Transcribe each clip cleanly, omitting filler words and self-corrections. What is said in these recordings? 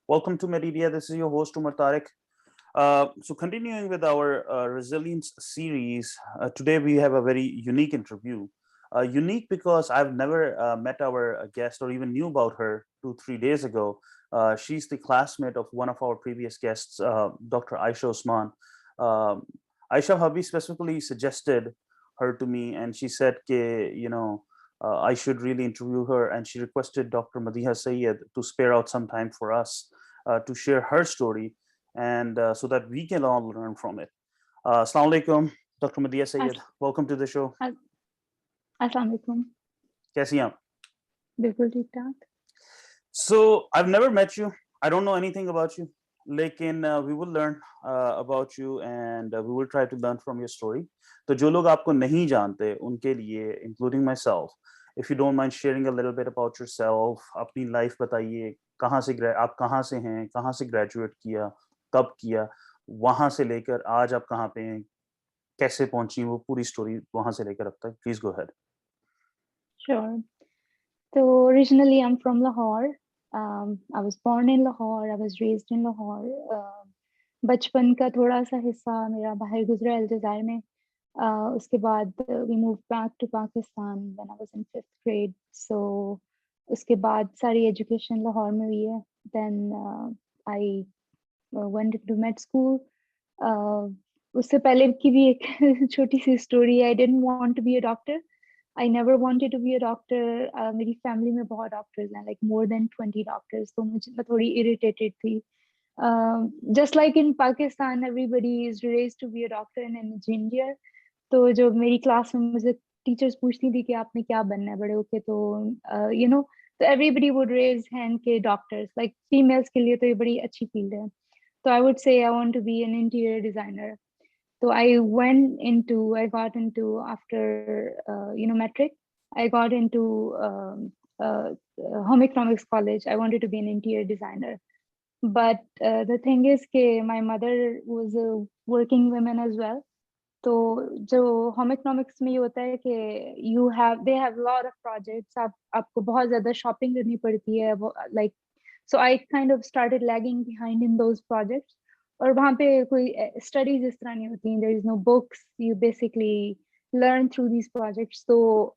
Welcome to Madiha. This is your host, Umar Tariq. So continuing with our resilience series, today we have a very unique interview. Unique because I've never met our guest or even knew about her 2, 3 days ago. She's the classmate of one of our previous guests, Dr. Aisha Osman. Um Aisha Habi specifically suggested her to me, and she said, I should really interview her, and she requested Dr. Madiha Syed to spare out some time for us to share her story, and so that we can all learn from it. Assalamu alaikum, Dr. Madiha Syed. Us- Welcome to the show. अस- अस्सलाम वालेकुम। कैसी हैं आप? बिल्कुल ठीक ठाक। So I've never met you. I don't know anything about you. लेकिन we will learn about you, and we will try to learn from your story. तो जो लोग आपको नहीं जानते उनके लिए, including myself, if you don't mind sharing a little bit about yourself, अपनी life बताइए, आप कहाँ से हैं, कहाँ से graduate किया, कब किया, वहाँ से लेकर आज आप कहाँ पे हैं, कैसे पहुंची, वो पूरी story वहाँ से लेकर अब तक. Please go ahead. Sure. So originally I'm from Lahore. I was born in Lahore. I was raised in Lahore. बचपन का थोड़ा सा हिस्सा मेरा बाहर गुजरा अल्जायर में। उसके बाद we moved back to Pakistan when I was in 5th grade. So उसके बाद सारी education लाहौर में हुई है. Then I went into med school. उससे पहले की भी एक छोटी सी story. I didn't want to be a doctor. I never wanted to be a doctor. मेरी family में बहुत doctors हैं, like more than 20 doctors. तो मैं थोड़ी irritated थी. Just like in Pakistan, everybody is raised to be a doctor and an engineer. तो जो मेरी class में मुझे teachers पूछती थी कि आपने क्या बनना है बड़े होके, तो तो everybody would raise hand के doctors. Like females के लिए तो ये बड़ी अच्छी field है. So I would say I want to be an interior designer. So I got into after metric. I got into home economics college. I wanted to be an interior designer, but the thing is, my mother was a working woman as well. तो जो home economics में ये होता है कि they have a lot of projects. आपको बहुत ज़्यादा shopping करनी पड़ती है. Like, so I kind of started lagging behind in those projects. और वहाँ पे कोई studies इस तरह नहीं होती. There is no books. You basically learn through these projects. So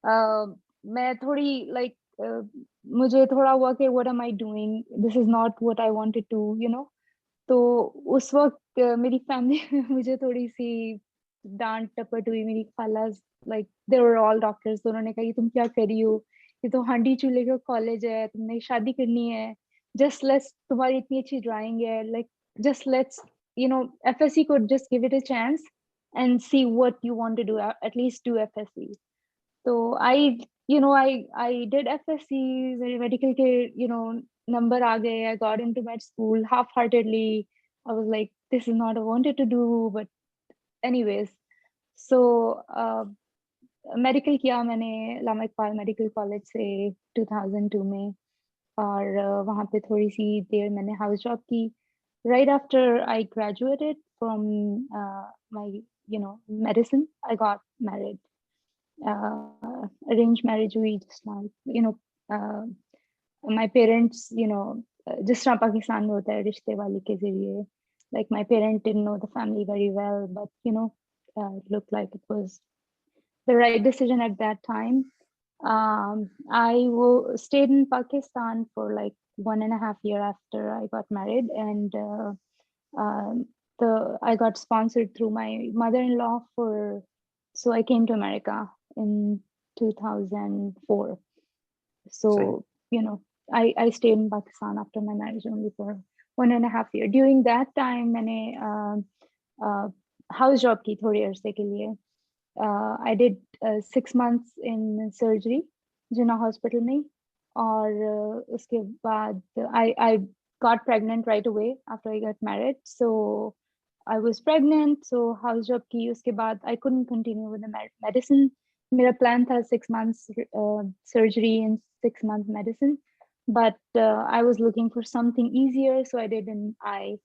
मैं थोड़ी like मुझे थोड़ा हुआ कि what am I doing? This is not what I wanted to. तो उस वक्त मेरी फैमिली मुझे थोड़ी सी डांट टपट हुई. मेरी खालास like they were all doctors. तो उन्होंने कहा ये तुम क्या कर रही हो, ये तो हांडी चूल्हे का कॉलेज है, तुमने शादी करनी है. just let's तुम्हारी इतनी अच्छी ड्राइंग है, like just let's FSC could just give it a chance and see what you want to do. At least do FSC. So I did FSC, very medical के number आ गए. I got into med school half-heartedly. I was like, this is not what I wanted to do, but anyways. So medical किया मैंने Lama Iqbal medical college से 2002 में. और वहाँ पे थोड़ी सी देर मैंने हाउस जॉब की. Right after I graduated from my medicine, I got married. Arranged marriage हुई, just like my parents जिस तरह पाकिस्तान में होता है रिश्ते वाले के जरिए. Like my parents didn't know the family very well, but it looked like it was the right decision at that time. I stayed in Pakistan for like 1.5 years after I got married, and I got sponsored through my mother-in-law so I came to America in 2004. So I stayed in Pakistan after my marriage only for 1.5 years. During that time, मैंने house job की थोड़ी अरसे के लिए. I did 6 months in surgery Jinnah hospital में. और उसके बाद I got pregnant right away after I got married. So I was pregnant, so house job की. उसके बाद I couldn't continue with the medicine. मेरा plan था 6 months surgery and 6 months medicine, but I was looking for something easier, so I did an eye.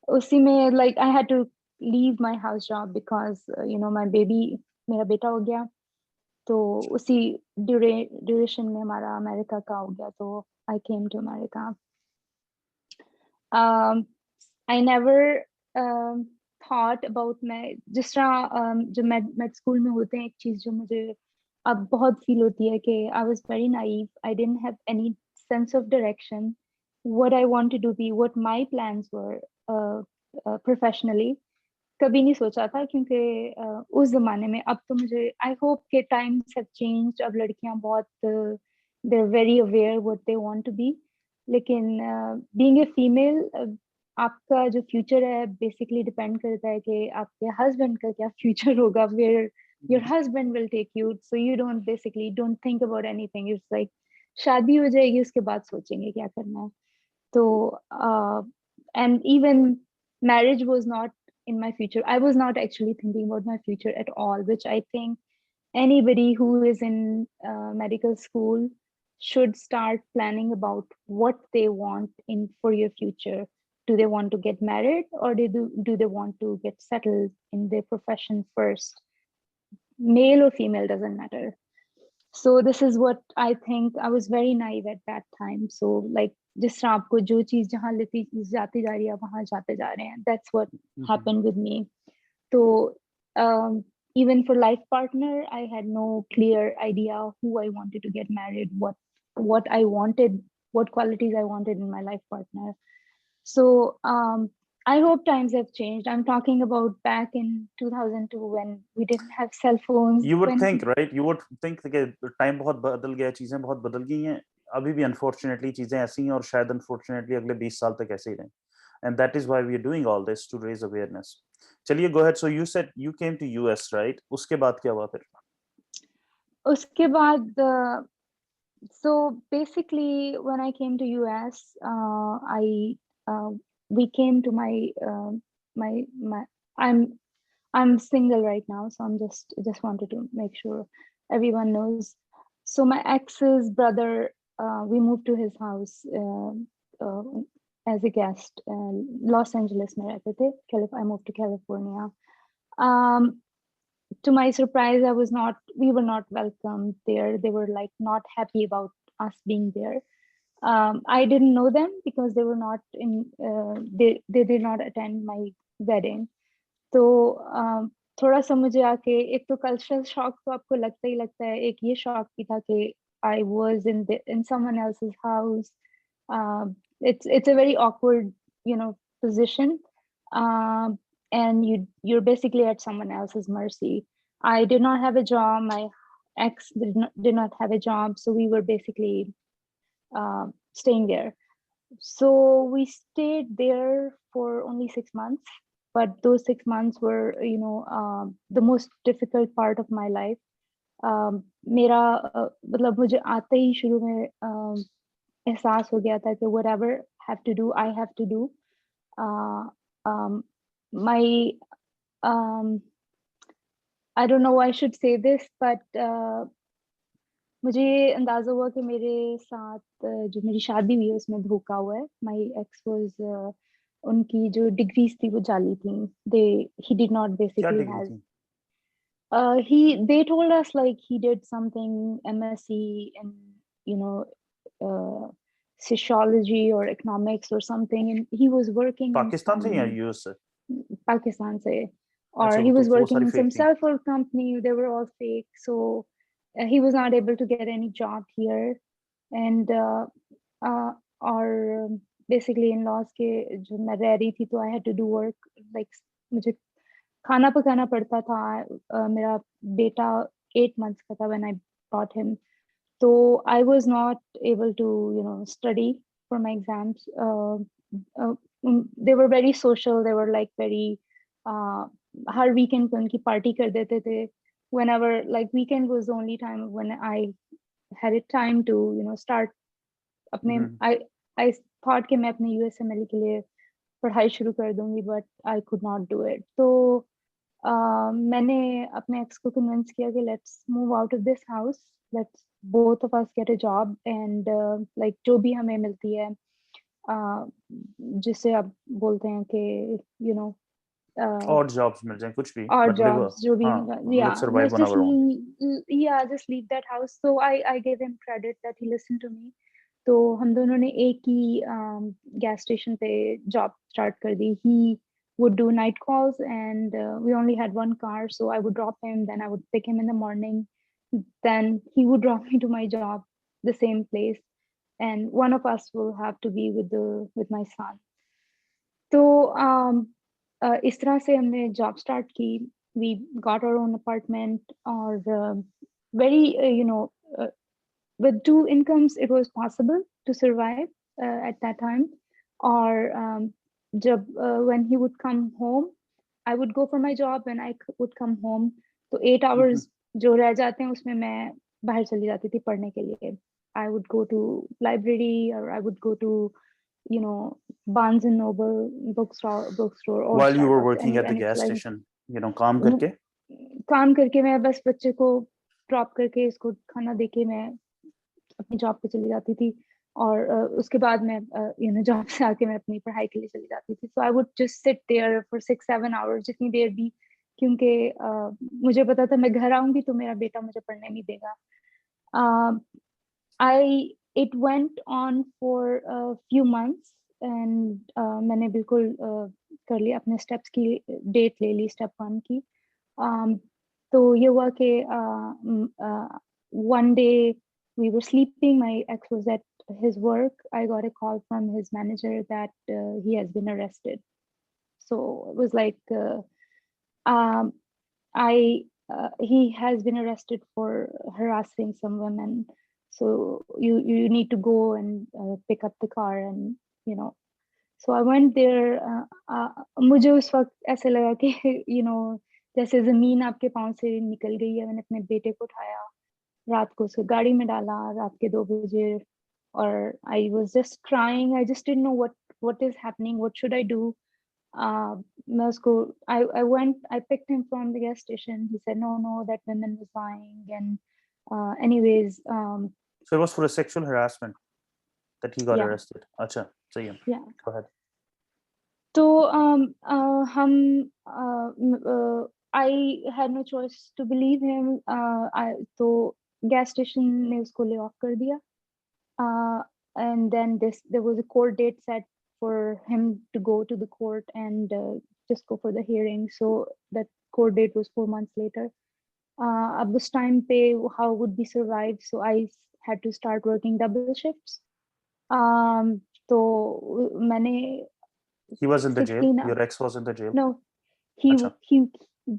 उसी में like I had to leave my house job because my baby, मेरा बेटा हो गया. तो उसी duration में हमारा अमेरिका का हो गया. तो I came to America. um, I never um, thought about मैं जिस तरह जो med school में होते हैं एक चीज जो मुझे अब बहुत फील होती है कि I was very naive. I didn't have any sense of direction, what I wanted to be, what my plans were professionally. कभी नहीं सोचा था क्योंकि उस जमाने में अब तो मुझे आई होप के टाइम्स हैव चेंज्ड अब लड़कियां बहुत they are very aware what they want to be लेकिन बीइंग ए फीमेल आपका जो फ्यूचर है बेसिकली डिपेंड करता है कि आपके हस्बैंड का क्या फ्यूचर होगा where your husband will take you so you don't basically don't think about anything it's like शादी हो जाएगी उसके बाद सोचेंगे क्या करना है तो and even marriage was not in my future. I was not actually thinking about my future at all, which I think anybody who is in medical school should start planning about what they want in for your future. Do they want to get married or do they want to get settled in their profession first? Male or female doesn't matter. So this is what I think. I was very naive at that time. So like जिस तरह आपको जो चीज जहाँ लेती जाती जा रही है वहां जाते जा रहे हैं that's what happened with me. So even for life partner I had no clear idea who I wanted to get married, what I wanted, what qualities I wanted in my life partner. So I hope times have changed. I'm talking about back in 2002 when we didn't have cell phones. You would think, right? You would think कि time बहुत बदल गया, चीजें बहुत बदल गई हैं. अभी भी unfortunately चीजें ऐसी हैं और शायद unfortunately अगले 20 साल तक ऐसे ही रहें. And that is why we are doing all this to raise awareness. चलिए, go ahead. So you said you came to US, right? उसके बाद क्या हुआ फिर? उसके बाद so basically when I came to US we came to my I'm single right now, so I'm just wanted to make sure everyone knows. So my ex's brother, we moved to his house uh, as a guest. Los Angeles में रहते थे. I moved to California. To my surprise, we were not welcomed there. They were like not happy about us being there. I didn't know them because they were not they did not attend my wedding. तो थोड़ा सा मुझे आके एक तो cultural shock तो आपको लगता ही लगता है, एक ये शॉक भी था कि I was in someone else's house. It's a very awkward, position, and you're basically at someone else's mercy. I did not have a job. My ex did not have a job, so we were basically staying there. So we stayed there for only 6 months, but those 6 months were, the most difficult part of my life. मेरा मतलब मुझे आते ही शुरू में एहसास हो गया था कि whatever have to do, I have to do. My I don't know why I should say this, but मुझे अंदाजा हुआ कि मेरे साथ जो मेरी शादी हुई है उसमें धोखा हुआ है. My ex was उनकी जो डिग्रीज थी वो जाली थी. He did not basically have. They told us like he did something MSc in sociology or economics or something, and he was working Pakistan से या यूएस से? Pakistan से, or he was working in some self-help company. They were all fake, so he was not able to get any job here, and or basically in-laws के जो मैं रह रही थी तो I had to do work, like मुझे खाना पकाना पड़ता था. मेरा बेटा 8 months का था when I brought him, so I was not able to study for my exams. They were very social. They were like very her weekend पे उनकी party कर देते थे. Whenever, like, weekend was the only time when I had a time to start अपने I thought कि मैं अपने USMLE के लिए पढ़ाई शुरू कर दूंगी, but I could not do it. तो मैंने अपने ex को convince किया कि let's move out of this house, let's both of us get a job, and like जो भी हमें मिलती है जिसे आप बोलते हैं कि odd jobs मिल जाए, कुछ भी, odd jobs जो भी, let's survive on our own. just leave that house. So I gave him credit that he listened to me. तो हम दोनों ने एक ही गैस स्टेशन पे जॉब स्टार्ट कर दी. He would do night calls, and we only had one car, so I would drop him, then I would pick him in the morning, then he would drop me to my job, the same place, and one of us will have to be with my son. तो इस तरह से हमने job start की. We got our own apartment, और very with 2 incomes it was possible to survive at that time. Or when he would come home, I would go for my job and I would come home. तो 8 hours जो रह जाते हैं उसमें मैं बाहर चली जाती थी पढ़ने के लिए. I would go to library, or I would go to Barnes and Noble bookstore, or while you were Starbucks, working at the any gas like station, काम करके काम करके मैं बस बच्चे को ड्रॉप करके इसको खाना देके मैं अपनी जॉब पे चली जाती थी. और उसके बाद मैं जॉब से आके मैं अपनी पढ़ाई के लिए चली जाती थी. So I would just sit there for 6-7 hours, जितनी देर भी, क्योंकि मुझे पता था मैं घर आऊंगी तो मेरा बेटा मुझे पढ़ने नहीं देगा. It went on for a few months, and मैंने बिल्कुल कर लिया, अपने स्टेप्स की डेट ले ली, स्टेप 1 की. तो ये हुआ कि one day we were sleeping, my ex was at his work, I got a call from his manager that he has been arrested. So it was like he has been arrested for harassing some women, so you need to go and pick up the car, and so I went there. मुझे उस वक्त ऐसे लगा कि जैसे जमीन आपके पाँव से निकल गई है. मैंने अपने बेटे को उठाया, रात को उसको गाड़ी में डाला, रात के 2 बजे, और I was just crying. I just didn't know what is happening, what should I do. मैं उसको I picked him from the gas station. He said no, that woman was lying, and anyways, so it was for a sexual harassment that he got yeah. arrested. अच्छा, सही है. Yeah. Go ahead. तो हम I had no choice to believe him. तो gas station ने उसको lay off कर दिया. And then there was a court date set for him to go to the court and just go for the hearing. So that court date was 4 months later. At this time पे how would we survive? So I had to start working double shifts. तो मैंने He was in the jail. 16 Your ex was in the jail. No,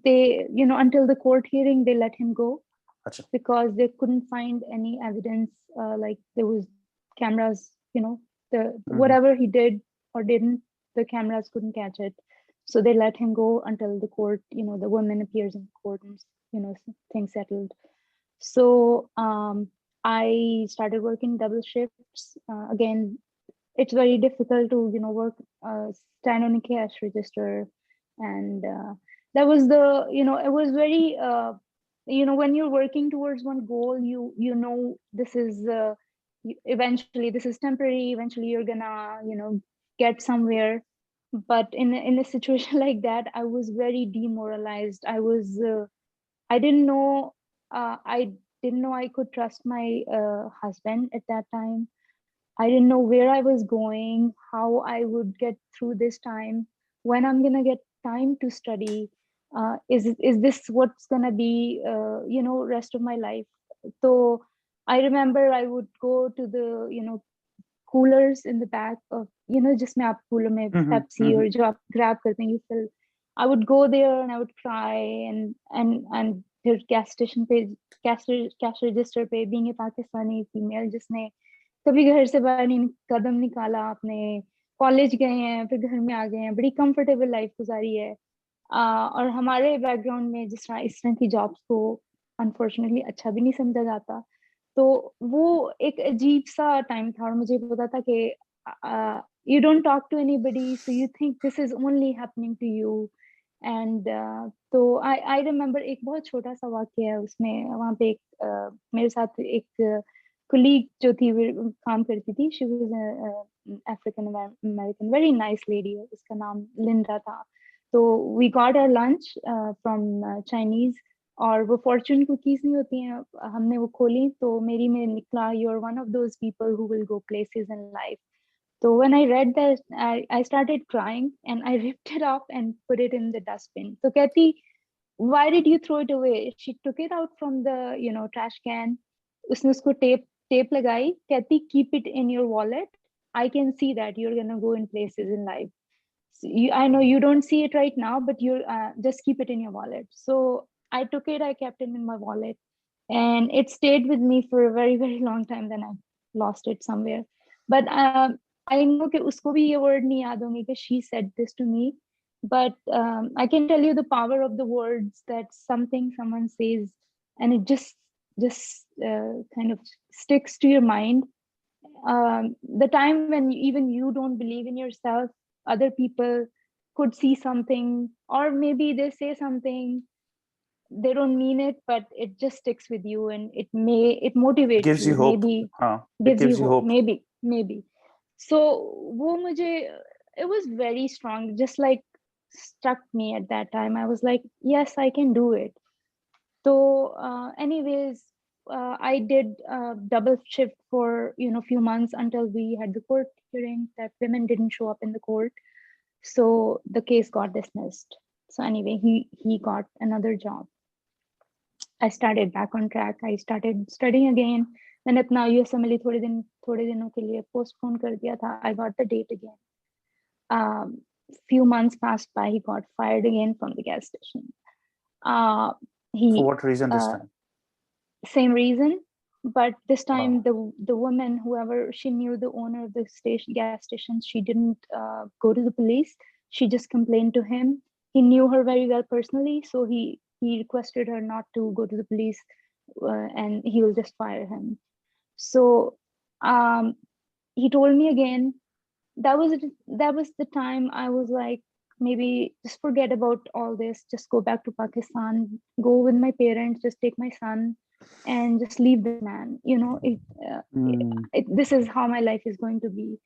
they until the court hearing they let him go. Achha. Because they couldn't find any evidence, like there was cameras, whatever he did or didn't, the cameras couldn't catch it. So they let him go until the court, the woman appears in court and things settled. So I started working double shifts. Again, it's very difficult to work, stand on a cash register, and that was it was very when you're working towards one goal, this is eventually this is temporary, eventually you're gonna get somewhere. But in a situation like that, I was very demoralized. I didn't know I could trust my husband at that time. I didn't know where I was going, how I would get through this time, when I'm gonna get time to study. Is this what's gonna be, rest of my life? So I remember I would go to the, coolers in the back of, just मैं आप cooler में Pepsi or जो आप grab करते हैं, you fill. I would go there and I would cry and फिर gas station पे cash register पे, being a Pakistani female जिसने कभी घर से बाहर नहीं कदम निकाला, आपने कॉलेज गए हैं, फिर घर में आ गए हैं, बड़ी कंफर्टेबल लाइफ गुजारी है. और हमारे बैकग्राउंड में जिस तरह इस तरह की जॉब्स को अनफॉर्चुनेटली अच्छा भी नहीं समझा जाता. तो वो एक अजीब सा टाइम था, और मुझे पता था कि you don't talk to anybody, so you think this is only happening to you. And तो I remember एक बहुत छोटा सा वाक्य है उसमें. वहाँ पे मेरे साथ एक colleague जो थी वो काम करती थी. She was an African American, very nice lady. उसका नाम लिंडा था. So we got our lunch from Chinese, और वो फॉर्चून कुकीज नहीं होती हैं, हमने वो खोली तो मेरी में निकला, you are one of those people who will go places in life. So when I read that, I started crying and I ripped it off and put it in the dustbin. So Kathy, why did you throw it away? She took it out from the, trash can. उसने उसको tape लगाई. Kathy, keep it in your wallet. I can see that you're gonna go in places in life. So I know you don't see it right now, but you just keep it in your wallet. So I took it. I kept it in my wallet, and it stayed with me for a very very long time. Then I lost it somewhere. But I know कि उसको भी ये word नहीं याद होंगे कि she said this to me. But I can tell you the power of the words, that something someone says and it just kind of sticks to your mind. The time when even you don't believe in yourself, other people could see something, or maybe they say something, they don't mean it, but it just sticks with you, and it motivates gives you, you hope. maybe It gives you gives you hope, hope. maybe. So wo mujhe, it was very strong, just like struck me at that time. I was like, yes, I can do it. So anyways, I did double shift for few months until we had the court hearing that women didn't show up in the court. So the case got dismissed. So anyway, he got another job. I started back on track. I started studying again. मैंने अपना USMLE थोड़े दिनों के लिए postpone कर दिया था. I got the date again. Few months passed by. He got fired again from the gas station. For He what reason this time? Same reason, but this time the woman, whoever, she knew the owner of the gas station. She didn't go to the police. She just complained to him. He knew her very well personally, so he requested her not to go to the police, and he will just fire him. So he told me again. That was the time I was like, maybe just forget about all this, just go back to Pakistan, go with my parents, just take my son and just leave this man. This is how my life is going to be.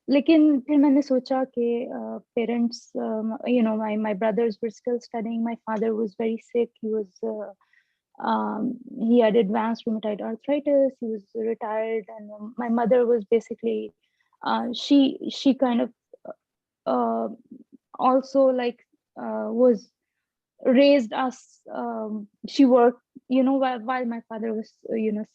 लेकिन फिर मैंने सोचा कि parents, my brothers were still studying. My father was very sick. He had advanced rheumatoid arthritis. He was retired, and my mother was basically, she kind of uh, also like was raised us. She worked, while my father was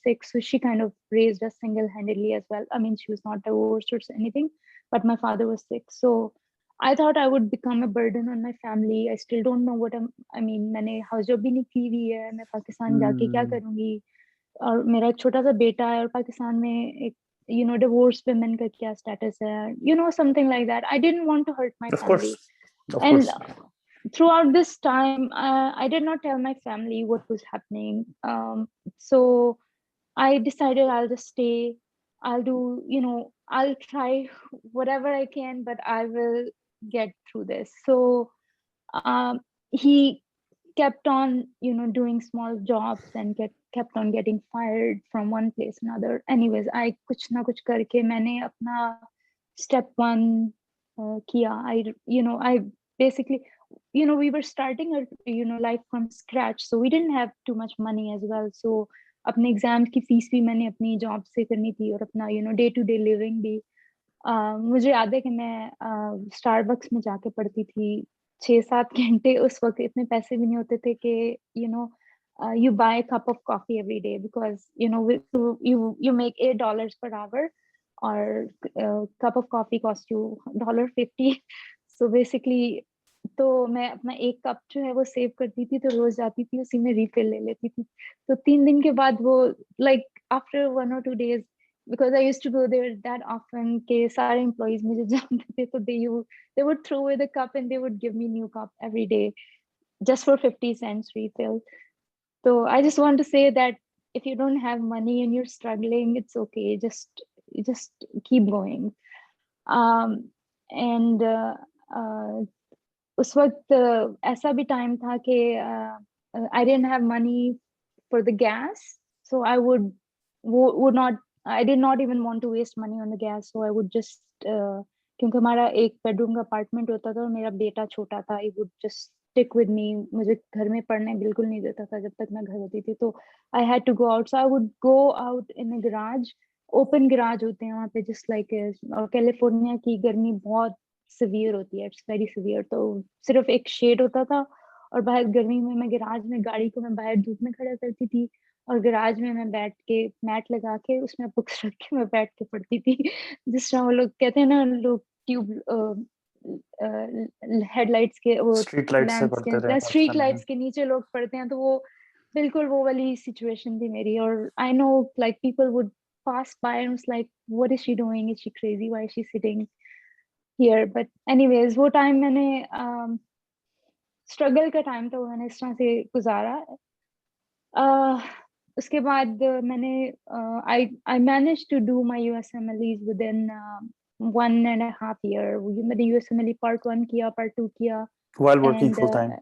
sick, so she kind of raised us single-handedly as well. I mean, she was not divorced or anything, but my father was sick, so I thought I would become a burden on my family. I still don't know what I mean, मैंने house job भी नहीं की हुई है, मैं पाकिस्तान जाके क्या करूंगी, और मेरा एक छोटा सा बेटा है, और पाकिस्तान में एक divorced women का क्या status है, something like that. I didn't want to hurt my family. Of And course. throughout this time, I did not tell my family what was happening. So I decided I'll just stay. I'll do, I'll try whatever I can, but I will get through this. So he kept on, doing small jobs and kept on getting fired from one place another. Anyways, I कुछ ना कुछ करके मैंने अपना step one किया. I basically, we were starting our, life from scratch, so we didn't have too much money as well. So अपने exam की fees भी मैंने अपनी जॉब से करनी थी, और अपना डे टू डे लिविंग भी. मुझे याद है कि मैं स्टारबक्स में जाके पढ़ती थी 6-7 घंटे. उस वक्त इतने पैसे भी नहीं होते थे कि you buy a cup of coffee every day, because you make $8 per hour, or cup of coffee cost you $1.50. So basically, तो मैं अपना एक कप जो है वो सेव करती थी, तो रोज जाती थी, उसी में रिफिल ले लेती थी. तो 3 दिन के बाद वो, like after 1 or 2 days, because I used to go there that often, के सारे employees मुझे जानते थे, तो they would throw away the cup and they would give me new cup every day just for 50 cents refill. So I just want to say that if you don't have money and you're struggling, it's okay. Just keep going. And उस वक्त ऐसा भी time था कि I didn't have money for the gas, so I would not, I did not even want to waste money on the gas, so I would just क्योंकि हमारा एक bedroom का अपार्टमेंट होता था और मेरा बेटा छोटा था, I would just stick with me. मुझे घर में पढ़ने बिल्कुल नहीं देता था जब तक मैं घर होती थी, तो I had to go out. So I would go out in a garage. Open garage होते हैं वहाँ पे, just like और कैलिफोर्निया की गर्मी बहुत severe होती है, it's very severe. तो सिर्फ एक शेड होता था और बाहर गर्मी में मैं गैराज में गाड़ी को मैं बाहर धूप में खड़ा करती थी और गैराज में मैं बैठ के मैट लगा के उसमें बुक्स रख के मैं बैठ के पढ़ती थी। जिस तरह वो लोग कहते हैं ना, लोग ट्यूब हेडलाइट्स के वो स्ट्रीट लाइट से लैंप्स पढ़ते के रहे स्ट्रीट पाकिस्तान में। लाइट्स के नीचे लोग पढ़ते हैं, तो वो बिल्कुल वो वाली सिचुएशन थी मेरी। और I know like people would pass by and was like, what is she doing? Is she crazy? Why is she sitting here? But anyways, वो टाइम मैंने स्ट्रगल का टाइम था, वो मैंने इस तरह से गुजारा। उसके बाद मैंने I managed to do my USMLEs within 1.5 year. मैंने USMLE part 1 किया, part 2 किया, while working and full time.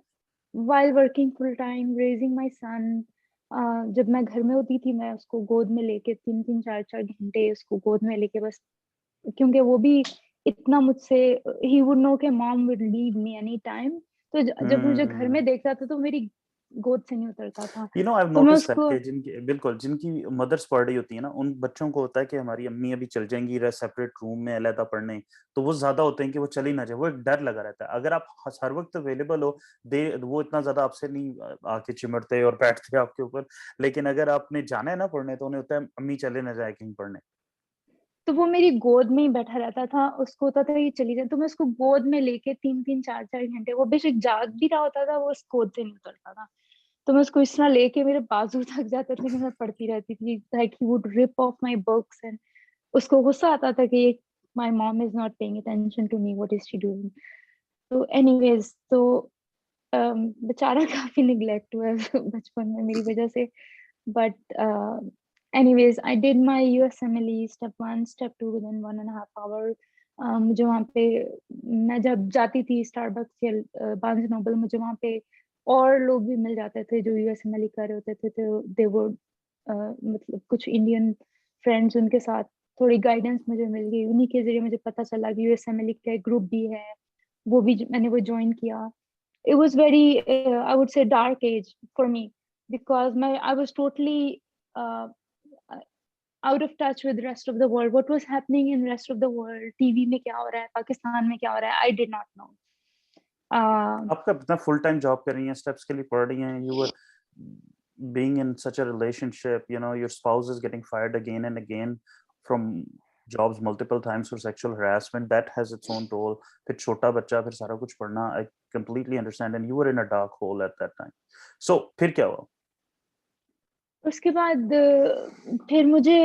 while working full time, raising my son. जब मैं घर में होती थी मैं उसको गोद में लेके 3-3 4-4 घंटे उसको गोद में लेके बस, क्योंकि वो भी इतना मुझसे, he would know कि mom would leave me anytime. तो जब मुझे घर में देखता था तो मेरी गोद से नहीं उतरता था, I've तो मैं noticed that उसको कि जिनकी मदर्स पढ़ रही होती है ना, उन बच्चों को होता है कि हमारी अम्मी अभी चल जाएंगी सेपरेट रूम में अलग पढ़ने, तो वो ज्यादा होते हैं कि वो चली ना जाए, वो एक डर लगा रहता है। अगर आप हर वक्त अवेलेबल हो, वो इतना ज्यादा आपसे नहीं आके चिमटते और बैठते आपके ऊपर, लेकिन अगर आपने जाना है ना पढ़ने, तो उन्हें होता है अम्मी चले ना जाए कहीं पढ़ने। तो वो मेरी गोद में ही बैठा रहता था, उसको होता था ये चली जाए, तो मैं उसको गोद में लेके 3-3 4-4 घंटे, वो बेशक जाग भी रहा होता था, वो उस गोद से नहीं उतरता था, तो मैं उसको इस तरह लेके मेरे बाजू थक जाते थे कि मैं पढ़ती रहती थी, like he would rip off my books. And उसको गुस्सा आता था कि my mom is not paying attention to me, what is she doing. तो एनीवेज, तो बेचारा काफी निग्लेक्ट हुआ है बचपन में मेरी वजह से। But anyways, I did my USMLE step 1, step 2 within 1.5 hour. मुझे वहाँ पे, मैं जब जाती थी स्टारबक्स या बार्न्स नोबल, मुझे वहाँ पे और लोग भी मिल जाते थे जो USMLE कर रहे होते थे, तो दे वो मतलब कुछ इंडियन फ्रेंड्स, उनके साथ थोड़ी गाइडेंस मुझे मिल गई, उन्हीं के जरिए मुझे पता चला कि USMLE का एक ग्रुप भी है, वो भी मैंने वो ज्वाइन किया। It was very I would say dark age for me, because I was totally uh, out of touch with the rest of the world. What was happening in rest of the world, TV में क्या हो रहा है, पाकिस्तान में क्या हो रहा है, I did not know. आपका इतना फुल टाइम जॉब कर रही हैं, स्टेप्स के लिए पढ़ रही हैं, you were being in such a relationship, your spouse is getting fired again and again from jobs multiple times for sexual harassment, that has its own toll. फिर छोटा बच्चा, फिर सारा कुछ पढ़ना, I completely understand, and you were in a dark hole at that time. So फिर क्या हुआ? उसके बाद फिर मुझे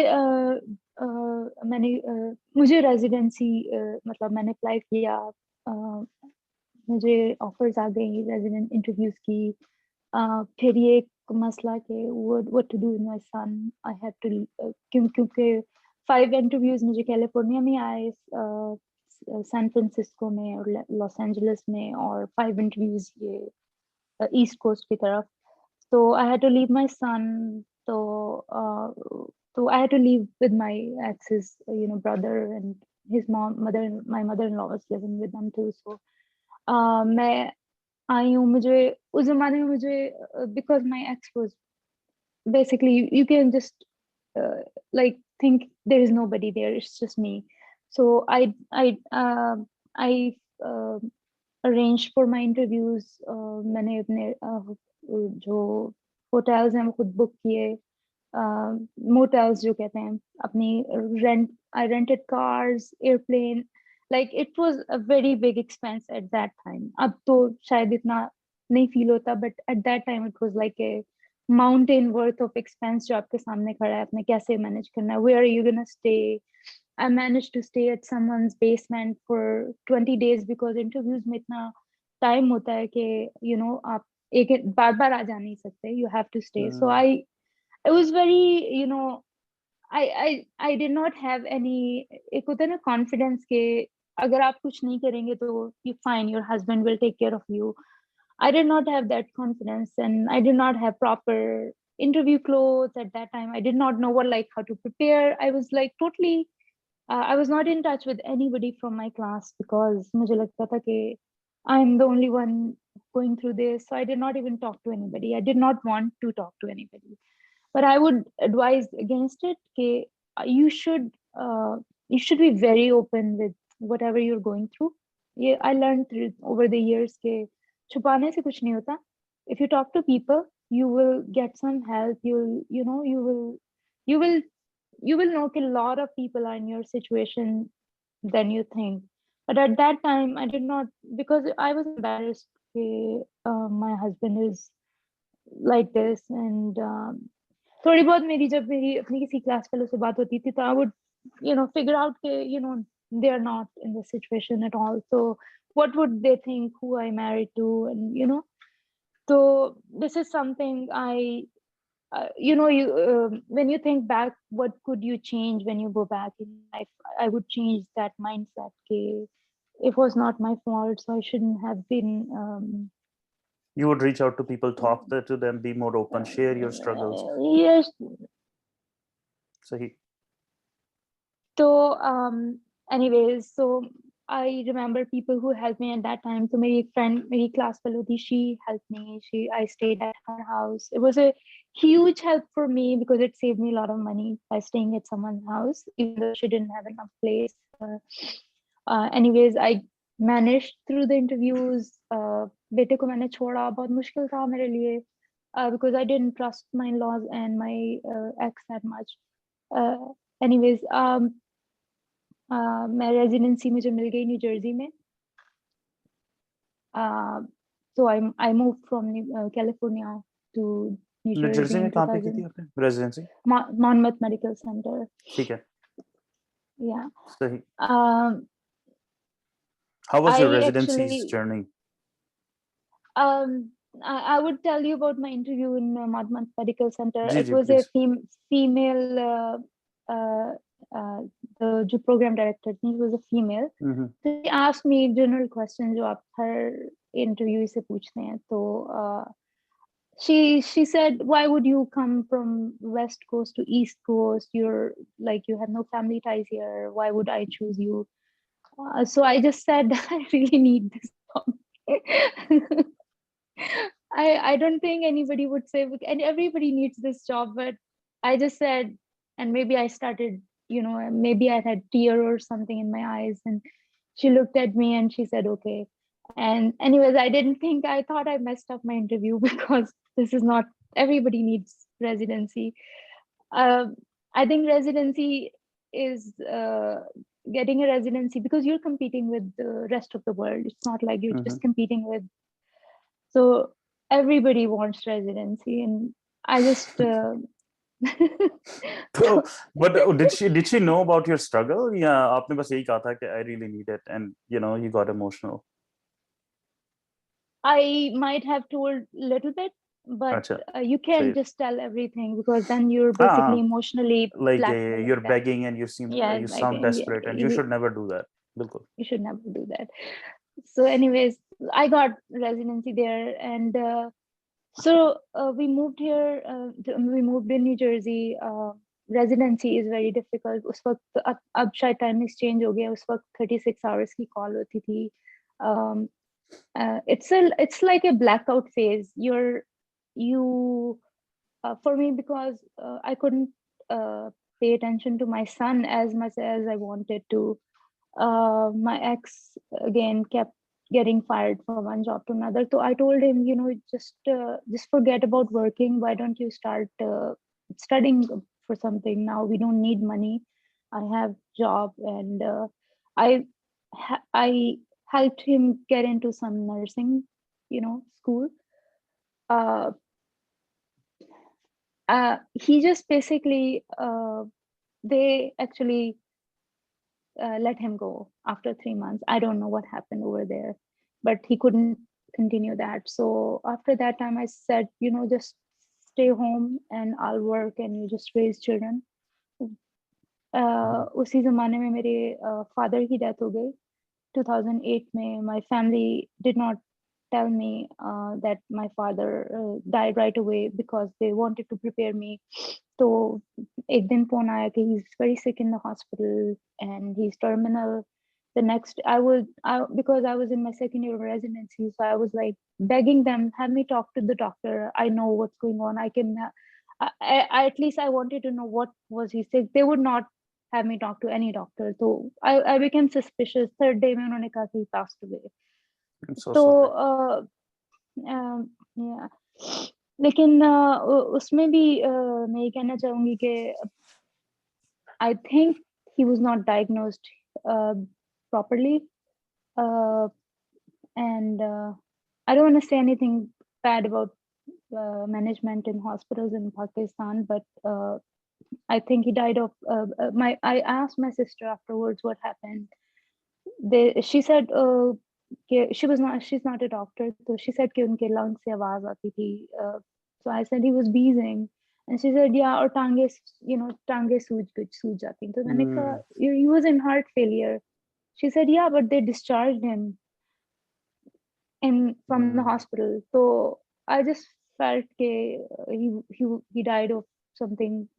रेजिडेंसी, मतलब मैंने अप्लाई किया, मुझे ऑफर्स आ गई रेजिडेंट इंटरव्यूज की। फिर ये एक मसला कि what to do with my son, I have to, क्योंकि 5 इंटरव्यूज मुझे कैलिफोर्निया में आए, सैन फ्रांसिस्को में और लॉस एंजलिस में, और 5 इंटरव्यूज ये ईस्ट कोस्ट की तरफ। तो I had to leave my son, तो तो I had to leave with my ex's brother and his my mother-in-law was living with them too. So मैं आई हूँ, मुझे उस जमाने में मुझे, because my ex was basically, you can just like think there is nobody there, it's just me. So I uh, arranged for my interviews. मैंने अपने जो होटल्स हैं वो खुद बुक किए, मोटेल्स जो कहते हैं, अपनी rent, I rented cars, airplane, like it was a very big expense at that time. अब तो शायद इतना नहीं फील होता, but at that time it was like a mountain worth of expense जो आपके सामने खड़ा है, आपने कैसे मैनेज करना है, where are you gonna stay. I managed to stay at someone's basement for 20 days because interviews में इतना टाइम होता है कि आप एक बार बार आ जा नहीं सकते, you have to stay. So I was very, I did not have any, एक होता है ना confidence के अगर आप कुछ नहीं करेंगे तो you fine, your husband will take care of you. I did not have that confidence, and I did not have proper interview clothes at that time. I did not know how to prepare. I was like totally, I was not in touch with anybody from my class because मुझे लगता था कि I'm the only one going through this. So I did not even talk to anybody. I did not want to talk to anybody. But I would advise against it. Okay, you should you should be very open with whatever you're going through. Yeah, I learned over the years that छुपाने से कुछ नहीं होता. If you talk to people, you will get some help. You will you will know that a lot of people are in your situation than you think. But at that time, I did not, because I was embarrassed. My husband is like this, and थोड़ी बहुत मेरी जब मेरी अपनी किसी class fellow से बात होती थी तो I would figure out that they are not in this situation at all, so what would they think who I married to, and so this is something I when you think back, what could you change when you go back in life? I would change that mindset. Okay, it was not my fault, so I shouldn't have been. You would reach out to people, talk to them, be more open, share your struggles. Yes. Sahi. So, anyways, so I remember people who helped me at that time. So, my friend, my class fellow, she helped me. I stayed at her house. It was a huge help for me because it saved me a lot of money by staying at someone's house, even though she didn't have enough place. Anyways, I managed through the interviews. बेटे को मैंने छोड़ा, बहुत मुश्किल था मेरे लिए, because I didn't trust my in-laws and my ex that much. Anyways, मैं रेजिडेंसी मुझे मिल गई न्यू जर्सी में. So I moved from California to New new Jersey Jersey में in कहाँ पे की 2000. थी आपने रेजिडेंसी? Monmouth Medical Center. ठीक है. Yeah. सही. How was your residency's journey? I would tell you about my interview in Monmouth Medical Center. Ji, It ji, was please. a female. The program director, he was a female. Mm-hmm. So she asked me general questions जो आप हर interview से पूछते हैं. So she said, why would you come from West Coast to East Coast? You have no family ties here. Why would I choose you? So I just said I really need this job. I don't think anybody would say, and everybody needs this job, but I just said, and maybe I started, maybe I had tear or something in my eyes, and she looked at me and she said, okay. And anyways, I thought I messed up my interview because this is not, everybody needs residency. I think residency is getting a residency because you're competing with the rest of the world. It's not like you're just competing with, so everybody wants residency, and I just So, but did she know about your struggle? Yeah, आपने बस यही कहा था कि I really need it, and you got emotional. I might have told a little bit, but you can't just tell everything because then you're basically emotionally like blackmailing you're them. begging and you sound desperate, and you should never do that. Bilkul. You should never do that. So anyways, I got residency there, and so we moved here. We moved in New Jersey. Residency is very difficult. उस वक्त अब शायद time exchange हो गया. उस वक्त 36 hours की call होती थी. It's like a blackout phase. For me, because I couldn't pay attention to my son as much as I wanted to. My ex again kept getting fired from one job to another. So I told him, just forget about working. Why don't you start studying for something now? We don't need money. I have job, and I helped him get into some nursing, school. He just basically they actually let him go after 3 months. I don't know what happened over there, but he couldn't continue that. So after that time, I said, just stay home and I'll work, and you just raise children. उसी जमाने में मेरे father की death हो गई 2008 में. My family did not tell me that my father died right away because they wanted to prepare me. So एक दिन phone आया कि he's very sick in the hospital and he's terminal Because I was in my second year of residency, so I was like begging them, have me talk to the doctor. I know what's going on. At least I wanted to know what was he sick. They would not have me talk to any doctor. So I became suspicious. Third day में उन्होंने कहा कि he passed away. I'm so तो sorry. yeah. लेकिन उसमें भी मैं ये कहना चाहूंगी कि I think he was not diagnosed properly, and I don't want to say anything bad about management in hospitals in Pakistan, but I think he died of I asked my sister afterwards what happened. She said she's not a doctor, so she said कि उनके lungs से आवाज आती थी. So I said he was wheezing, and she said yeah, और टांगे सूज जाती. तो मैंने कहा he was in heart failure. She said yeah, but they discharged him from the hospital. So I just felt he died of something,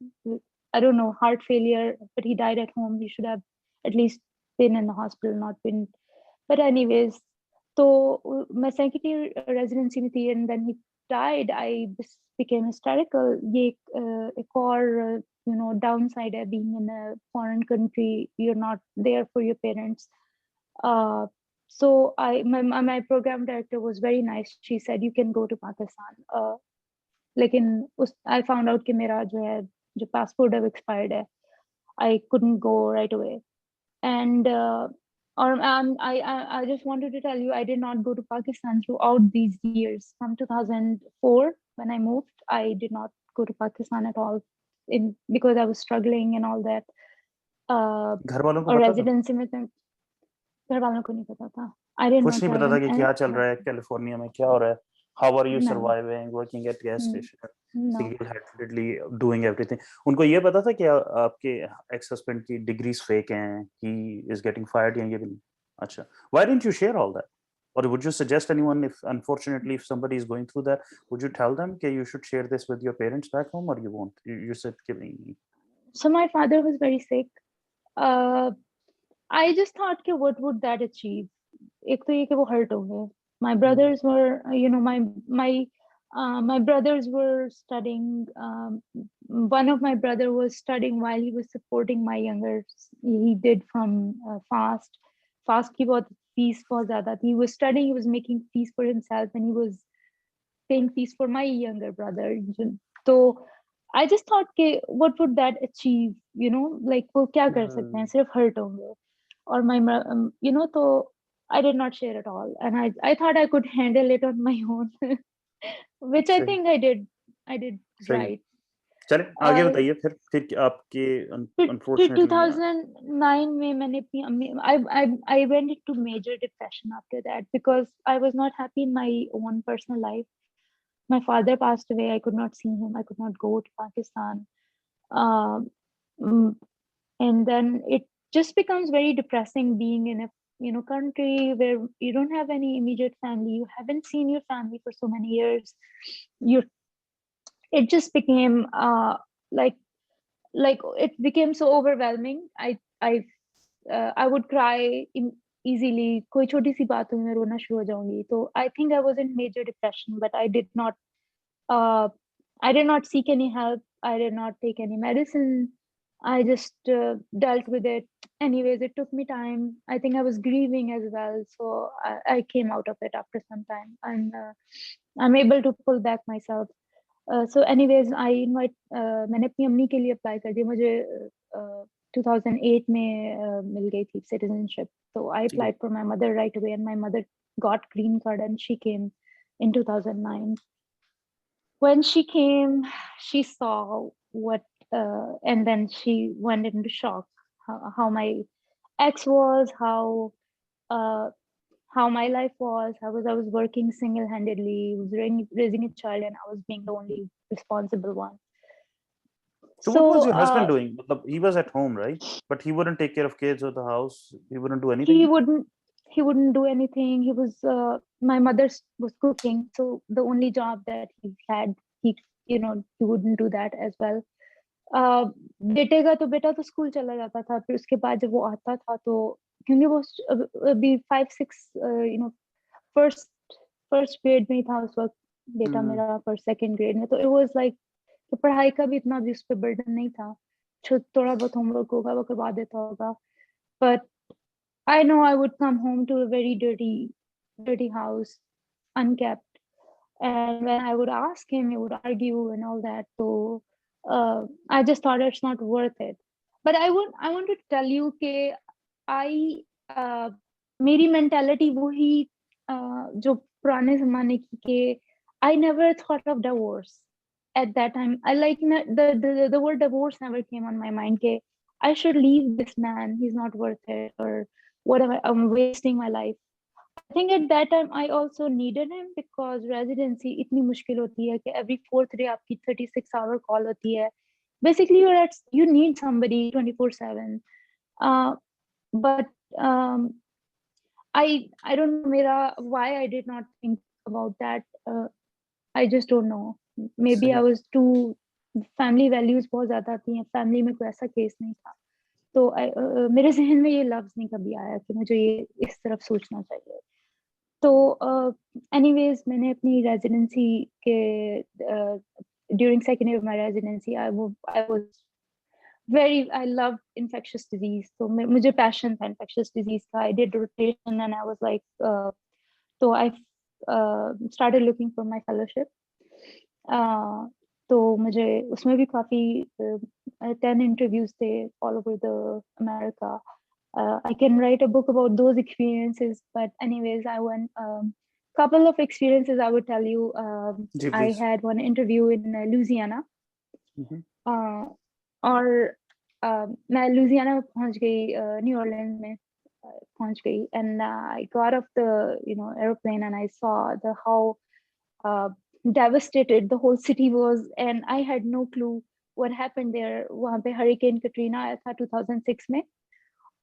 I don't know, heart failure, but he died at home. He should have at least been in the hospital, not been. But anyways, so my second year residency में थी, and then he died. I became hysterical. ये एक और downside है being in a foreign country. You're not there for your parents. So my program director was very nice. She said you can go to Pakistan. लेकिन I found out कि मेरा जो passport अब expired है. I couldn't go right away. And I just wanted to tell you, I did not go to Pakistan throughout these years. From 2004, when I moved, I did not go to Pakistan at all, because I was struggling and all that. घर वालों को और पता था? Residency में घर वालों को नहीं पता था. I did कुछ not नहीं tell पता था them. कि क्या चल रहा है कैलिफोर्निया में, क्या हो रहा है. How are you No. surviving, working at gas station, No. single-handedly doing everything? उनको ये पता था कि आपके ex husband की degrees fake हैं, he is getting fired या ये भी नहीं? अच्छा. Why didn't you share all that? Or would you suggest anyone, if unfortunately if somebody is going through that, would you tell them that you should share this with your parents back home, or you won't? You said giving. So my father was very sick. I just thought कि what would that achieve? एक तो ये कि वो hurt होंगे. My brothers were, my brothers were studying. One of my brother was studying while he was supporting my younger. He did from FAST. FAST की बहुत fees बहुत ज़्यादा थी. He was studying. He was making fees for himself, and he was paying fees for my younger brother. So I just thought कि what would that achieve? Like वो क्या कर सकते हैं? सिर्फ hurt होंगे. Or my तो I did not share at all, and I thought I could handle it on my own, which I think I did right. चले आगे बताइए. फिर आपके फिर unfortunately 2009 में मैंने अपनी अम्मी I went into major depression after that, because I was not happy in my own personal life. My father passed away. I could not see him. I could not go to Pakistan. And then it just becomes very depressing being in a country where you don't have any immediate family. You haven't seen your family for so many years. It just became like it became so overwhelming. I would cry easily. कोई छोटी सी बात हुई मैं रोना शुरू हो जाऊंगी. So I think I was in major depression, but I did not seek any help. I did not take any medicine. I just dealt with it. Anyways, it took me time. I think I was grieving as well, so I came out of it after some time. I'm able to pull back myself. So anyways, मैंने अपनी अम्मी के लिए apply कर दिया. मुझे 2008 में मिल गई थी citizenship. So I applied for my mother right away, and my mother got green card, and she came in 2009. When she came, she saw what, and then she went into shock. How my ex was, how my life was. I was working single-handedly. I was raising a child, and I was being the only responsible one. So what was your husband doing? He was at home, right? But he wouldn't take care of kids or the house. He wouldn't do anything. He wouldn't do anything. He was my mother was cooking, so the only job that he had, he wouldn't do that as well. बेटा तो school चला जाता था. फिर उसके बाद जब वो आता था तो क्योंकि वो अभी 5-6 फर्स्ट फर्स्ट ग्रेड में ही था उस वक्त, बेटा मेरा फर्स्ट सेकंड ग्रेड में, तो इट वाज लाइक कि पढ़ाई का भी इतना भी उस पर बर्डन नहीं था, थोड़ा बहुत होमवर्क होगा वो करवा देता होगा, but I know I would come home to a very dirty house, unkept, and when I would ask him, he would argue and all that. So I just thought it's not worth it. But I want to tell you that I मेरी mentality वही जो पुराने ज़माने की के I never thought of divorce at that time. I like the word divorce never came on my mind. के I should leave this man. He's not worth it, or whatever. I'm wasting my life. I think at that time I also needed him because residency इतनी मुश्किल होती है कि every fourth day आपकी 36-hour call होती है. Basically, you need somebody 24/7. But I don't know मेरा why I did not think about that. I just don't know. Maybe I was too family values बहुत ज़्यादा थी, family में कोई ऐसा केस नहीं था, तो मेरे जहन में ये लफ्ज नहीं कभी आया कि मुझे ये इस तरफ सोचना चाहिए. तो एनीवेज मैंने अपनी रेजिडेंसी के during second year of my residency I was very I love infectious disease, तो मुझे पैशन था इन्फेक्शियस डिजीज का. I did rotation and I was like, तो I started looking for my fellowship. तो मुझे उसमें भी काफी 10 interviews थे all over the America. I can write a book about those experiences, but anyways, I went couple of experiences I would tell you. I had one interview in Louisiana. और मैं Louisiana में पहुंच गई, new Orleans में पहुंच गई, and I got off the airplane and I saw how devastated the whole city was, and I had no clue what happened there. वहाँ पे हरिकेन कैटरीना आया था 2006 में,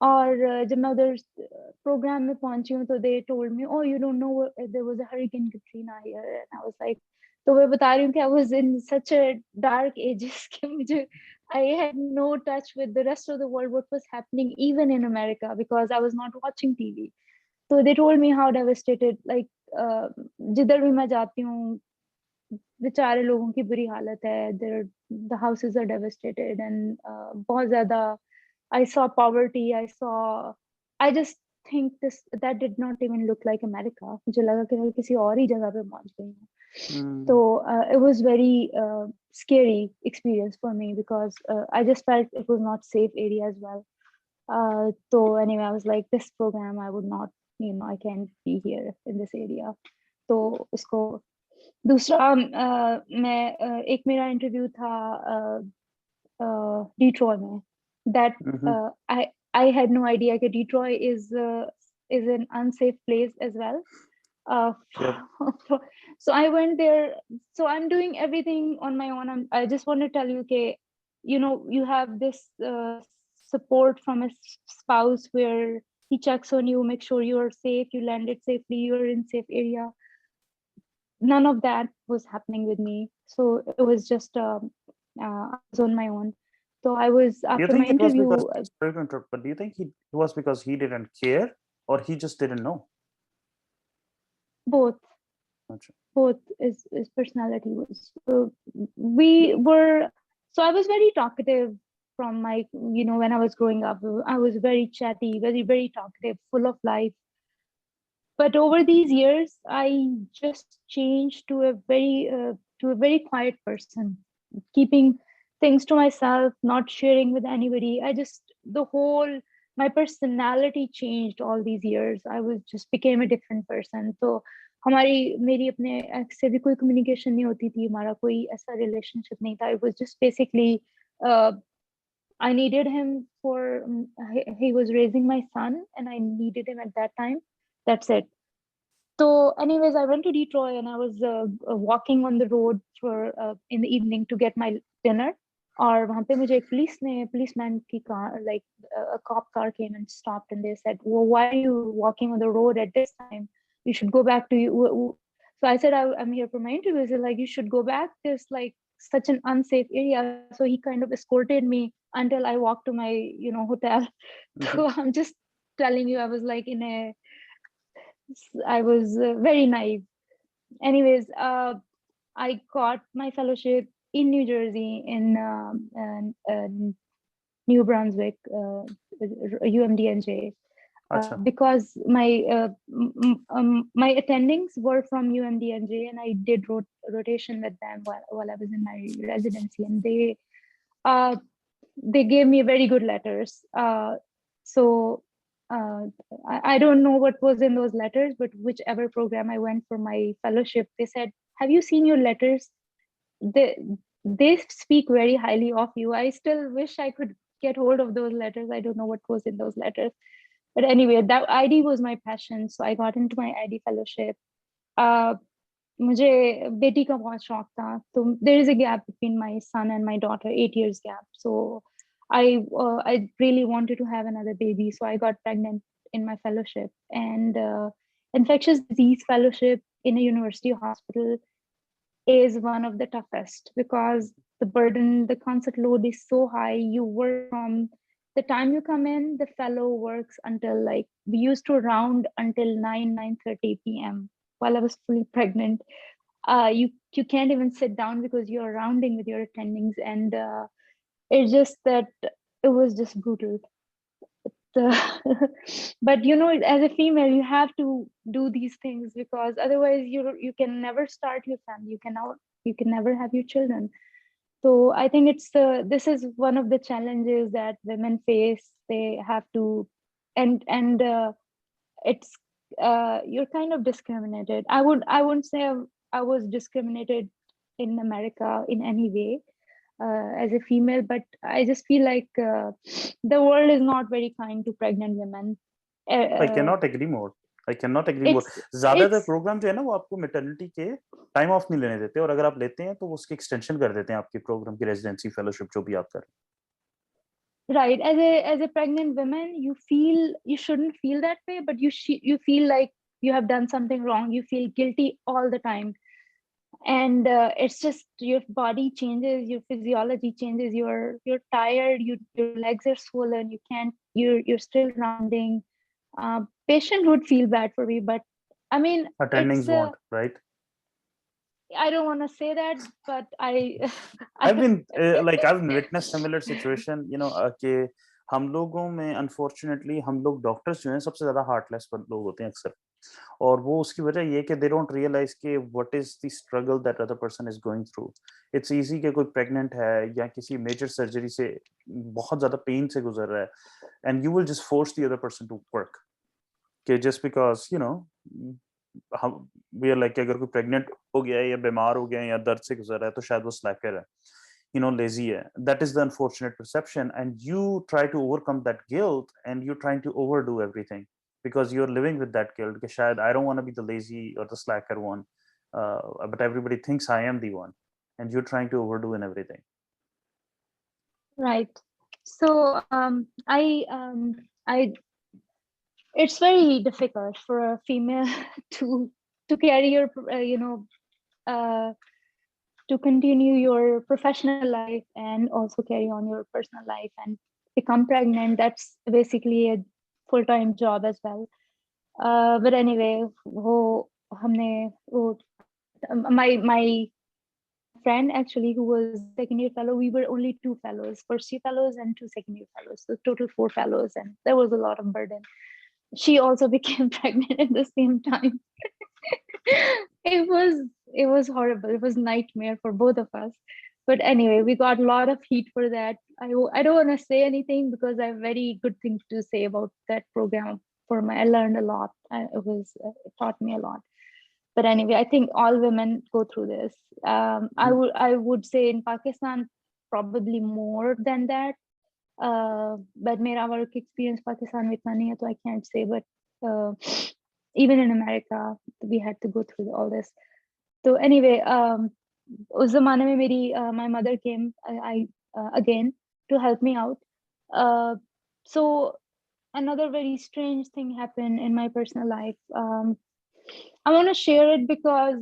और जब मैं उधर प्रोग्राम में पहुंची हूँ तो they told me, oh, you don't know there was a hurricane Katrina here, and I was like, तो मैं बता रही हूँ कि I was in such a dark ages कि मुझे I had no touch with the rest of the world, what was happening even in America, because I was not watching TV. So they told me how devastated, like जिधर भी मैं जाती हूँ बेचारे लोगों की बुरी हालत है, the houses are devastated, and बहुत ज़्यादा I saw poverty, I just think that did not even look like America. मुझे लगा कि मैं किसी और ही जगह पे पहुंच गई हूँ. So it was very scary experience for me because I just felt it was not safe area as well. So anyway, I was like, this program I would not, I can't be here in this area. तो उसको दूसरा मैं एक मेरा interview था Detroit में. That I had no idea that Detroit is an unsafe place as well. So I went there. So I'm doing everything on my own. I just want to tell you, okay, you have this support from a spouse where he checks on you, make sure you are safe, you landed safely, you're in safe area. None of that was happening with me. So it was just I was on my own. So I was after my interview. Sorry to interrupt, but do you think it was because he didn't care, or he just didn't know? Both. Both is personality was. We were. So I was very talkative from my, when I was growing up. I was very chatty, very very talkative, full of life. But over these years, I just changed to a very quiet person, keeping things to myself, not sharing with anybody. My personality changed all these years. I was just became a different person. So मेरी अपने ex से भी कोई communication नहीं होती थी, हमारा कोई ऐसा relationship नहीं था. It was just basically I needed him for he was raising my son and I needed him at that time. That's it. So anyways, I went to Detroit and I was walking on the road for in the evening to get my dinner. और वहाँ पे मुझे एक policeman की car, like a cop car came and stopped, and they said, well, why are you walking on the road at this time? You should go back to you. So I said, I'm here for my interview. They're like, you should go back. There's like such an unsafe area. So he kind of escorted me until I walked to my, hotel. So I'm just telling you, I was like I was very naive. Anyways, I got my fellowship in New Jersey in New Brunswick, UMDNJ, अच्छा, because my attendings were from UMDNJ, and I did rotation with them while I was in my residency, and uh, they gave me very good letters. So I don't know what was in those letters, but whichever program I went for my fellowship, they said, "Have you seen your letters? They they speak very highly of you." I still wish I could get hold of those letters. I don't know what was in those letters, but anyway, that ID was my passion, so I got into my ID fellowship. Uh, मुझे बेटी का बहुत शौक था, तो there is a gap between my son and my daughter, 8 years gap. So I really wanted to have another baby, so I got pregnant in my fellowship. And infectious disease fellowship in a university hospital is one of the toughest, because the burden, the constant load is so high. You work from the time you come in, the fellow works until, like, we used to round until 9:30 p.m. while I was fully pregnant. You can't even sit down because you're rounding with your attendings, and it's just that it was just brutal. But as a female, you have to do these things, because otherwise you can never start your family. You can never have your children. So I think this is one of the challenges that women face. They have to, and it's you're kind of discriminated. I wouldn't say I was discriminated in America in any way as a female, but I just feel like the world is not very kind to pregnant women. I cannot agree more. I cannot agree more. It's ज्यादातर it's programme जो है ना वो आपको maternity के time of नहीं लेने देते, और अगर आप लेते हैं तो वो उसकी एक्सटेंशन कर देते हैं आपके प्रोग्राम की रेजिडेंसी फेलोशिप जो भी आप कर रहे right. As a pregnant woman, you shouldn't feel that way, but you feel like you have done something wrong. You feel guilty all the time, and it's just your body changes, your physiology changes. You're tired. Your legs are swollen. You can't. You're still rounding. Patient would feel bad for me, but I mean, हैं. it's Attendings won't, right? I don't want to say that, but I've I been I've witnessed similar situation, कि हम लोगों में unfortunately हम लोग doctors जो हैं सबसे ज्यादा हार्टलेस लोग होते हैं अक्सर, और वो उसकी वजह ये कि दे डोंट रियलाइज कि what is the struggle that other person is going through. It's easy कि कोई प्रेग्नेंट है या किसी मेजर सर्जरी से बहुत ज्यादा पेन से गुजर रहा है, and you will just force the other person to work, कि जस्ट बिकॉज हम वी आर लाइक अगर कोई प्रेग्नेंट हो गया है या बीमार हो गया है या दर्द से गुजर रहा है तो शायद वो स्लैकर है, lazy hai. That is the unfortunate perception, and you try to overcome that guilt, and you're trying to overdo everything because you're living with that guilt. Ke shayad I don't want to be the lazy or the slacker one, but everybody thinks I am the one, and you're trying to overdo in everything. right. So I it's very difficult for a female to carry your uh, to continue your professional life and also carry on your personal life and become pregnant. That's basically a full-time job as well. But anyway, my friend actually, who was a second year fellow, we were only two fellows, first year fellows and two second year fellows, so total four fellows, and there was a lot of burden. She also became pregnant at the same time. It was horrible. It was nightmare for both of us. But anyway, we got a lot of heat for that. I don't want to say anything because I have very good things to say about that program. I learned a lot. It taught me a lot. But anyway, I think all women go through this. I would say in Pakistan probably more than that. But मेरा work experience Pakistan में इतना नहीं है, तो I can't say. But even in America, we had to go through all this. So anyway, उस ज़माने में my mother came again to help me out. So another very strange thing happened in my personal life. I want to share it because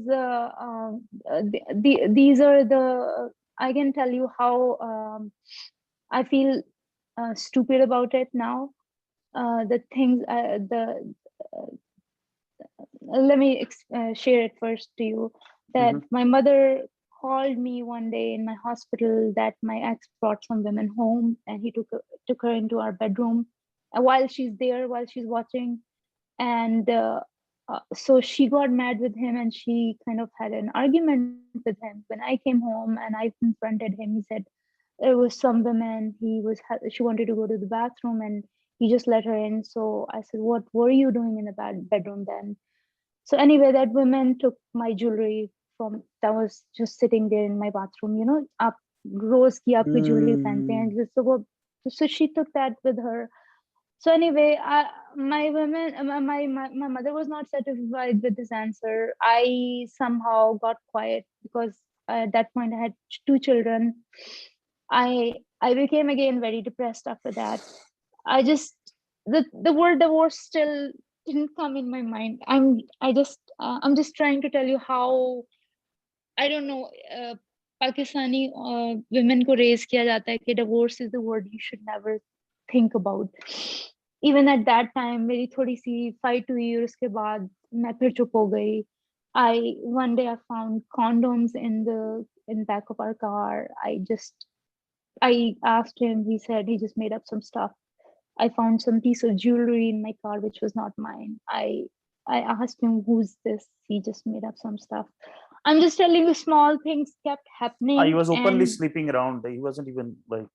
these are I can tell you how I feel stupid about it now. the things let me share it first to you, that Mm-hmm. my mother called me one day in my hospital that my ex brought some women home and he took her into our bedroom while she's there, while she's watching. And so she got mad with him and she kind of had an argument with him. When I came home and I confronted him, he said there was some woman, she wanted to go to the bathroom and he just let her in. So I said, what were you doing in the bedroom then? So anyway, that woman took my jewelry from that was just sitting there in my bathroom. आप रोज की आपकी jewelry पहनते हैं, Mm. so so she took that with her. So anyway, my women, my mother was not satisfied with this answer. I somehow got quiet because at that point I had two children. I became again very depressed after that. I just the word divorce still didn't come in my mind. I'm just trying to tell you how I don't know. Pakistani women को raise किया जाता है कि divorce is the word you should never think about. Even at that time, मेरी थोड़ी सी fight हुई और उसके बाद मैं फिर चुप हो गई. One day I found condoms in back of our car. I asked him. He said he just made up some stuff. I found some piece of jewelry in my car which was not mine. I asked him, who's this? He just made up some stuff. I'm just telling you, small things kept He happening, was openly and sleeping around. He wasn't even like,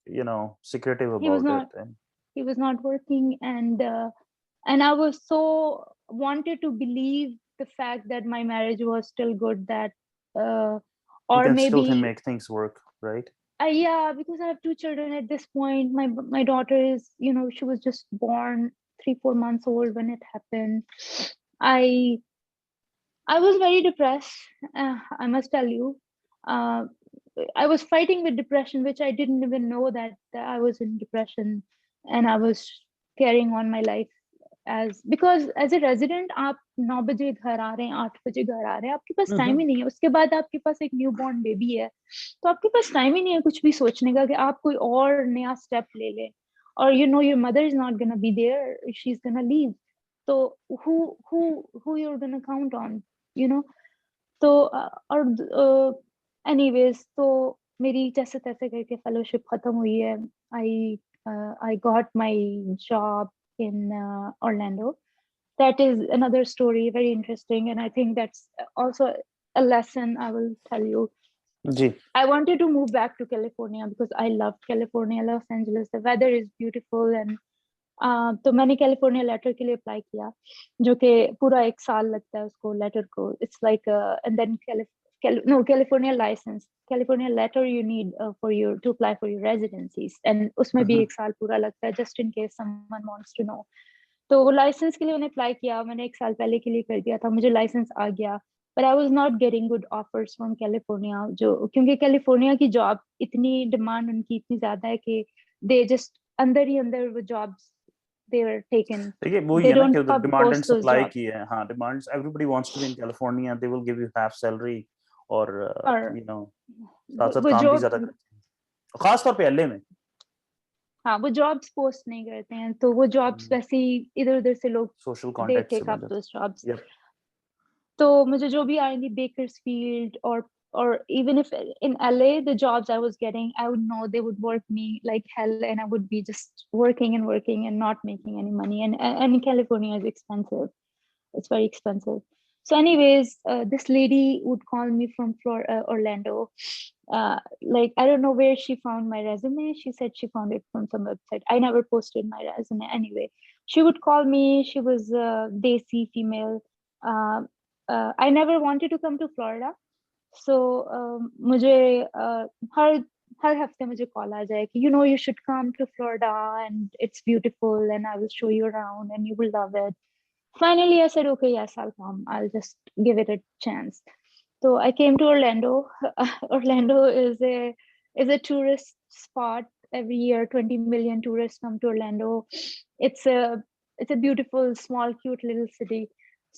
secretive he was about it. not And he was not working, and I was so wanted to believe the fact that my marriage was still good, that uh, you or can still maybe make things work, right? yeah, because I have two children at this point. My daughter is, she was just born 3-4 months old when it happened. I I was very depressed. I must tell you, uh, I was fighting with depression, which I didn't even know that I was in depression, and I was carrying on my life as because as a resident आप 9 बजे घर आ रहे हैं, 8 बजे घर आ रहे हैं, आपके पास टाइम Mm-hmm. ही नहीं है. उसके बाद आपके पास एक न्यू बॉर्न बेबी है, तो आपके पास टाइम ही नहीं है कुछ भी सोचने का कि आप कोई और नया स्टेप ले लें. और your mother is not gonna be there, she's gonna leave. So who you're gonna count on, you know तो और anyways, तो मेरी जैसे तैसे करके फेलोशिप खत्म हुई है. I I got my job in Orlando. That is another story, very interesting, and I think that's also a lesson I will tell you. Ji. I wanted to move back to California because I loved California, Los Angeles. The weather is beautiful, and तो मैंने California letter के लिए apply किया, जो कि पूरा 1 साल लगता है उसको लेटर को. It's like and then no, California license, California letter you need for you to apply for your residencies, and उसमें भी Mm-hmm. 1 साल पूरा लगता है, just in case someone wants to know. तो वो लाइसेंस के लिए मैंने अप्लाई किया, मैंने 1 साल पहले के लिए कर दिया था, मुझे लाइसेंस आ गया. but I was not getting good offers from California, जो क्योंकि कैलिफोर्निया की जॉब इतनी डिमांड उनकी इतनी ज्यादा है कि they just अंदर ही अंदर वो जॉब्स they were taken. देखिए वही They है ना कि don't उधर pub demand and post those supply jobs. की है. हाँ, demands, everybody wants to be in California, they will give you half salary और और साथ साथ वो काम भी जॉब, ज्यादा करते हैं, खास तौर पे एलए में. हाँ वो जॉब्स पोस्ट नहीं करते हैं, तो वो जॉब्स वैसे ही इधर उधर से लोग सोशल they कॉन्टेक्ट से take मिल up जाता those jobs. है. Yep. तो मुझे जो भी आएंगी Bakersfield or even if in LA the jobs I was getting, I would know they would work me like hell, and I would be just working and not making any money. And California is expensive. It's very expensive. So anyways, this lady would call me from Orlando. Like I don't know where she found my resume. She said she found it from some website. I never posted my resume anyway. She would call me. She was a Desi female. Uh, I never wanted to come to Florida. So मुझे हर हर हफ्ते मुझे call आ जाए कि you should come to Florida and it's beautiful and I will show you around and you will love it. Finally, I said, okay, yes, I'll come. I'll just give it a chance. So I came to Orlando. Orlando is a tourist spot. Every year, 20 million tourists come to Orlando. It's a beautiful, small, cute little city.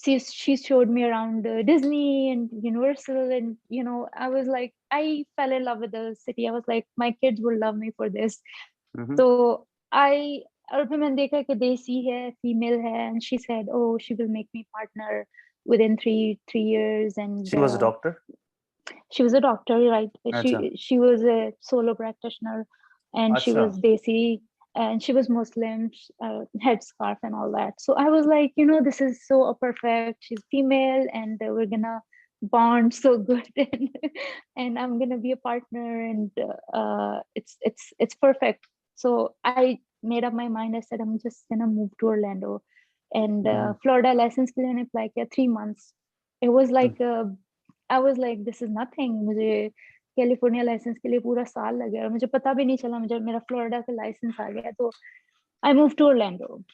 She showed me around Disney and Universal, and I was like, I fell in love with the city. I was like, my kids will love me for this. Mm-hmm. So I और फिर मैंने देखा कि देसी है, female है, and she said, oh, she will make me partner within three years, and She was a doctor. she was a doctor, right? अच्छा She was a solo practitioner, and she अच्छा. was desi, and she was Muslim, headscarf and all that. So I was like, this is so perfect. She's female, and we're gonna bond so good, and I'm gonna be a partner, and it's perfect. So I made up my mind. I said I'm just gonna move to Orlando, and Florida license के लिए मैंने apply किया 3 months. It was like I was like, this is nothing. मुझे California licence के लिए पूरा साल लग गया और मुझे पता भी नहीं चला मुझे मेरा फ्लोरिडा का लाइसेंस आ गया तो I moved to Orlando.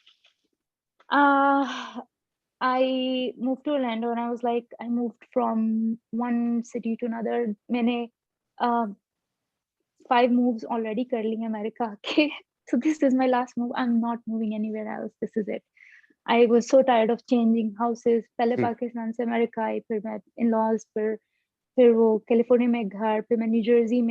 I moved to Orlando and I was like, I moved from one city to another. मैंने 5 moves already कर ली America के. So this is my last move. I'm not moving anywhere else. This is it. I was so tired of changing houses. पहले पाकिस्तान से America I, फिर मैं in-laws, फिर वो California में घर, फिर मैं न्यू जर्सी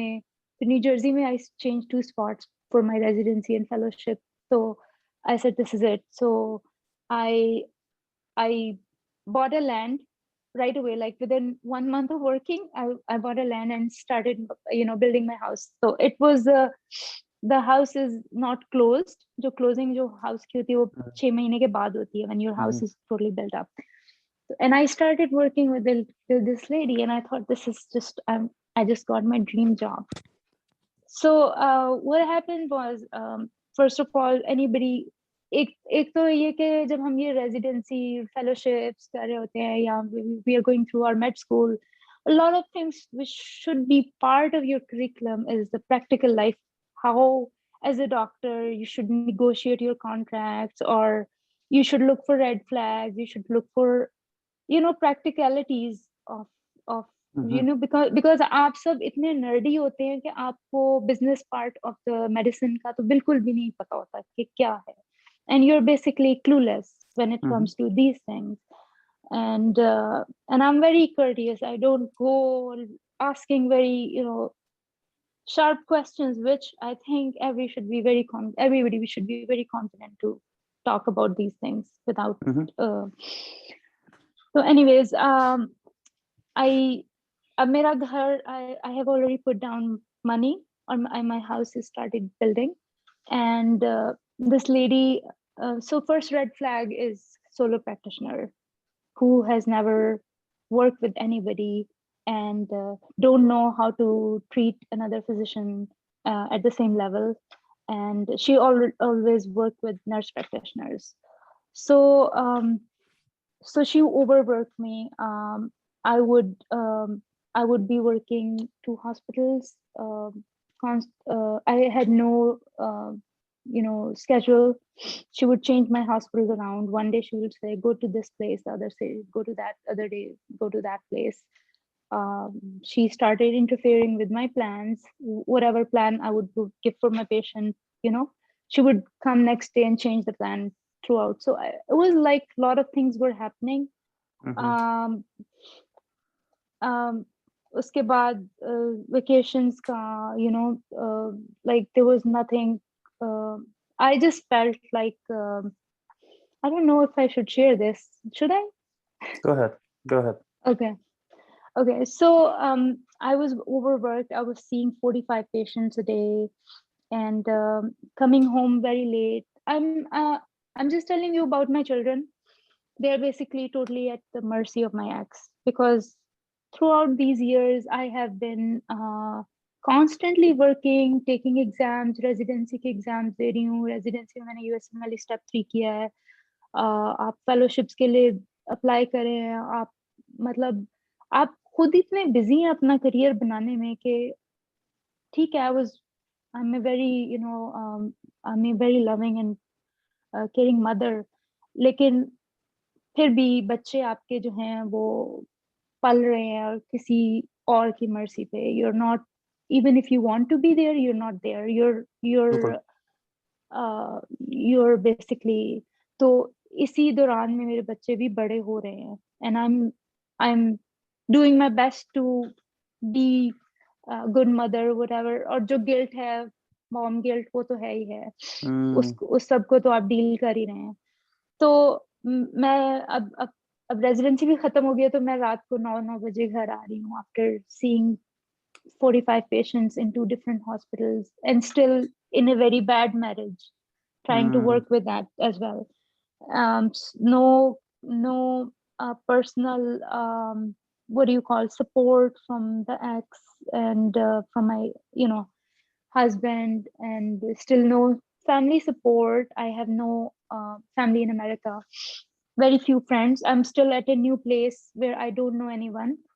में I changed 2 spots for my residency and fellowship. So I said, this is it. So I bought a land right away, like within 1 month of working, I bought a land and started, building my house. So it was the house is not closed. जो closing जो house की होती है वो 6 महीने के बाद होती है when your house is totally built up. And I started working with this lady, and I thought this is just I just got my dream job. So what happened was, first of all, anybody एक तो ये कि जब हम ये residency fellowships कर रहे होते हैं या we are going through our med school, a lot of things which should be part of your curriculum is the practical life, how as a doctor you should negotiate your contracts, or you should look for red flags, you should look for practicalities of because आप सब इतने nerdy होते हैं कि आपको business part of the medicine का तो बिल्कुल भी नहीं पता होता कि क्या है, and you're basically clueless when it comes to these things. And I'm very courteous. I don't go asking very sharp questions, which I think everybody should be very confident to talk about these things without so anyways I मेरा घर, I have already put down money on my house is started building, and this lady, so first red flag is solo practitioner who has never worked with anybody and don't know how to treat another physician at the same level, and she always worked with nurse practitioners. So so she overworked me. I would I would be working 2 hospitals. I had no schedule. She would change my hospitals around. One day she would say, go to this place, the other say, go to that, other day, go to that place. She started interfering with my plans. Whatever plan I would give for my patient, she would come next day and change the plan throughout. So it was like a lot of things were happening. उसके बाद vacations का, like there was nothing. I just felt like I don't know if I should share this. Should I? Go ahead. Okay. So I was overworked. I was seeing 45 patients a day and coming home very late. I'm just telling you about my children. They're basically totally at the mercy of my ex, because throughout these years I have been constantly working, taking exams, residency के exams दे रही हूँ. Residency में मैंने USMLE step 3 किया है. आप fellowships के लिए apply करें हैं. आप मतलब आप खुद इतने busy हैं अपना career बनाने में कि ठीक है. I'm a very I'm a very loving and caring mother, लेकिन फिर भी बच्चे आपके जो हैं वो पल रहे हैं और किसी और की मर्जी पे. You're not, even if you want to be there, you're not there. You're basically, तो इसी दौरान में मेरे बच्चे भी बड़े हो रहे हैं, and I'm doing my best to be a good mother, whatever. और जो guilt है मॉम गिल्ट वो तो है ही है, Hmm. उस सब को तो आप डील कर ही रहे हैं। तो मैं अब रेजिडेंसी भी खत्म हो गई है, तो मैं रात को 9 बजे घर आ रही हूँ after seeing 45 patients in 2 different hospitals and still in a very bad marriage, trying to Hmm. work with that as well. No, no personal, what do you call, support from the ex and from my, husband, and still no family support. I have no family in America, very few friends. I'm still at a new place where I don't know anyone. Hmm.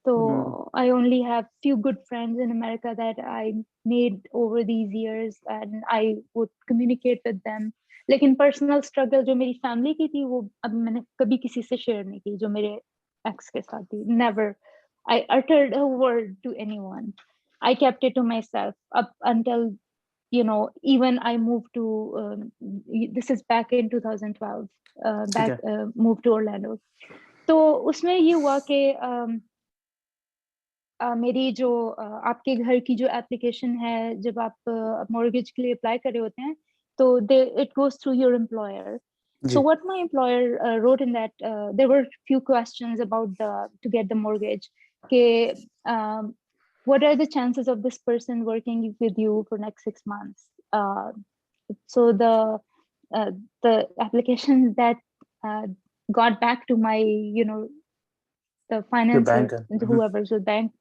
So I only have few good friends in America that I made over these years, and I would communicate with them. लेकिन personal struggle जो मेरी family की थी वो अब मैंने कभी किसी से share नहीं की, जो मेरे ex के साथ थी. Never. I uttered a word to anyone. I kept it to myself up until, even I moved to, this is back in 2012, ठीक है. moved to Orlando. तो उसमें ये हुआ कि मेरी जो आपके घर की जो एप्लीकेशन है, जब आप मॉर्गेज के लिए अप्लाई कर रहे होते हैं, तो it goes through your employer. So जी. what my employer wrote in that, there were few questions about to get the mortgage. Okay, what are the chances of this person working with you for next 6 months? So uh, the application that got back to my, the जो finances, bank है. whoever's the bank,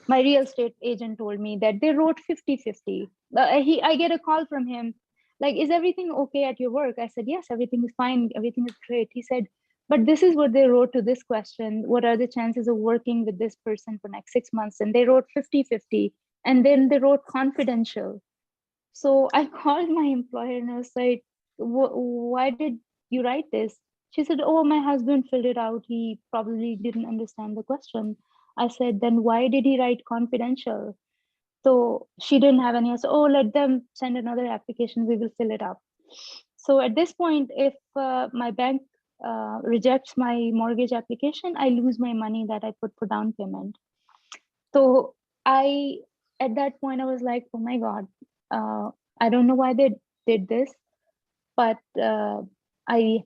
my real estate agent told me that they wrote 50-50. I get a call from him, like, is everything okay at your work? I said, yes, everything is fine, everything is great. He said, but this is what they wrote to this question: what are the chances of working with this person for next 6 months? And they wrote 50-50, and then they wrote confidential. So I called my employer and I was like, why did you write this? She said, oh, my husband filled it out. He probably didn't understand the question. I said, then why did he write confidential? So she didn't have any answer. Oh, let them send another application. We will fill it up. So at this point, if my bank rejects my mortgage application, I lose my money that I put for down payment. So at that point, I was like, oh my God, I don't know why they did this, but I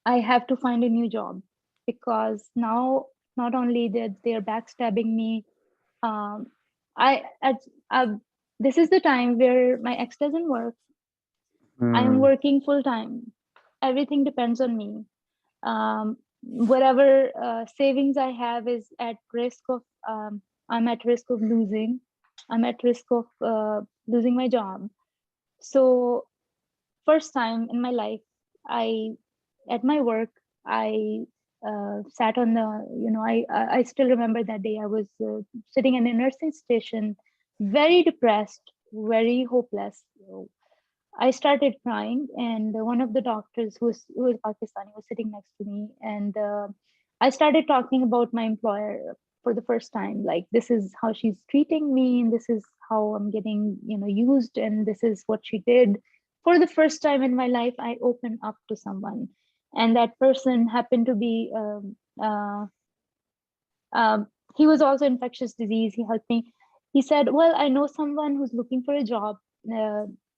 have to find a new job, because now not only they're backstabbing me, um, I at this is the time where my ex doesn't work. I'm Hmm. working full time. Everything depends on me. Whatever savings I have is at risk of. I'm at risk of losing. I'm at risk of losing my job. So first time in my life, I at my work, I sat on the, I still remember that day. I was sitting in a nursing station, very depressed, very hopeless. I started crying, and one of the doctors who is Pakistani was sitting next to me, and I started talking about my employer for the first time. Like, this is how she's treating me, and this is how I'm getting, used, and this is what she did. For the first time in my life, I opened up to someone, and that person happened to be. He was also infectious disease. He helped me. He said, well, I know someone who's looking for a job,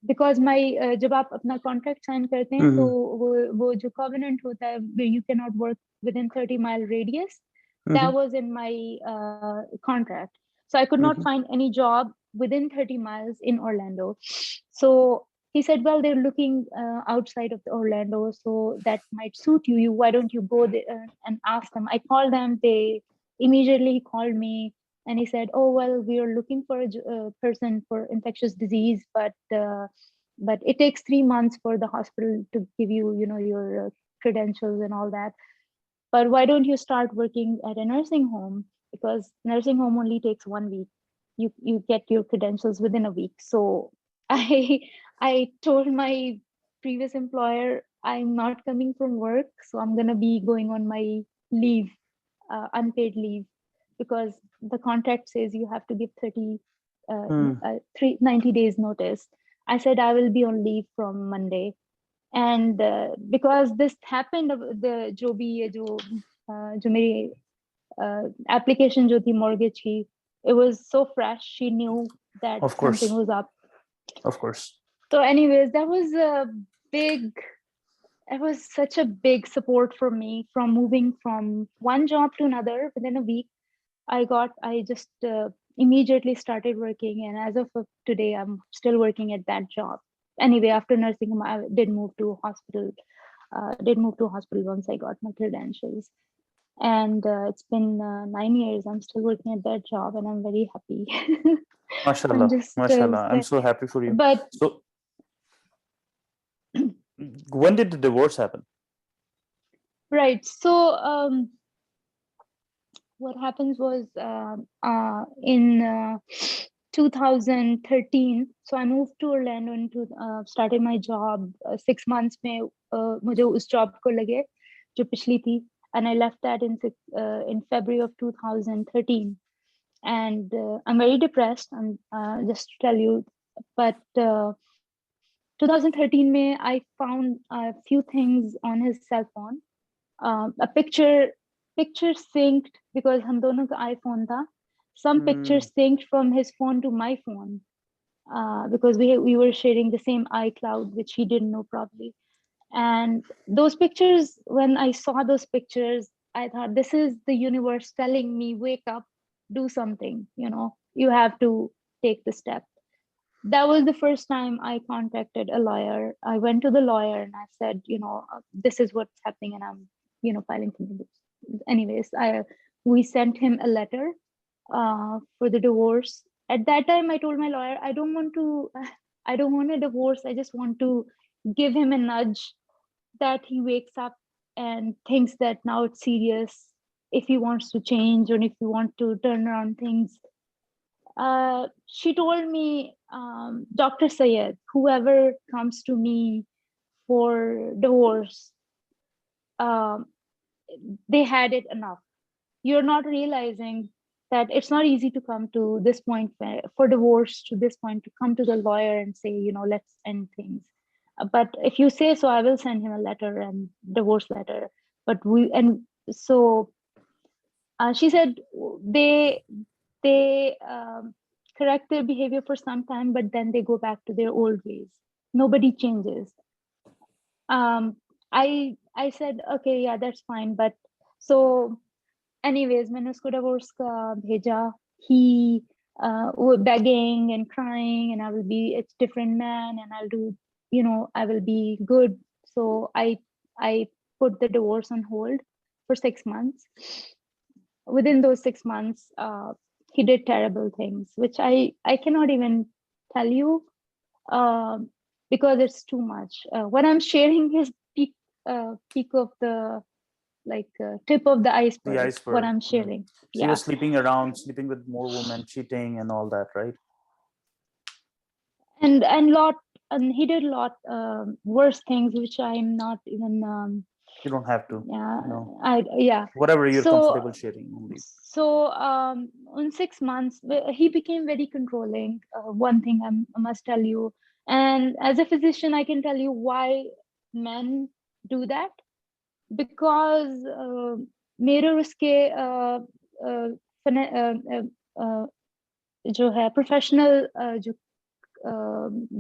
because my जब आप अपना contract sign करते हैं, तो Hmm. वो जो covenant होता है, where you cannot work within 30-mile radius, that was in my contract. So I could not Hmm. find any job within 30 miles in Orlando. So he said, well, they're looking outside of Orlando, so that might suit you. Why don't you go there and ask them? I called them. They immediately, he called me, and he said, oh, well, we are looking for a person for infectious disease, but it takes 3 months for the hospital to give you, your credentials and all that. But why don't you start working at a nursing home? Because nursing home only takes 1 week. You get your credentials within a week. So I I told my previous employer, I'm not coming from work, so I'm gonna be going on my leave, unpaid leave, because the contract says you have to give 90 days notice. I said I will be on leave from Monday. And because this happened, the जो भी ये जो मेरी application जो थी mortgage की, it was so fresh. She knew that Of something course. was up. Of course. So anyways, that was a big, it was such a big support for me from moving from one job to another within a week. I just immediately started working, and as of today, I'm still working at that job. Anyway, after nursing home, I did move to hospital. Did move to hospital once I got my credentials, and it's been 9 years. I'm still working at that job, and I'm very happy. I'm Mashallah. just, Mashallah. I'm so happy for you. but So when did the divorce happen? right. So what happens was in 2013, so I moved to Orlando and started my job 6 months में मुझे उस job को लगे जो पिछली थी, and I left that in February of 2013, and I'm very depressed. And just to tell you, but 2013 में I found a few things on his cell phone. A picture synced because हम दोनों का iPhone था. Some pictures synced from his phone to my phone because we were sharing the same iCloud, which he didn't know probably. And those pictures, when I saw those pictures, I thought, this is the universe telling me, wake up, do something. You have to take the step. That was the first time I contacted a lawyer. I went to the lawyer and I said, this is what's happening, and I'm filing for divorce. Anyways, we sent him a letter for the divorce. At that time, I told my lawyer, I don't want a divorce. I just want to give him a nudge that he wakes up and thinks that now it's serious. If he wants to change, or if he wants to turn around things. She told me, Dr. Syed, whoever comes to me for divorce, they had it enough. You're not realizing that it's not easy to come to this point for divorce, to this point, to come to the lawyer and say, let's end things. But if you say so, I will send him a letter, and divorce letter. So she said they correct their behavior for some time, but then they go back to their old ways. Nobody changes. I said, okay, yeah, that's fine. But so anyways, मैंने उसको divorce का भेजा. He begging and crying, and I will be a different man, and I'll do, I will be good. So I put the divorce on hold for 6 months. Within those 6 months, he did terrible things, which I cannot even tell you because it's too much. What I'm sharing is peak of the tip of the iceberg. The iceberg. What I'm sharing. So you were sleeping around, sleeping with more women, cheating, and all that, right? And he did a lot worse things, which I'm not even. You don't have to. Yeah. No. Whatever you're comfortable sharing. Only. So in 6 months, he became very controlling. One thing I must tell you, and as a physician, I can tell you why men do that. Because मेरे उसके जो है professional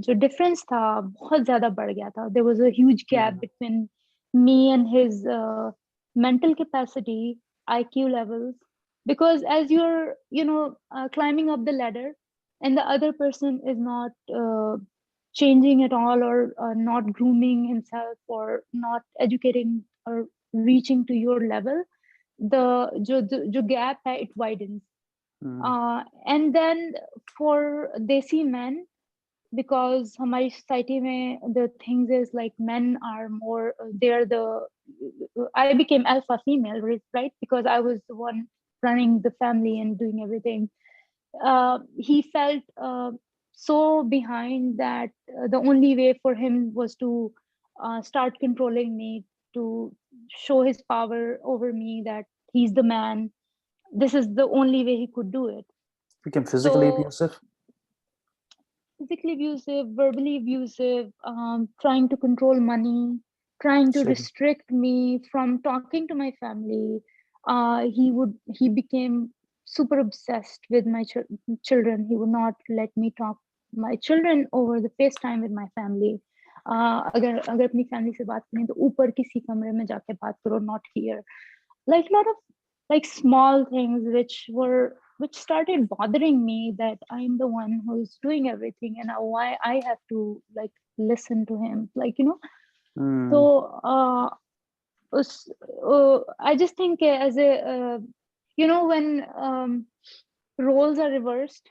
जो difference था बहुत ज्यादा बढ़ गया था. There was a huge gap between me and his mental capacity, IQ levels, because as you're climbing up the ladder and the other person is not changing at all, or not grooming himself, or not educating or reaching to your level, the gap hai, it widens. And then for desi men, because hamari society mein the things is like men are more, I became alpha female, right? Because I was the one running the family and doing everything. He felt so behind that the only way for him was to start controlling me, to show his power over me, that he's the man. This is the only way he could do it. Became physically abusive? Physically abusive, verbally abusive, trying to control money, trying to restrict me from talking to my family. He became super obsessed with my children. He would not let me talk my children over the FaceTime with my family. अगर अगर अपनी family से बात करें तो ऊपर किसी कमरे में जाके बात करो, not here. Like a lot of like small things which started bothering me, that I'm the one who's doing everything and now why I have to like listen to him, like, you know. So I just think as a you know, when roles are reversed,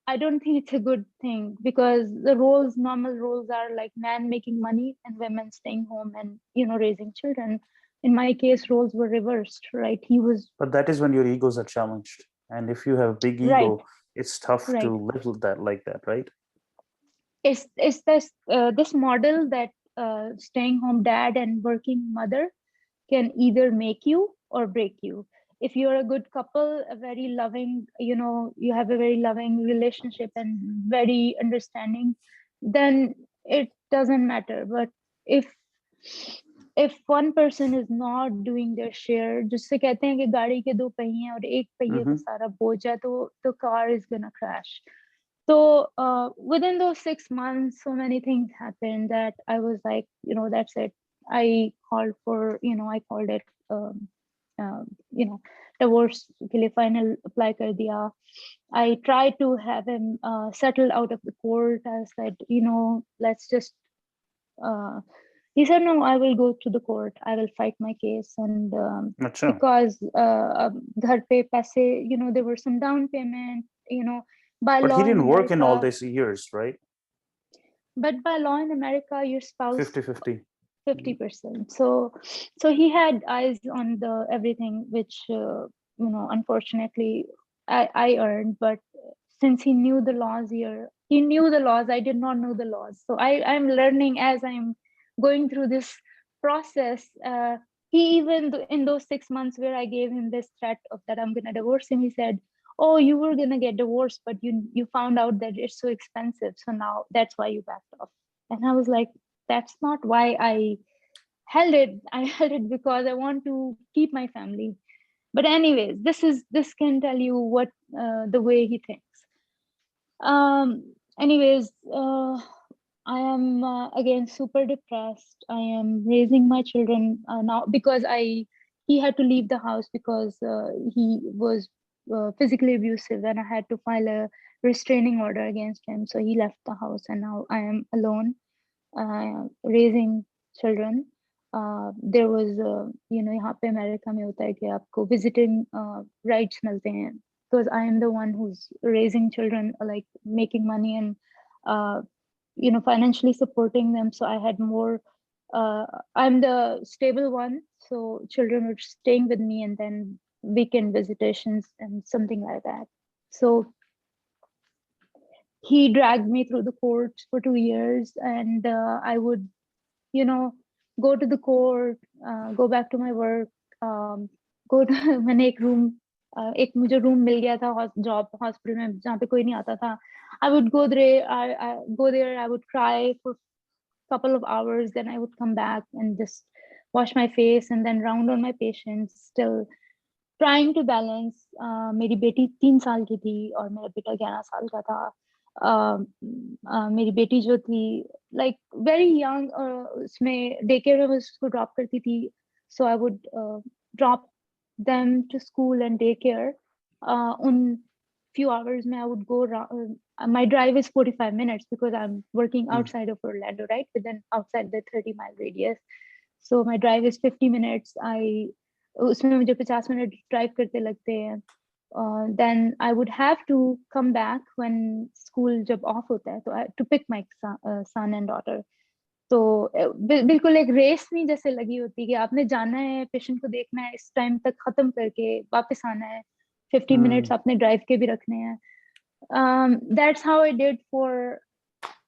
I don't think it's a good thing, because the normal roles are like man making money and women staying home and, you know, raising children. In my case, roles were reversed, right? He was. But that is when your egos are challenged, and if you have big Right, ego, it's tough to right. live with that like that, right? It's this model that staying home dad and working mother can either make you or break you. If you're a good couple, a very loving, you know, you have a very loving relationship and very understanding, then it doesn't matter. But if one person is not doing their share, जिससे कहते हैं कि गाड़ी के दो पहिए हैं और एक पहिए पे सारा बोझ है, तो the car is gonna crash. So within those 6 months, so many things happened that I was like, you know, that's it. I called for, you know, I called it, you know, divorce के लिए final apply कर दिया. I tried to have him settled out of the court. I said, you know, let's just. He said, no, I will go to the court. I will fight my case. And because घर पे पैसे, you know, there were some down payment, you know, by but law he didn't in work in all America. these years, right? But by law in America, your spouse 50-50. 50%. So he had eyes on the everything, which you know, unfortunately, I earned. But since he knew the laws here, he knew the laws. I did not know the laws. So I'm learning as I'm going through this process. He even in those 6 months where I gave him this threat of that I'm gonna divorce him, he said, oh, you were gonna get divorced, but you found out that it's so expensive, so now that's why you backed off. And I was like, that's not why I held it. I held it because I want to keep my family. But anyways, this can tell you what the way he thinks. Anyways, I am again super depressed. I am raising my children now because he had to leave the house because he was physically abusive, and I had to file a restraining order against him. So he left the house, and now I am alone raising children. There was you know, यहाँ पे America में होता है कि आपको visiting rights मिलते हैं, because I am the one who's raising children, like making money and you know, financially supporting them. So I had more I'm the stable one, so children were staying with me, and then weekend visitations and something like that. So he dragged me through the courts for 2 years, and I would, you know, go to the court, go back to my work, go to मैंने एक room एक मुझे room मिल गया था job hospital में जहाँ पे कोई नहीं आता था. I would go there, I go there, I would cry for couple of hours, then I would come back and just wash my face and then round on my patients, still trying to balance. मेरी बेटी 3 साल की थी और मेरा बेटा 11 साल का था. मेरी बेटी जो थी like very young, उसमें डे केयर में उसको ड्रॉप करती थी. So I would drop them to school and daycare. उन few hours में I would go around. My drive is 45 minutes because I'm working outside of Orlando, right? But then outside the 30-mile radius. So my drive is 50 minutes. उसमें मुझे 50 minute drive करते लगते हैं. Then I would have to come back when school जब off होता है, तो to pick my son and daughter. तो बिल्कुल एक रेस नहीं जैसे लगी होती कि आपने जाना है, पेशेंट को देखना है, इस टाइम तक खत्म करके वापस आना है, 50 मिनट्स आपने ड्राइव के भी रखने हैं. That's how I did for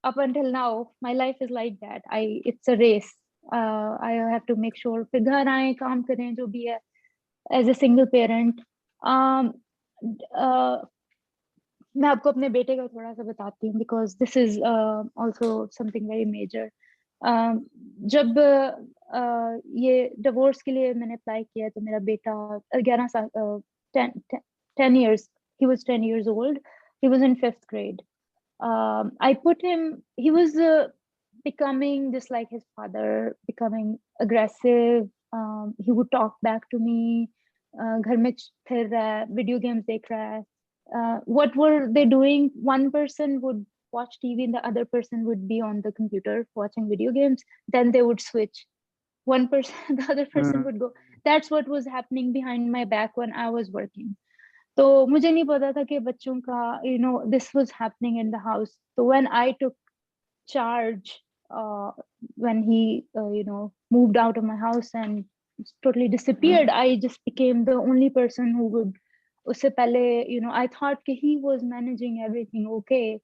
up until now. My life is like that. It's a race. I have to make sure फिर घर आए, काम करें, जो भी है, as a single parent. मैं आपको अपने बेटे का थोड़ा सा बताती हूँ because this is also something very major. जब ये डिवोर्स के लिए मैंने अप्लाई किया तो मेरा बेटा 11 साल 10 years, he was 10 years old, he was in 5th grade. I put him, he was becoming just like his father, becoming aggressive. He would talk back to me. घर में फिर रहा है, video games देख रहा है. What were they doing? One person would watch TV and the other person would be on the computer watching video games. Then they would switch. One person, the other person would go. That's what was happening behind my back when I was working. तो मुझे नहीं पता था कि बच्चों का, this was happening in the house. So when I took charge, when he, moved out of my house and totally disappeared, I just became the only person who would, उससे पहले, I thought कि he was managing everything okay.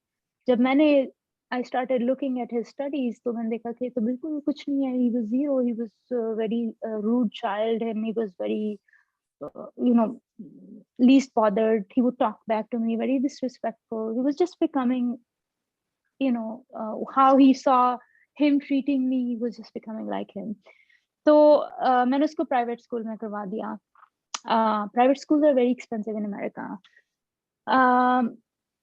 जब मैंने I started looking at his studies, तो मैंने देखा कि तो बिल्कुल कुछ नहीं है. He was zero. He was a very rude child, and he was very, least bothered. He would talk back to me, very disrespectful. He was just becoming, how he saw him treating me, he was just becoming like him. तो मैंने उसको private school में करवा दिया. Private schools are very expensive in America.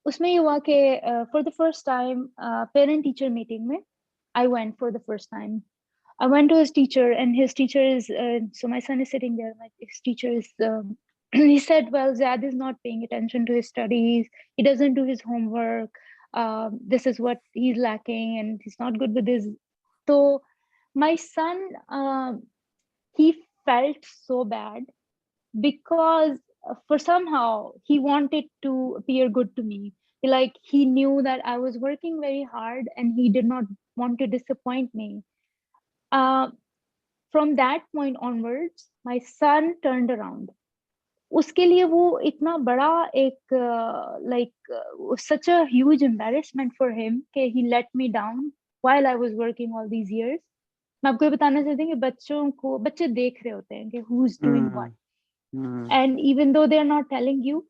उसमें ये हुआ कि for the first time parent teacher meeting में I went for the first time. I went to his teacher, and his teacher is so my son is sitting there. His teacher is he said, well, Zad is not paying attention to his studies. He doesn't do his homework. This is what he's lacking, and he's not good with his. So my son, he felt so bad because for somehow he wanted to appear good to me. Like he knew that I was working very hard and he did not want to disappoint me. From that point onwards, my son turned around. उसके लिए वो इतना बड़ा एक like such a huge embarrassment for him कि he let me down while I was working all these years. मैं आपको ये बताना चाहती हूँ कि बच्चे देख रहे होते हैं कि who's doing what. And even though they are not telling you,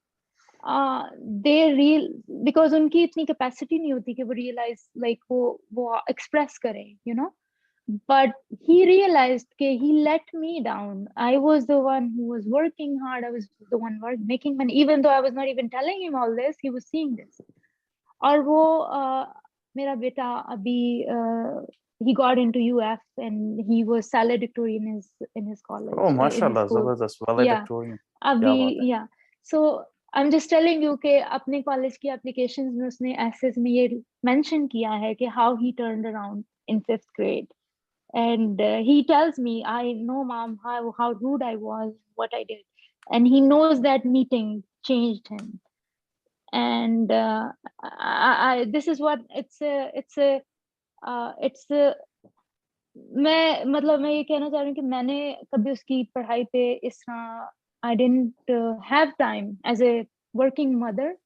they because उनकी इतनी capacity नहीं होती कि वो realize like वो express करें. But he realized that he let me down. I was the one who was working hard. I was the one making money. Even though I was not even telling him all this, he was seeing this. और वो मेरा बेटा अभी he got into UF and he was valedictorian in his college. Oh, mashallah, zabardast, valedictorian. Yeah. So I'm just telling you कि अपने college की applications में उसने essays में ये mention किया है कि how he turned around in 5th grade. And he tells me, I know, Mom, how rude I was, what I did. And he knows that meeting changed him. And this is what it's a मैं ये कहना चाह रही हूँ कि मैंने कभी उसकी पढ़ाई पे इस तरह I didn't have time as a working mother,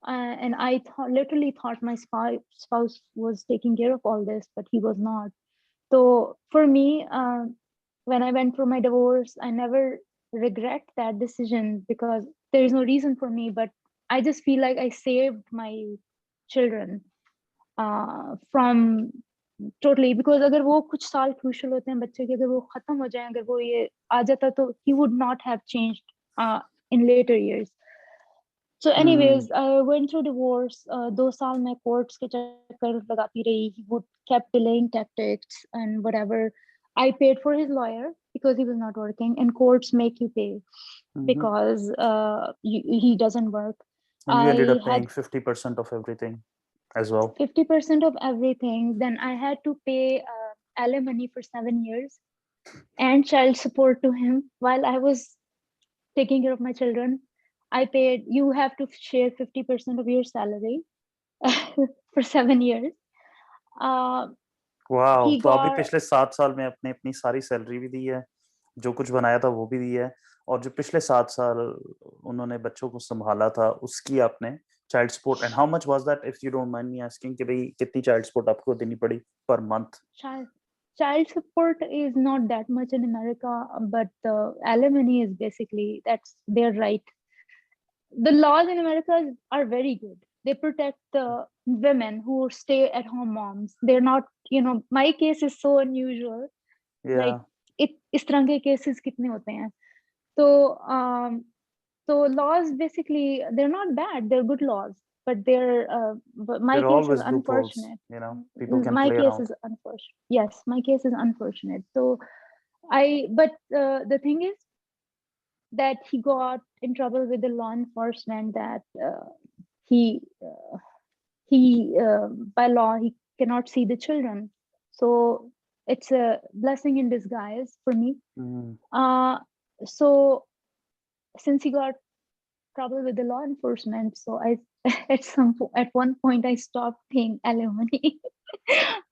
and I literally thought my spouse was taking care of all this, but he was not. So for me, when I went through my divorce, I never regret that decision because there is no reason for me, but I just feel like I saved my children from totally, because अगर वो कुछ साल crucial होते हैं बच्चे के, अगर वो खत्म हो जाए, अगर वो ये आ जाता तो he would not have changed in later years. So anyways, I went through divorce. 2 साल मैं courts के चक्कर लगाती रही. He would kept delaying tactics and whatever. I paid for his lawyer because he was not working, and courts make you pay because he doesn't work. And you ended up paying 50% of everything as well. 50% of everything. Then I had to pay alimony for 7 years and child support to him while I was taking care of my children. I paid, you have to share 50% of your salary for 7 years. Wow, तो अभी पिछले 7 साल में अपने अपनी सारी salary भी दी है, जो कुछ बनाया था वो भी दी है, और जो पिछले 7 साल उन्होंने बच्चों को संभाला था उसकी आपने child support. And how much was that, if you don't mind me asking, कि भाई कितनी child support आपको देनी पड़ी per month? Child support is not that much in America, but the alimony is basically, that's their right. The laws in America are very good. They protect the women who stay at home moms. They're not, my case is so unusual. Yeah. Like इस तरह के cases कितने होते हैं. So laws basically, they're not bad. They're good laws. but but my There are case is always loopholes, unfortunate. you know, people can My play case around. is unfortunate. Yes, my case is unfortunate. So but the thing is that he got in trouble with the law enforcement, that he by law he cannot see the children. So it's a blessing in disguise for me. So since he got trouble with the law enforcement, so I at one point I stopped paying alimony.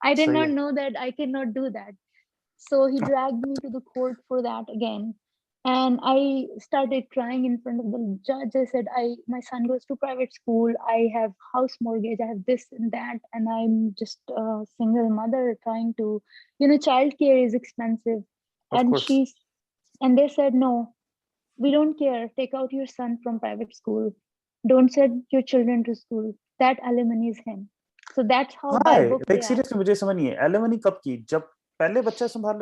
I did not know that I cannot do that. So he dragged me to the court for that again. And I started crying in front of the judge. I said, my son goes to private school. I have house mortgage. I have this and that. And I'm just a single mother trying to, childcare is expensive. Of course. And they said, no, we don't care. Take out your son from private school. Don't send your children to school. That alimony is him. So that's how by book they are. Seriously, मुझे समझ नहीं है alimony कब की, जब पहले बच्चे संभाल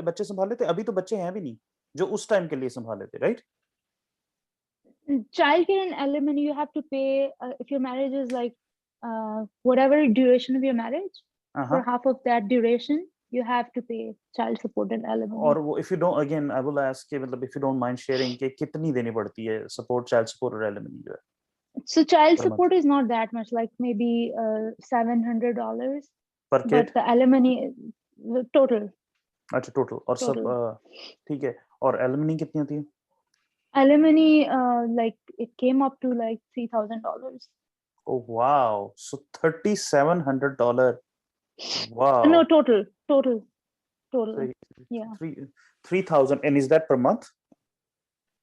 लेते, अभी तो बच्चे हैं भी नहीं जो उस टाइम के लिए संभाल लेते, right? Childcare and alimony you have to pay if your marriage is like whatever duration of your marriage, for half of that duration you have to pay child support and alimony. और वो if you don't, again I will ask कि मतलब if you don't mind sharing कि कितनी देनी पड़ती है support, child support और alimony जो है? So child support is not that much, like maybe $700 per kid, but the alimony total. अच्छा total और सब ठीक है, और alimony कितनी होती है? Alimony like it came up to like $3,000. Oh wow, so $3,700. Wow. No, total. So, yeah. 3,000, and is that per month?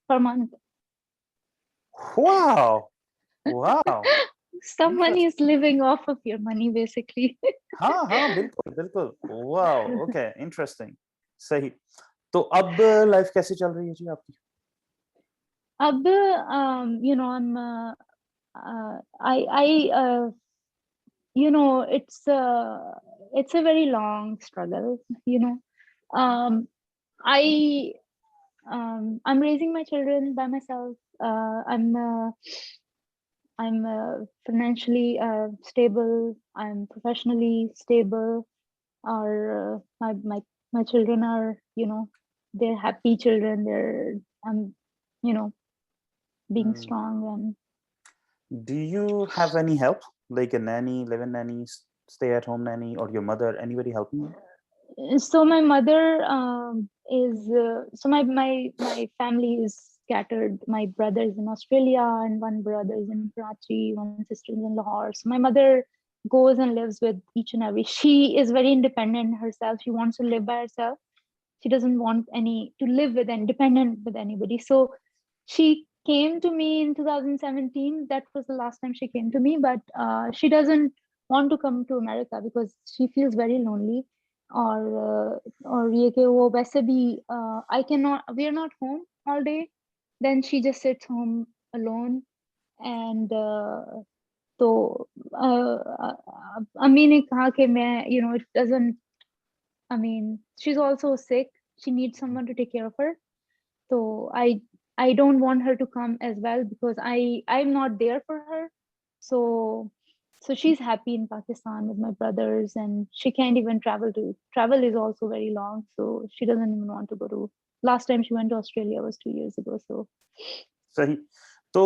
Per month. Wow. Someone is living off of your money basically. हाँ बिल्कुल. Wow, okay, interesting. सही. तो अब life कैसी चल रही है जी आपकी? अब I'm it's a very long struggle, I'm raising my children by myself. I'm financially stable. I'm professionally stable. Or my children are, they're happy children. I'm being strong. And do you have any help, like a nanny, live-in nanny, stay-at-home nanny, or your mother? Anybody helping you? So my mother is so my family is scattered. My brother is in Australia and one brother is in Karachi, one sister is in Lahore. So my mother goes and lives with each and every. She is very independent herself. She wants to live by herself. She doesn't want to live with and dependent with anybody. So she came to me in 2017. That was the last time she came to me, but she doesn't want to come to America because she feels very lonely. Or ये कि वो वैसे भी we are not home all day. Then she just sits home alone. And तो अम्मी ने कहा कि मैं it doesn't, she's also sick. She needs someone to take care of her. So I don't want her to come as well because I'm not there for her. So she's happy in Pakistan with my brothers, and she can't even travel is also very long. So she doesn't even want to go to. Last time she went to Australia was 2 years ago. So सही. तो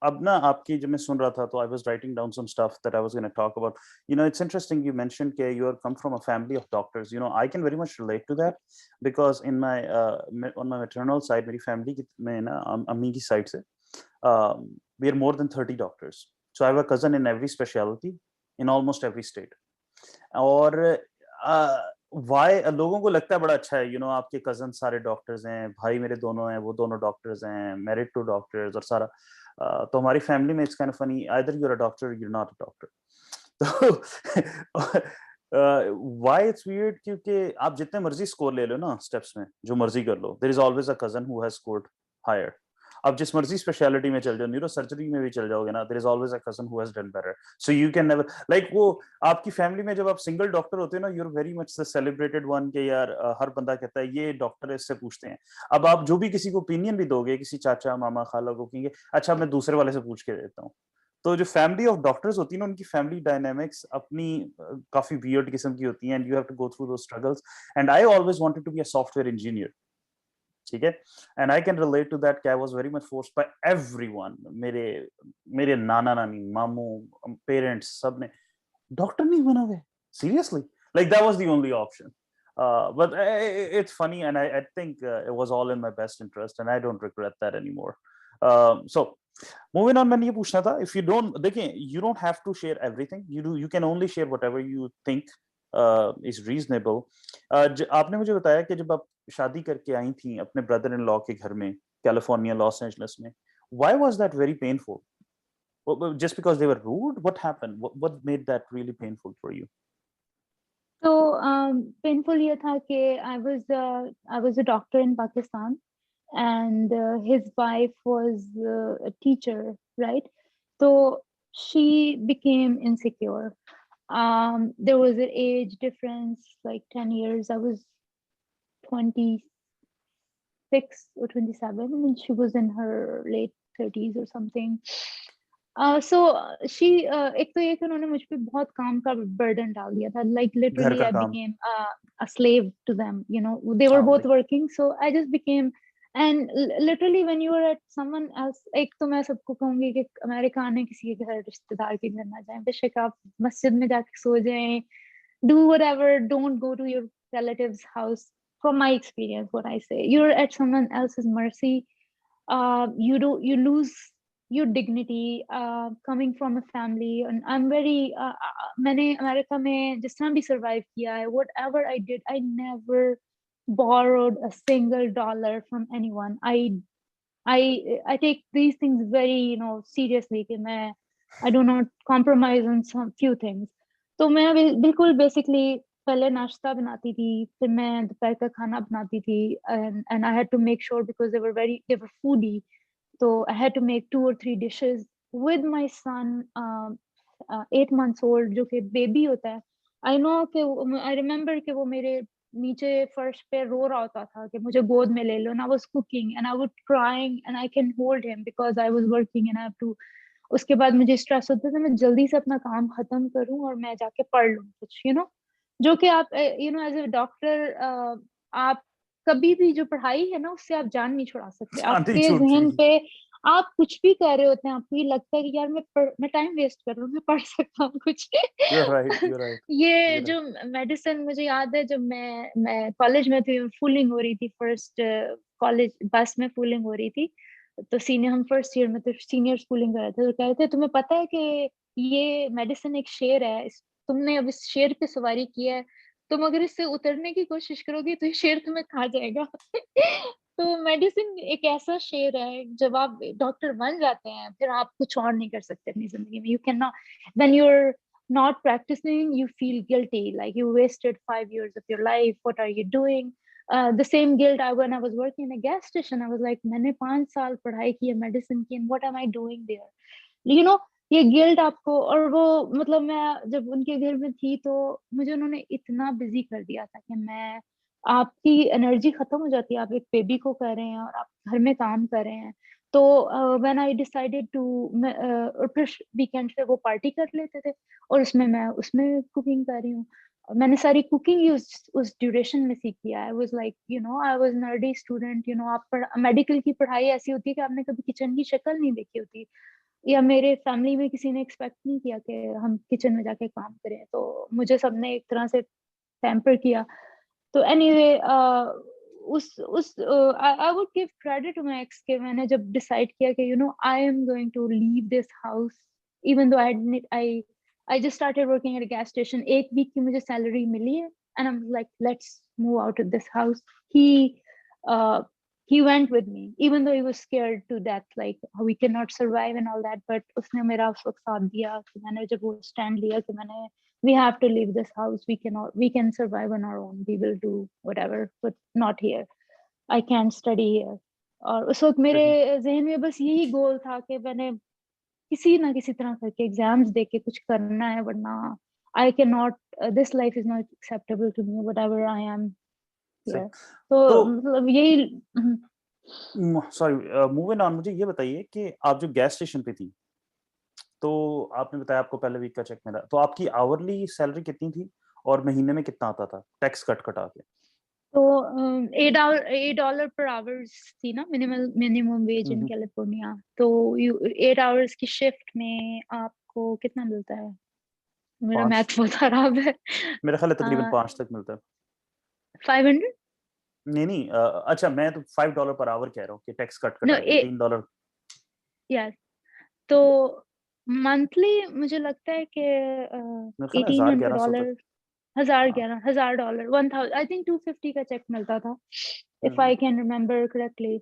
अब ना आपकी जब मैं सुन रहा था तो I was writing down some stuff that I was going to talk about. It's interesting you mentioned that you come from a family of doctors. I can very much relate to that because in my on my maternal side, मेरी family में ना अम्मी की side से we are more than 30 doctors. So I have a cousin in every specialty in almost every state. और why लोगों को लगता है बड़ा अच्छा है, आपके कजन सारे डॉक्टर्स हैं, भाई मेरे दोनों हैं, वो दोनों डॉक्टर्स हैं, मैरिड टू डॉक्टर्स और सारा. तो हमारी फैमिली में it's kind of funny, either you are a doctor you are not a doctor. तो व्हाई इट्स वियर्ड, क्योंकि आप जितने मर्जी स्कोर ले लो ना स्टेप्स में, जो मर्जी कर लो, there is always a cousin who has scored higher. आप जिस मर्जी स्पेशलिटी में चल जाओ, न्यूरो सर्जरी में भी चल जाओगे ना, there is always a cousin who has done better. So you can never like वो आपकी फैमिली में जब आप सिंगल डॉक्टर होते हो ना, you are very much the celebrated one के यार हर बंदा कहता है ये डॉक्टर है, इससे पूछते हैं. अब आप जो भी किसी को ओपिनियन भी दोगे, किसी चाचा मामा खाला को कहेंगे अच्छा मैं दूसरे वाले से पूछ के देता हूँ. तो जो फैमिली ऑफ डॉक्टर्स होती है ना, उनकी फैमिली डायनामिक्स अपनी काफी वियर्ड किस्म की होती हैं, and you have to go through those struggles, and I always wanted to be a software engineer, ठीक है, and I can relate to that कि I was very much forced by everyone, मेरे मेरे नाना नानी मामू पेरेंट्स सब ने, doctor नहीं बनोगे seriously, like that was the only option. But it's funny, and I think it was all in my best interest, and I don't regret that anymore. So moving on, मैंने ये पूछना था, if you don't, देखिए, you don't have to share everything, you can only share whatever you think is reasonable. आपने मुझे बताया कि जब आप शादी करके आई थी अपने ब्रदर इन लॉ के घर में, कैलिफोर्निया लॉस एंजलिस में, why was that very painful? Just because they were rude? What happened? What made that really painful for you? So painful ये था कि I was a doctor in Pakistan, and his wife was a teacher, right? So she became insecure. There was an age difference, like 10 years. I was 26 or 27, and she was in her late 30s or something. So she एक तो ये कि उन्होंने मुझ पे बहुत काम का बर्डन डाल दिया था, like घर literally का I काम. became a slave to them, you know. They were both Like, working, so I just became, and literally when you are at someone else, एक तो मैं सबको कहूंगी कि अमेरिका आने किसी के घर रिश्तेदार के घर ना जाएं, बेशक आप मस्जिद में जाके सो जाएं, do whatever, don't go to your relative's house. From my experience, what I say, you're at someone else's mercy. You lose your dignity, coming from a family. And I'm very मैंने अमेरिका में जिस तरह भी survive किया है, whatever I did, I never borrowed a single dollar from anyone. I take these things very, you know, seriously कि मैं I do not compromise on some few things. तो मैं बिल्कुल basically पहले नाश्ता बनाती थी, फिर मैं दोपहर का खाना बनाती थी, and I had to make sure, because they were foodie, so I had to make 2 or 3 dishes with my son, 8 months old, जो कि baby होता है. I know कि I remember कि वो मेरे नीचे फर्श पे रो रहा होता था कि मुझे गोद में ले लो, and I was cooking and I was crying and I can hold him because I was working and I have to. उसके बाद मुझे स्ट्रेस होता था, मैं जल्दी से अपना काम खत्म करूं और मैं जाके पढ़ लूं कुछ, you know, जो कि आप you know as a doctor आप कभी भी जो पढ़ाई है ना उससे आप जान नहीं छुड़ा सकते. शांति आपके छूटती जहन थी. पे आप कुछ भी कर रहे होते हैं, आपको ये लगता है कि यार मैं टाइम वेस्ट कर रहा हूँ, मैं पढ़ सकता हूँ कुछ. You're right, you're right, ये you're right. जो मेडिसिन, मुझे याद है जब मैं कॉलेज में थी, फूलिंग हो रही थी, फर्स्ट कॉलेज बस में फूलिंग हो रही थी, तो सीनियर, हम फर्स्ट ईयर में तो सीनियर स्कूलिंग कर रहे थे, तो कह रहे थे तुम्हें पता है कि ये मेडिसिन एक शेर है, तुमने अब इस शेर पे सवारी की है, तुम अगर इससे उतरने की कोशिश करोगे तो ये शेर तुम्हें खा जाएगा. तो मेडिसिन एक ऐसा शेर है, जब आप डॉक्टर बन जाते हैं फिर आप कुछ और नहीं कर सकते अपनी जिंदगी में. You can not, when you are not practicing, you feel guilty, like you wasted 5 years of your life, what are you doing? The same guilt when I was working in a gas station, I was like, मैंने 5 साल पढ़ाई की है medicine की, and what am I doing there? You know, ये guilt आपको. और वो मतलब मैं जब उनके घर में थी तो मुझे उन्होंने इतना बिजी कर दिया था कि मैं, आपकी एनर्जी खत्म हो जाती है, आप एक बेबी को कर रहे हैं और आप घर में काम कर रहे हैं. तो व्हेन आई डिसाइडेड टू, और फिर वीकेंड पे वो पार्टी कर लेते थे और मैं उसमें कुकिंग कर रही हूँ. मैंने सारी कुकिंग ही उस ड्यूरेशन में सीखी है. आई was like, you know, I was nerdy student, you know. आप मेडिकल की पढ़ाई ऐसी होती है कि आपने कभी किचन की शक्ल नहीं देखी होती, या मेरे फैमिली में किसी ने एक्सपेक्ट नहीं किया कि हम किचन में जाके काम करें, तो मुझे सबने एक तरह से पैम्पर किया. तो एनीवे उस I would give credit to my ex के मैंने जब डिसाइड किया कि you know I am going to leave this house, even though I just started working at a gas station. एक वीक की मुझे सैलरी मिली है, and I am like, let's move out of this house. He uh, he went with me, even though he was scared to death, like we cannot survive and all that. But उसने मेरा उस वक्त साथ दिया कि मैंने जब वो stand लिया कि मैंने, we have to leave this house, we can survive on our own, we will do whatever, but not here. I can't study here. और उस वक्त मेरे सही. जहन में बस यही गोल था कि मैंने किसी ना किसी तरह करके एग्जाम्स दे के कुछ करना है, वरना I cannot, this life is not acceptable to me, whatever I am सही. here. तो तो मतलब यही. सॉरी, मूविंग ऑन, मुझे ये बताइए कि आप जो गैस स्टेशन पे थी, तो आपने बताया आपको पहले वीक का चेक मिला, तो आपकी आवरली सैलरी कितनी थी और महीने में कितना आता था टैक्स कट कटा के? तो $8 per hours थी ना मिनिमम वेज इन कैलिफोर्निया। तो 8 hours की शिफ्ट में आपको कितना मिलता है? मेरा 5, मैथ बहुत खराब है। मेरा ख्याल है तकरीबन 5 तक मिलता है। 500। नहीं नहीं, अच्छा मैं तो $5 पर आवर कह रहा हूँ कि टैक्स कट नो, कटा के $3। यस। तो मंथली मुझे लगता है कि मेरा ख्याल है एटीन 1000 हंड्रेड 1100 तक। डॉलर 1000 हाँ। 11,000 $1,000 आई थिंक 250 का चेक मिलता था, if hmm. I can remember correctly.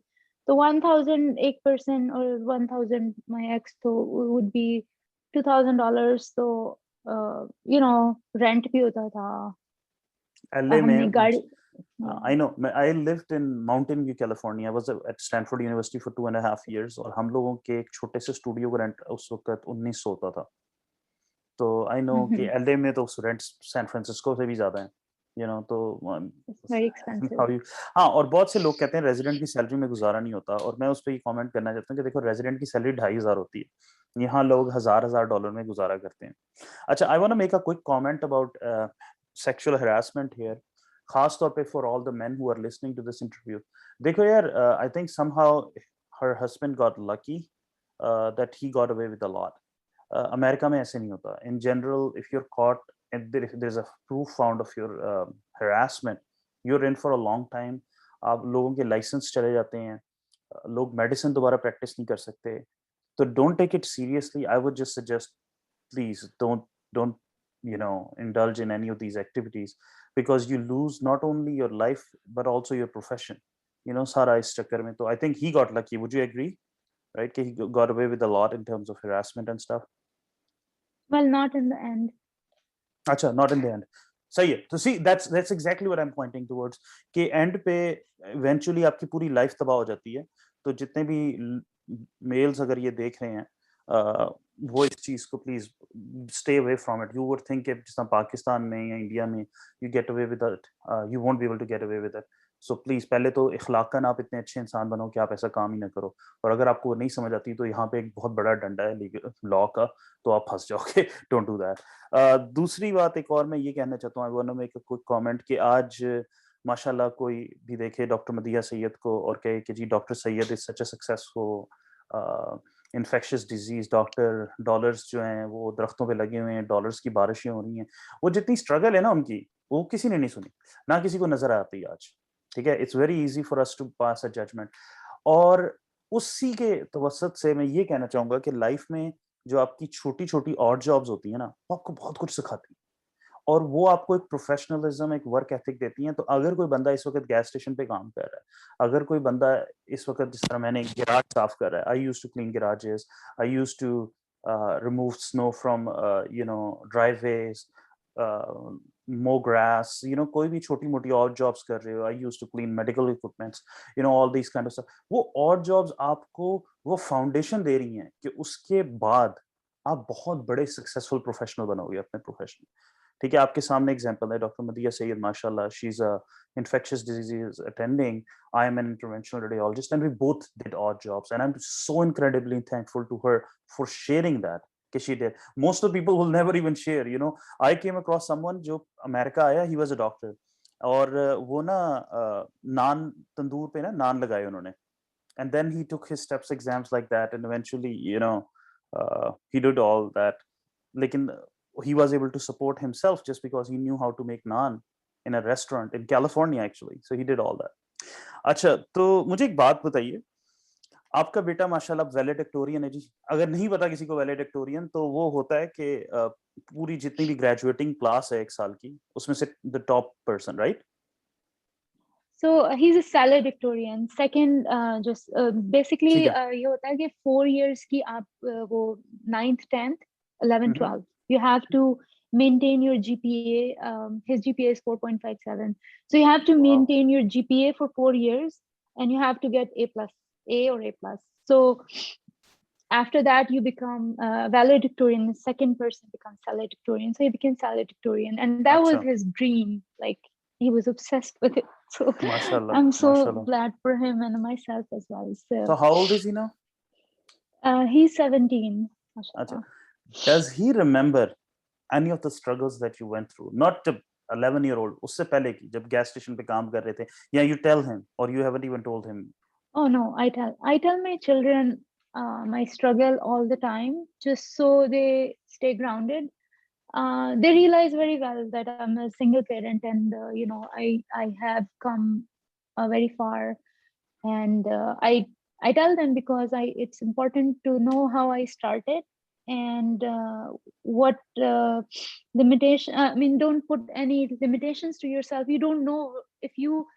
तो 1000 एक पर्सन और 1000 माई एक्स, तो वुड बी $2,000। तो रेंट भी होता था। एलए हमने में गाड़ी। I know. I lived in Mountain View, California. I was at Stanford University for 2.5 years. और हम लोगों के एक छोटे से स्टूडियो का रेंट उस वक्त 1900 होता था। तो आई नो कि एलए में तो रेंट सैन फ्रांसिस्को से भी ज्यादा है, तो वेरी एक्सपेंसिव। how you- हाँ, और बहुत से लोग कहते हैं रेजिडेंट की सैलरी में गुजारा नहीं होता, और मैं उस पर कमेंट करना चाहता हूँ कि देखो रेजिडेंट की सैलरी 2500 होती है, यहाँ लोग हजार डॉलर में गुजारा करते हैं। अच्छा, I want to make a quick comment about sexual harassment here, खास तौर पे for all the men who are listening to this interview. देखो यार, I think somehow her husband got lucky that he got away with a lot. America में ऐसे नहीं होता। In general if you are caught and there is a proof found of your harassment, you're in for a long time। आप लोगों के licence चले जाते हैं, लोग मेडिसिन दोबारा प्रैक्टिस नहीं कर सकते। तो don't take it seriously. I would just suggest, please don't indulge in any of these activities, because you lose not only your life but also your profession, सारा इस चक्कर में। तो I think he got lucky, would you agree, right, कि he got away with a lot in terms of harassment and stuff? Well, not in the end. अच्छा, not in the end. सही है। तो see that's exactly what I am pointing towards, कि and पे eventually आपकी पूरी life तबाह हो जाती है। तो जितने भी मेल्स अगर ये देख रहे हैं, वो इस चीज को please stay away from it. You would think जिस तरह पाकिस्तान में या इंडिया में you get away with it, you won't be able to get away with it. So please पहले तो इखलाकन आप इतने अच्छे इंसान बनो कि आप ऐसा काम ही ना करो। और अगर आपको नहीं समझ आती तो यहाँ पे एक बहुत बड़ा डंडा है लीगल लॉ का, तो आप फंस जाओगे। Don't do that. दूसरी बात एक और मैं ये कहना चाहता हूँ, I want to make a quick comment, कि आज माशाल्लाह कोई भी देखे डॉक्टर मदिया सैयद को और कहे कि जी doctor Syed is such a successful infectious disease doctor, dollars जो हैं वो दरख्तों पे लगे हुए हैं, डॉलर्स की बारिशें हो रही हैं। वो जितनी स्ट्रगल है ना उनकी, वो किसी ने नहीं सुनी, ना किसी को नजर आती आज। ठीक है, it's very easy for us to pass a judgement. और उसी के तवसत से मैं ये कहना चाहूंगा कि लाइफ में जो आपकी छोटी छोटी ऑड जॉब्स होती है ना, वो आपको बहुत कुछ सिखाती है, और वो आपको एक प्रोफेशनलिज्म, एक वर्क एथिक देती हैं। तो अगर कोई बंदा इस वक्त गैस स्टेशन पे काम कर रहा है, अगर कोई बंदा इस वक्त, जिस तरह मैंने गैराज साफ कर रहा है, I use to clean garages, I use to remove snow from driveways, mow grass, कोई भी छोटी मोटी और जॉब्स कर रहे हो, I use to clean medical equipments, all this kind of stuff. वो और जॉब्स आपको वो फाउंडेशन दे रही हैं कि उसके बाद आप बहुत बड़े सक्सेसफुल प्रोफेशनल बनोगे अपने प्रोफेशन। ठीक है, आपके सामने एग्जांपल है डॉक्टर मदिया सैयद, माशाल्लाह, she is a infectious disease attending, I am an interventional radiologist, and we both did odd jobs, and I'm so incredibly thankful to her for sharing that, कि she did. Most of the people will never even share, I came across someone जो America आया, he was a doctor, और वो ना नान तंदूर पे ना नान लगाए उन्होंने, and then he took his steps exams like that, and eventually he did all that. लेकिन he was able to support himself just because he knew how to make naan in a restaurant in California actually, so he did all that. अच्छा, तो मुझे एक बात बताइए, आपका बेटा माशाल्लाह वैलेडिक्टोरियन है जी। अगर नहीं पता किसी को वैलेडिक्टोरियन, तो वो होता है कि पूरी जितनी भी ग्रेजुएटिंग क्लास है एक साल की, उसमें से the top person, right? So he's a valedictorian. Second, just basically ठीक है। ये होता है कि 4 years की आप वो 9th 10th 11th 12th you have to maintain your GPA. His GPA is 4.57, so you have to Wow. maintain your GPA for 4 years, and you have to get A plus, A or A plus. So after that you become valedictorian. The second person becomes valedictorian, so he became valedictorian, and that was अच्छा, his dream. Like, he was obsessed with it. So माशाल्लाह, I'm so माशाल्लाह। glad for him and myself as well. So So how old is he now? he's 17, अच्छा, mashallah. Does he remember any of the struggles that you went through? Not the 11-year-old, उससे पहले की जब gas station पे काम कर रहे थे, या you tell him or you haven't even told him? Oh no, I tell my children my struggle all the time, just so they stay grounded. They realize very well that I'm a single parent, and I have come very far, and I tell them because I it's important to know how I started, and what limitation. I mean, don't put any limitations to yourself. You don't know if you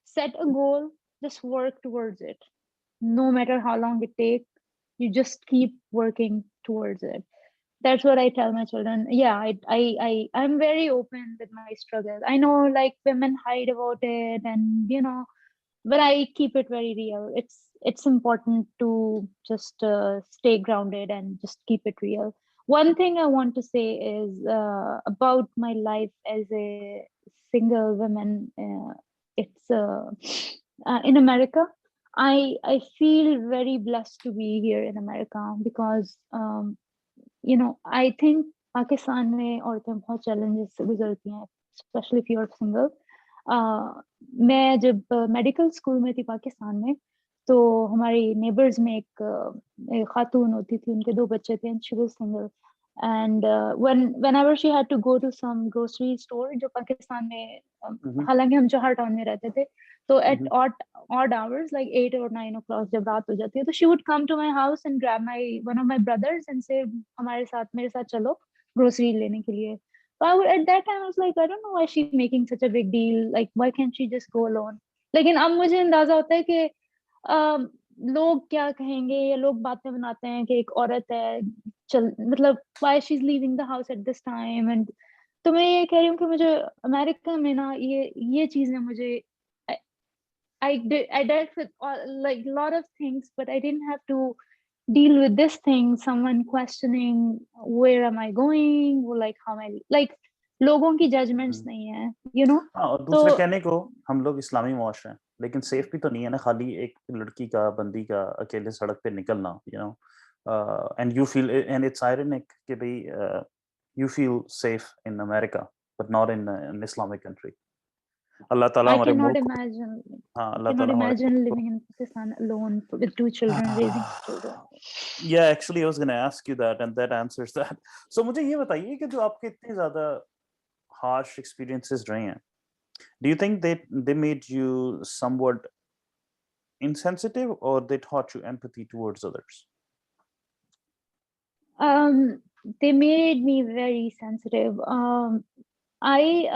set a goal, just work towards it, no matter how long it takes. You just keep working towards it. That's what I tell my children. Yeah, I'm very open with my struggles. I know like women hide about it, and but I keep it very real. It's important to just stay grounded and just keep it real. One thing I want to say is about my life as a single woman. It's in America. I feel very blessed to be here in America because I think Pakistan में औरतें बहुत challenges से गुजरती हैं, especially if you're single. मैं जब medical school में थी पाकिस्तान में, तो हमारी नेबर्स में एक खातून होती थी, उनके 2 बच्चे थे, and she was single. And whenever she had to go to some grocery store, जो पाकिस्तान में हालांकि हम जौहर टाउन में रहते थे, तो at odd hours like 8 or 9 o'clock जब रात हो जाती है, तो she would come to my house and grab one of my brothers and say मेरे साथ चलो grocery लेने के लिए. But at that time I was like, I don't know why she making such a big deal, like why can't she just go alone. लेकिन अब मुझे अंदाजा होता है कि लोग क्या कहेंगे, या लोग बातें बनाते हैं कि एक औरत है, मतलब why she's leaving the house at this time. And तो मैं ये कह रही हूँ कि मुझे अमेरिका में ना ये चीजें मुझे I dealt with like a lot of things, but I didn't have to deal with this thing. Someone questioning where am I going, or like how am I, like लोगों की judgments नहीं है, हाँ, और तो दूसरा कहने को हम लोग इस्लामी मुआशरा हैं, लेकिन सेफ भी तो नहीं है ना, खाली एक लड़की का बंदी का अकेले सड़क पे निकलना, and you feel, and it's ironic कि भाई you feel safe in America but not in an Islamic country. अल्लाह ताला I हमारे cannot मुल्क को, imagine हाँ, अल्लाह cannot ताला हमारे imagine मुल्क living in Pakistan alone with 2 children, raising 2 children. Yeah, actually I was going to ask you that, and that answers that. So मुझे ये बताइए कि जो आपके इतने ज़्यादा harsh experiences रहे हैं, do you think they made you somewhat insensitive, or they taught you empathy towards others? They made me very sensitive. I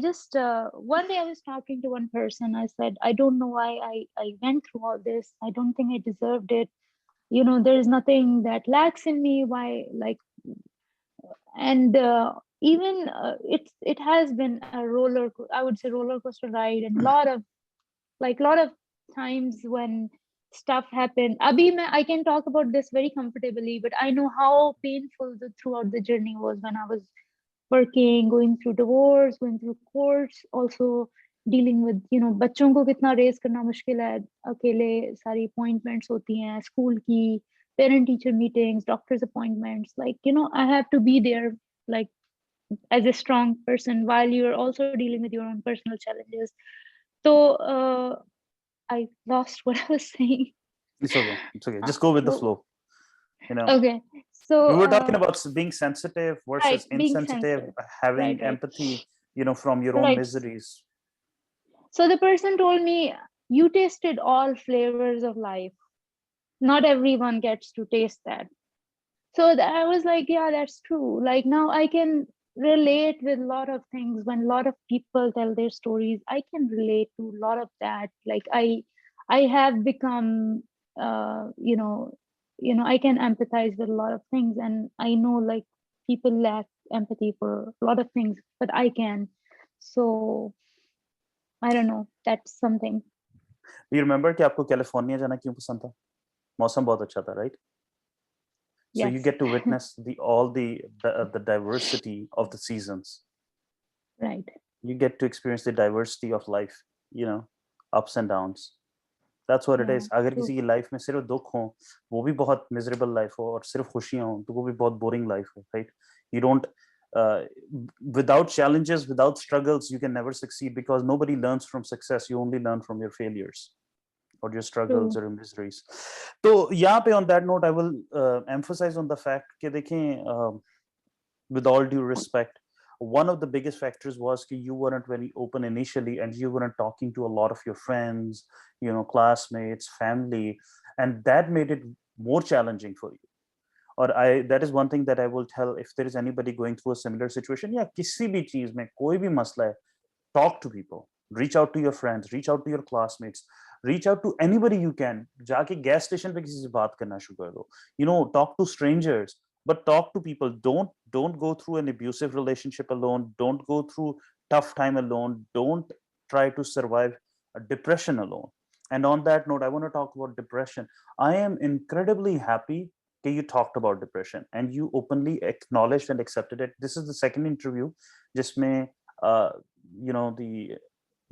just one day I was talking to one person. I said, I don't know why I went through all this. I don't think I deserved it. There is nothing that lacks in me. Why, like, and even it has been a I would say roller coaster ride, and lot of times when stuff happened. I can talk about this very comfortably, but I know how painful throughout the journey was when I was working, going through divorce, going through courts, also dealing with बच्चों को कितना race करना मुश्किल है, अकेले सारी appointments होती हैं स्कूल की, parent teacher meetings, doctor's appointments, like I have to be there, like as a strong person while you're also dealing with your own personal challenges. So I lost what I was saying. It's okay. It's okay. Just go with the flow. Okay, so We were talking about being sensitive right, versus being insensitive, sensitive, having right, empathy, from your own right. miseries. So the person told me, you tasted all flavors of life. Not everyone gets to taste that. So I was like, yeah, that's true. Like now I can relate with a lot of things. When a lot of people tell their stories, I can relate to a lot of that. Like I have become I can empathize with a lot of things, and I know like people lack empathy for a lot of things, but I can. So I don't know, that's something. Do you remember कि आपको California जाना क्यों पसंद था? मौसम बहुत अच्छा था, right? So you Yes. get to witness the diversity of the seasons. Right. You get to experience the diversity of life, ups and downs. That's what it is. अगर true. किसी की लाइफ में सिर्फ दुख हो, वो भी बहुत मिजरेबल लाइफ हो, और सिर्फ खुशियां हो तो वो भी बहुत बोरिंग लाइफ है, right? You don't uh, without challenges, without struggles, you can never succeed, because nobody learns from success. You only learn from your failures or your struggles True. or your miseries. तो यहाँ पे on that note, I will emphasize on the fact कि देखें, with all due respect, one of the biggest factors was that you weren't very open initially, and you weren't talking to a lot of your friends, classmates, family, and that made it more challenging for you. Or that is one thing that I will tell, if there is anybody going through a similar situation, या किसी भी चीज में कोई भी मसला है, talk to people, reach out to your friends, reach out to your classmates, reach out to anybody you can. जाके gas station पे किसी से बात करना शुरू कर दो, talk to strangers, but talk to people. Don't go through an abusive relationship alone. Don't go through tough time alone. Don't try to survive a depression alone. And on that note, I want to talk about depression. I am incredibly happy that you talked about depression and you openly acknowledged and accepted it. This is the second interview जिसमें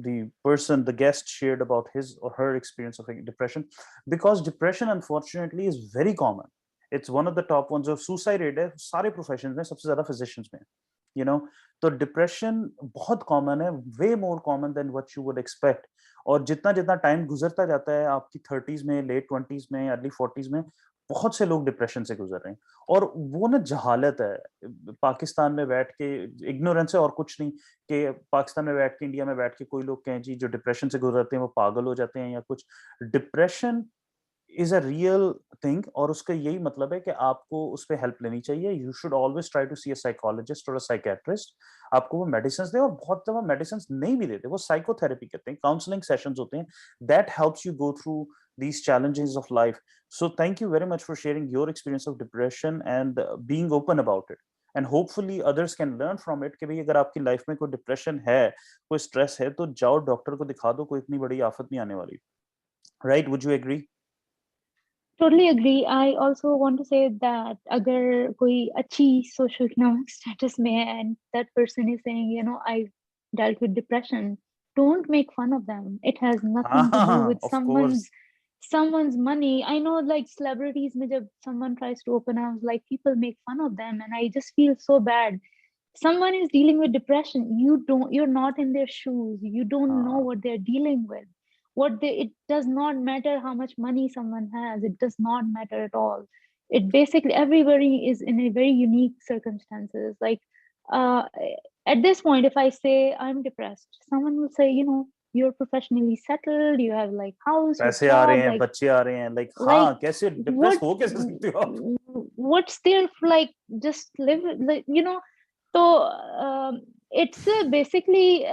the guest shared about his or her experience of depression, because depression unfortunately is very common. It's one of the top ones. Of suicide rate है सारे professions में सबसे ज़्यादा physicians में, तो depression बहुत common है, way more common than what you would expect. और जितना जितना टाइम गुजरता जाता है आपकी 30s में, लेट 20s में, अर्ली 40s में, बहुत से लोग डिप्रेशन से गुजर रहे हैं। और वो ना जहालत है, पाकिस्तान में बैठ के इग्नोरेंस है और कुछ नहीं, कि पाकिस्तान में बैठ के, इंडिया में बैठ के कोई लोग कहें जी जो डिप्रेशन से गुजरते हैं वो पागल हो जाते हैं या कुछ। Depression is a real thing, और उसका यही मतलब है कि आपको उस पर हेल्प लेनी चाहिए। You should always try to see a psychologist और अ साइकेट्रिस्ट। आपको वो मेडिसिन दे, और बहुत दफा मेडिसिन नहीं भी देते, वो साइकोथेरेपी करते हैं, काउंसलिंग सेशंस होते हैं, that helps you go through these challenges of life. So thank you very much for sharing your experience of depression and being open about it, and hopefully others can learn from it कि भाई अगर आपकी life में कोई depression है, कोई stress है, तो जाओ डॉक्टर को दिखा दो, कोई इतनी बड़ी आफत नहीं आने वाली। Right? Would you agree? Totally agree. I also want to say that अगर कोई अच्छी social economic status में है and that person is saying, I dealt with depression, don't make fun of them. It has nothing to do with of course. someone's money. I know, like, celebrities mein jab someone tries to open up, like, people make fun of them, and I just feel so bad. Someone is dealing with depression, you're not in their shoes, you don't know what they're dealing with. It does not matter how much money someone has, it does not matter at all. It basically, everybody is in a very unique circumstances. Like, uh at this point, if I say I'm depressed, someone will say, you're professionally settled, you have like house, your पैसे आ रहे job, हैं, बच्चे आ रहे हैं, like like हाँ, कैसे depress what हो कैसे सकते हो आप? what's there, like, just live, like, so it's basically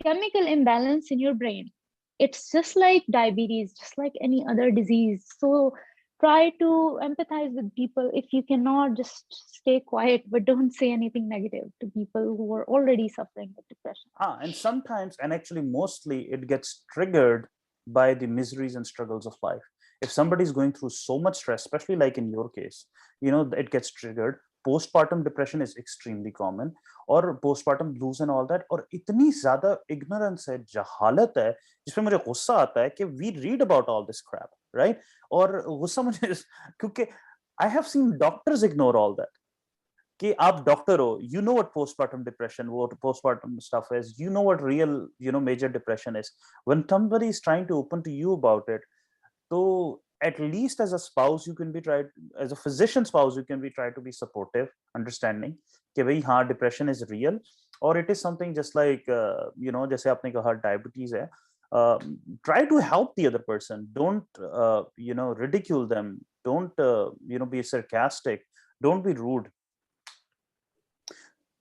chemical imbalance in your brain. It's just like diabetes, just like any other disease. So try to empathize with people. If you cannot, just stay quiet, but don't say anything negative to people who are already suffering with depression. And sometimes, and actually mostly, it gets triggered by the miseries and struggles of life. If somebody is going through so much stress, especially like in your case, it gets triggered. Postpartum depression is extremely common, और postpartum blues and all that, और इतनी ज्यादा ignorance है, जहालत है, जिसमें मुझे गुस्सा आता है कि we read about all this crap, right? और गुस्सा मुझे क्योंकि I have seen doctors ignore all that. कि आप डॉक्टर हो, you know what postpartum depression, what postpartum stuff is, you know what real, major depression is. When somebody is trying to open to you about it, so at least as a spouse, you can be tried, as a physician spouse, you can be try to be supportive, understanding कि भाई हाँ, depression is real, or it is something just like, जैसे आपने कहा diabetes है, try to help the other person. Don't ridicule them. Don't be sarcastic. Don't be rude.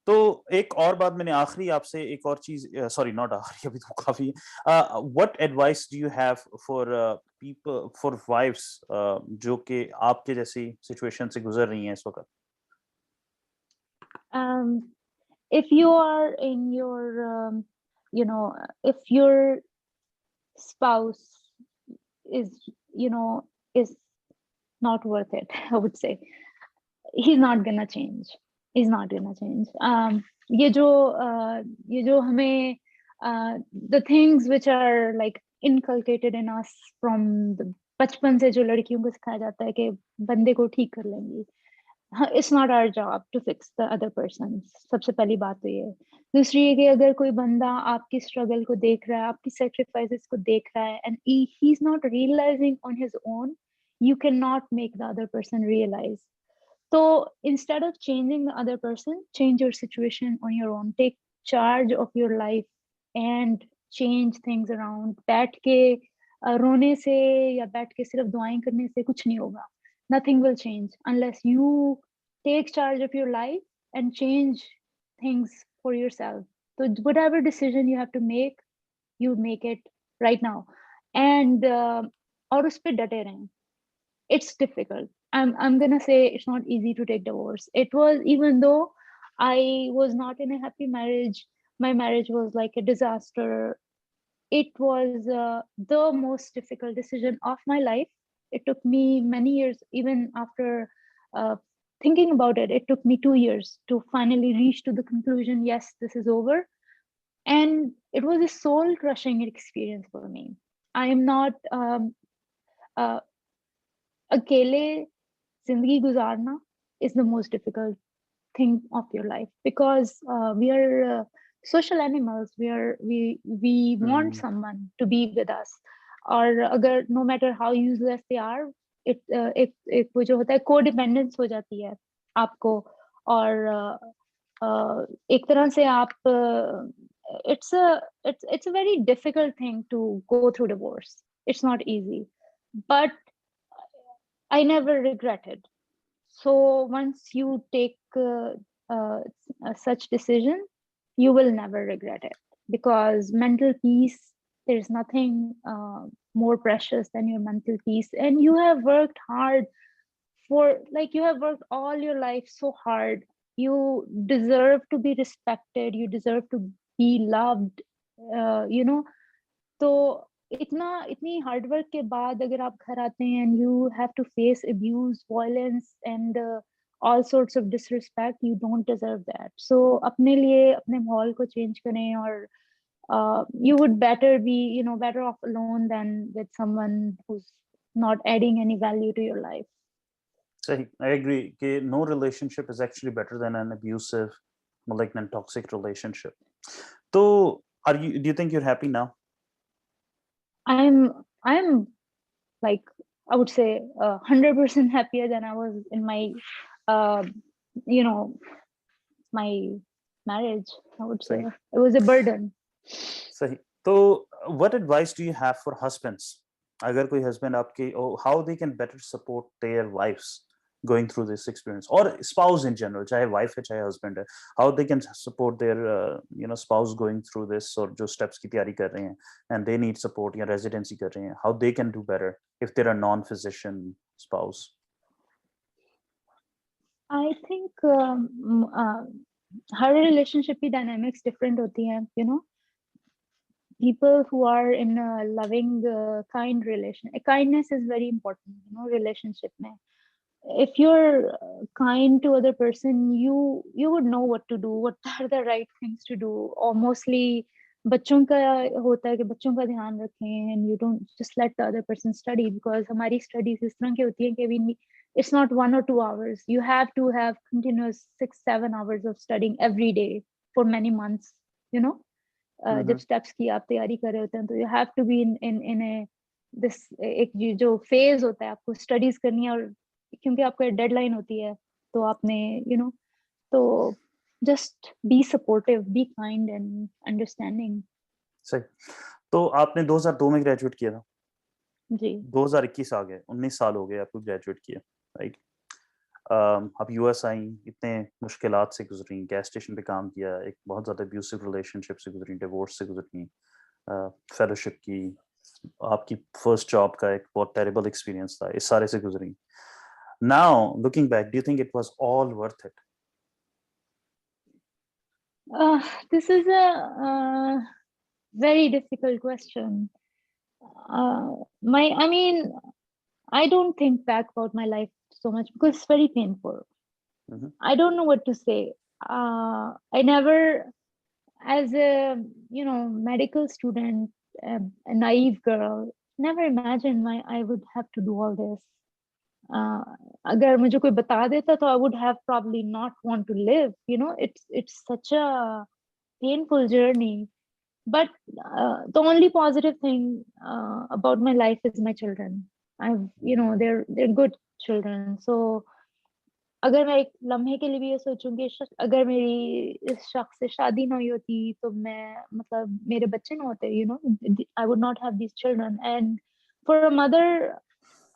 तो एक और बात मैंने आखिरी आपसे एक और चीज, सॉरी नॉट आखिरी, अभी तो काफी, what advice do you have for people, for wifes जो कि आपके जैसी सिचुएशन से गुजर रही हैं इस वक्त? If you are in your if your spouse is is not worth it, I would say he's not gonna change. He's not gonna change. ये जो हमें the things which are like inculcated in us from the बचपन से जो लड़कियों को सिखाया जाता है कि बंदे को ठीक कर लेंगी. It's not our job to fix the other person. सबसे पहली बात तो ये है. दूसरी है कि अगर कोई बंदा आपकी स्ट्रगल को देख रहा है, आपकी sacrifices को देख रहा है, and he's not realizing on his own, you cannot make the other person realize. So instead of changing the other person, change your situation on your own. Take charge of your life and change things around. बैठ के रोने से या बैठ के सिर्फ दुआएं करने से कुछ नहीं होगा. Nothing will change unless you take charge of your life and change things for yourself. So whatever decision you have to make, you make it right now. And और उस पे डटे रहें. It's difficult. I'm gonna say it's not easy to take divorce. It was, even though I was not in a happy marriage, my marriage was like a disaster. It was the most difficult decision of my life. It took me many years, even after thinking about it. It took me 2 years to finally reach to the conclusion, yes, this is over. And it was a soul crushing experience for me. I am not akele zindagi guzarna is the most difficult thing of your life, because we are social animals. We want someone to be with us, और अगर no matter how useless they are, एक वो जो होता है co-dependence हो जाती है आपको, और एक तरह से आप it's a very difficult thing to go through divorce. It's not easy, but I never regretted. So once you take such decision, you will never regret it, because mental peace, there's nothing more precious than your mental peace. And you have worked hard for, like, you have worked all your life so hard. You deserve to be respected, you deserve to be loved, तो इतनी hard work के बाद अगर आप घर आते हैं and you have to face abuse, violence and all sorts of disrespect, you don't deserve that. So अपने लिए अपने माहौल को चेंज करें, और you would better be, better off alone than with someone who's not adding any value to your life. Sahi, I agree. No relationship is actually better than an abusive, malignant, toxic relationship. So, do you think you're happy now? I'm like, I would say 100% happier than I was in my, my marriage. I would say it was a burden. So, what advice do you have for husbands? अगर कोई husband आपके, how they can better support their wives going through this experience, or spouse in general, चाहे wife है चाहे husband है, how they can support their spouse going through this, or जो steps की तैयारी कर रहे हैं and they need support या residency कर रहे हैं, how they can do better if they're a non-physician spouse? I think her relationship की dynamics different होती हैं, people who are in a loving, kind relation. Kindness is very important, relationship mein. If you're kind to other person, you would know what to do, what are the right things to do. Or mostly बच्चों का होता है कि बच्चों का ध्यान रखें, and you don't just let the other person study, because हमारी studies इस तरह की होती है कि it's not 1 or 2 hours. You have to have continuous 6-7 hours of studying every day for many months, जब steps की आप तैयारी कर रहे होते हैं, तो you have to be in a this एक जो phase होता है, आपको studies करनी है, और क्योंकि आपको डेडलाइन होती है, तो आपने तो just be supportive, be kind and understanding. सही. तो आपने 2002 में ग्रेजुएट किया था जी. 2021 आ गए, 19 साल हो गए आपको ग्रेजुएट किया, राइट? आप यूएस आई, इतने मुश्किलात से गुजरी, गैस स्टेशन पे काम किया, एक बहुत ज़्यादा अब्यूसिव रिलेशनशिप से गुजरी, डिवोर्स से गुजरी, फेलोशिप की, आपकी फर्स्ट जॉब का एक बहुत टेरिबल एक्सपीरियंस था, इस सारे से गुजरी. Now, looking back, do you think it was all worth it? This is a very difficult question. I don't think back about my life so much because it's very painful. I don't know what to say. I never, as a medical student, a naive girl, never imagined I would have to do all this. अगर मुझे कोई बता देता तो I would have probably not want to live. You know, it's such a painful journey. But the only positive thing about my life is my children. They're good children. So अगर मैं एक लम्हे के लिए भी ये सोचूंगी, अगर मेरी इस शख्स से शादी ना हुई होती तो मैं मतलब मेरे बच्चे ना होते, I would not have these children. And for a mother,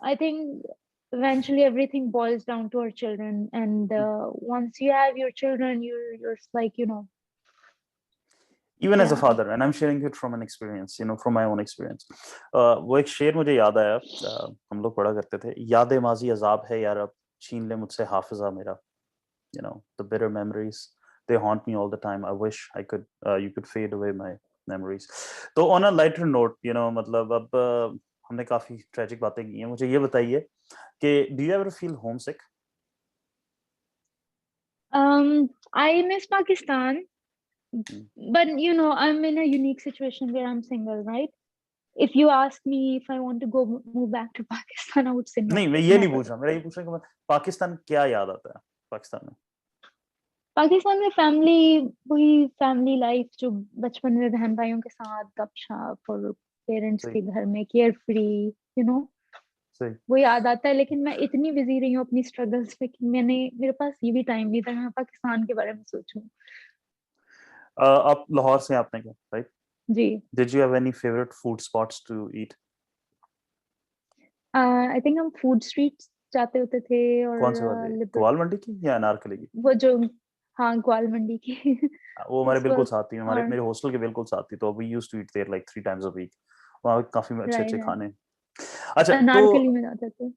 I think eventually everything boils down to our children. And once you have your children, you're like, Even as a yeah. father, and I'm sharing it from an experience, from my own experience. वो एक शेर मुझे याद आया, हम लोग पढ़ा करते थे, याद माजी अजाब है यार अब छीन ले मुझसे हाफिजा मेरा. The bitter memories, they haunt me all the time. I wish you could fade away my memories. तो on a lighter note, मतलब अब हमने काफी ट्रेजिक बातें की हैं. मुझे ये बताइए कि do you ever feel homesick? I miss Pakistan, but I'm in a unique situation where I'm single, right? If you ask me if I want to move back to Pakistan, I would say no. नहीं, मैं ये नहीं पूछ रहा. मेरा ये पूछ रहा कि पाकिस्तान क्या याद आता है पाकिस्तान में? पाकिस्तान में वही फैमिली लाइफ जो बचपन में बहन भाइयों के साथ गपशप और पेरेंट्स के घर में केयर फ्री, वो याद आता है. लेकिन मैं इतनी बिजी रही हूँ अपनी स्ट्रगल्स में कि मेरे पास ये भी टाइम नहीं था मैं पाकिस्तान के बारे में सोचूं. आप लाहौर से आपने कहा, राइट? जी. Did you have any favorite food spots to eat? I think हम फूड स्ट्रीट्स जाते होते थे. और कौन से वाले? ग्वाल मंडी की या अनारकली की? वो जो हाँ ग्वाल मंडी की. वो हमारे बिल्कुल साथ थी, मेरे हॉस्टल के बिल्कुल साथ थी. तो we used to eat there like 3 times a week. वहाँ काफी अच्छे खाने. अच्छा, अनारकली में जाते थे.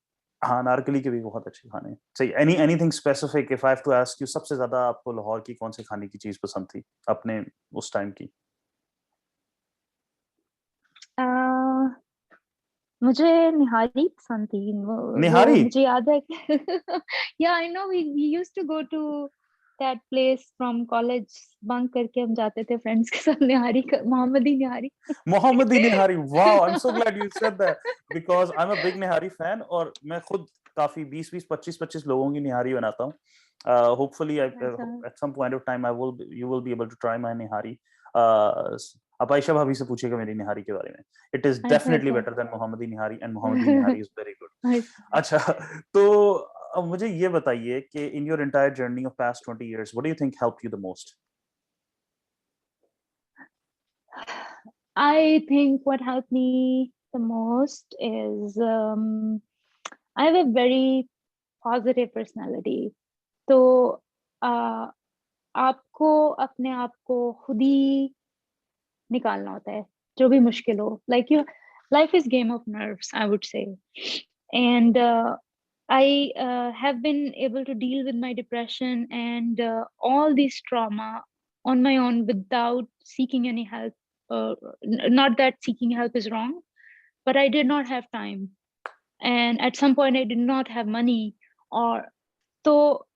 हाँ, अनारकली के भी बहुत अच्छे खाने. सही. Anything specific if I have to ask you, सबसे ज्यादा आपको लाहौर की कौन से खाने की चीज पसंद थी अपने उस टाइम की? मुझे निहारी पसंद थी. निहारी? मुझे याद है yeah, I know we used to go to that place from college. Bunk करके हम जाते थे फ्रेंड्स के साथ निहारी मोहम्मदी निहारी. मोहम्मदी निहारी. Wow, I'm so glad you said that because I'm a big nihari fan और मैं खुद काफी 20 25 लोगों की निहारी बनाता हूँ. Hopefully at some point of time you will be able to try my निहारी. आप आयशा भाभी से पूछिएगा मेरी निहारी के बारे में. It is definitely better than Mohammadi nihari and Mohammadi nihari is very good. अच्छा, तो अब मुझे ये बताइए कि in your entire journey of past 20 years, what do you think helped you the most? I think what helped me the most is I have a very positive personality. तो आपको अपने आप को खुद ही निकालना होता है जो भी मुश्किल हो. Like life is game of nerves, I would say. And I have been able to deal with my depression and all this trauma on my own without seeking any help. Not that seeking help is wrong, but I did not have time. And at some point I did not have money. Or so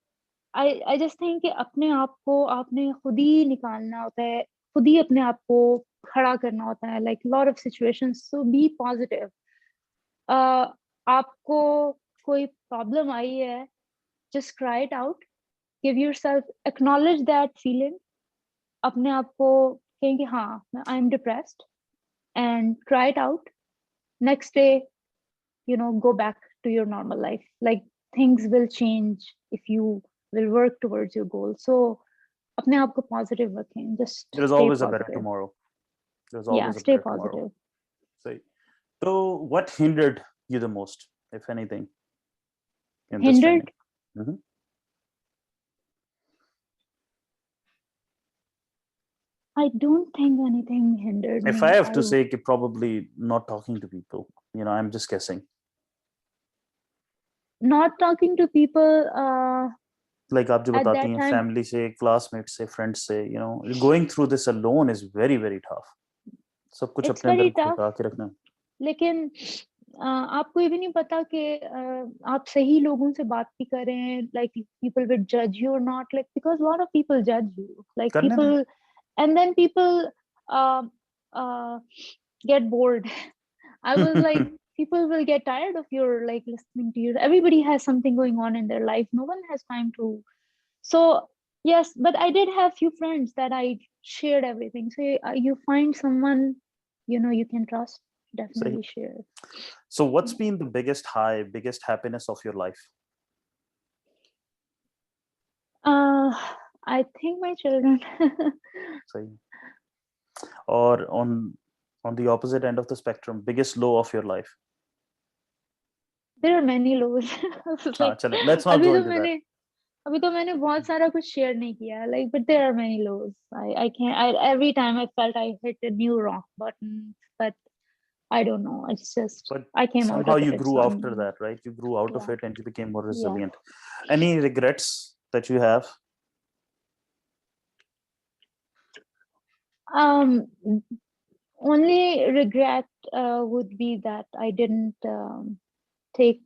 I just think कि अपने आप को आपने खुद ही निकालना होता है, खुद ही अपने आप को खड़ा करना होता है. Like lot of situations, so be positive. आपको कोई प्रॉब्लम आई है, just cry it out, give yourself, acknowledge that feeling. अपने आप को कहें कि हाँ I am depressed and cry it out. Next day, go back to your normal life. Like things will change if you will work towards your goal. So अपने आप को positive रखें. Just there's always a better tomorrow. There's always a stay better positive. Tomorrow. So what hindered you the most, if anything, in this journey? Hindered? I don't think anything hindered me. If I have to say, probably not talking to people. I'm just guessing. Not talking to people. Like आप जो बताती हैं, family से, classmates से, friends से, going through this alone is very, very tough. सब कुछ अपने अंदर घुटा के रखना. लेकिन आपको ये भी नहीं पता कि आप सही लोगों से बात भी कर रहे हैं. Like people will judge you or not, like because a lot of people judge you. Like people, and then people get bored. I was like, people will get tired of your like listening to you. Everybody has something going on in their life. No one has time to. So yes, but I did have few friends that I shared everything. So you find someone, you can trust. Sahi. Definitely share. So what's Yeah. been the biggest high, biggest happiness of your life? Uh, I think my children. Sahi. Or on the opposite end of the spectrum, biggest low of your life? There are many lows. हाँ, Like चले, let's not अभी go तो into that. मैंने अभी तो मैंने बहुत सारा कुछ शेयर नहीं किया, like, but there are many lows. I can't. Every time I felt I hit a new rock button, but I don't know. It's just But I came out somehow of you it. grew So after that, right? You grew out of yeah, it and you became more yeah. resilient. Any regrets that you have? Um, Only regret would be that I didn't take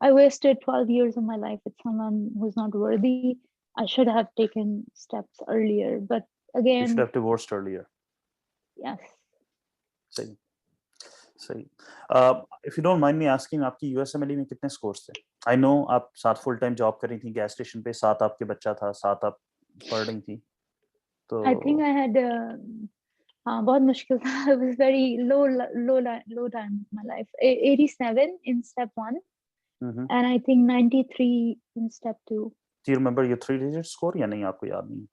I wasted 12 years of my life with someone who's not worthy. I should have taken steps earlier, but You should again, have divorced earlier. yes. सही सही. If you don't mind me asking, आपकी USMLE में कितने scores थे? I know आप 7 full time job कर रही थी गैस स्टेशन पे, 7 आपके बच्चा था, 7 आप पढ़ रही थी. I think तो I had बहुत मुश्किल था. It was very low time in my life. 87 in step 1 and I think 93 in step 2. do you remember your 3-digit score या नहीं, आपको याद नहीं?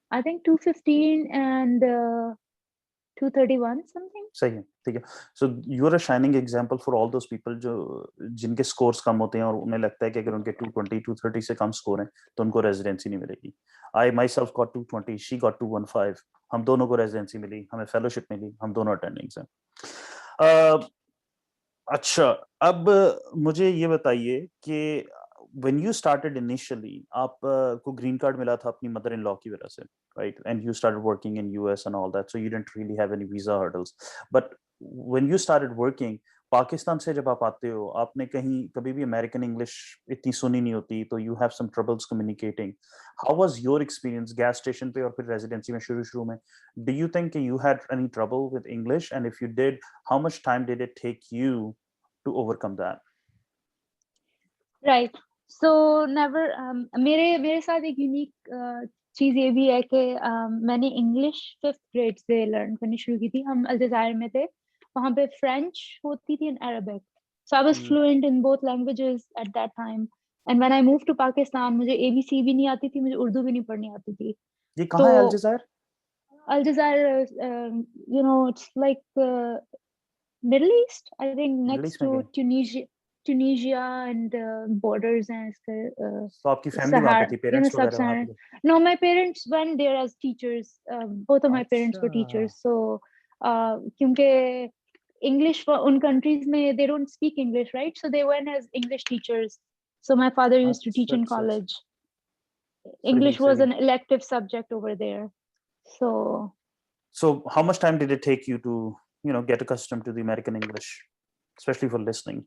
I think 215 and 231 something. सही है, ठीक है. So you are a shining example for all those people जो जिनके scores कम होते हैं और उन्हें लगता है कि अगर उनके 220 230 से कम score हैं तो उनको residency नहीं मिलेगी. I myself got 220, she got 215. हम दोनों को residency मिली, हमें fellowship मिली, हम दोनों attending हैं. अच्छा, अब मुझे ये बताइए कि when you started initially, आप को green card मिला था अपनी mother-in-law की वजह से, right? And you started working in US and all that, so you didn't really have any visa hurdles. But when you started working, Pakistan से जब आप आते हो, आपने कहीं कभी भी American English इतनी सुनी नहीं होती, तो you have some troubles communicating. How was your experience gas station पे और फिर residency में शुरू में? Do you think you had any trouble with English? And if you did, how much time did it take you to overcome that? Right. So never मेरे साथ एक unique चीज ये भी है कि मैंने इंग्लिश 5th ग्रेड से लर्न करनी शुरू की थी. हम अल्जायर में थे, वहां पे फ्रेंच होती थी and Arabic. So I was fluent in both languages at that time. And when I moved to Pakistan, मुझे ABC भी नहीं आती थी, मुझे उर्दू भी नहीं पढ़नी आती थी. ये तो कहाँ है अल्जायर? अल्जायर, it's like Middle East, I think, middle next east में to कहीं? Tunisia and borders and तो आपकी फैमिली वहाँ पे Sahara, थी, पेरेंट्स वगैरह वहाँ पे sub-Saharan. थे? No, my parents went there as teachers. Both of my parents were अच्छा, teachers. So, क्योंकि English for उन countries में they don't speak English, right? So they went as English teachers. So my father used to teach अच्छा, in अच्छा, अच्छा. college. सही English was सही. an elective subject over there. So So how much time did it take you to, get accustomed to the American English, especially for listening?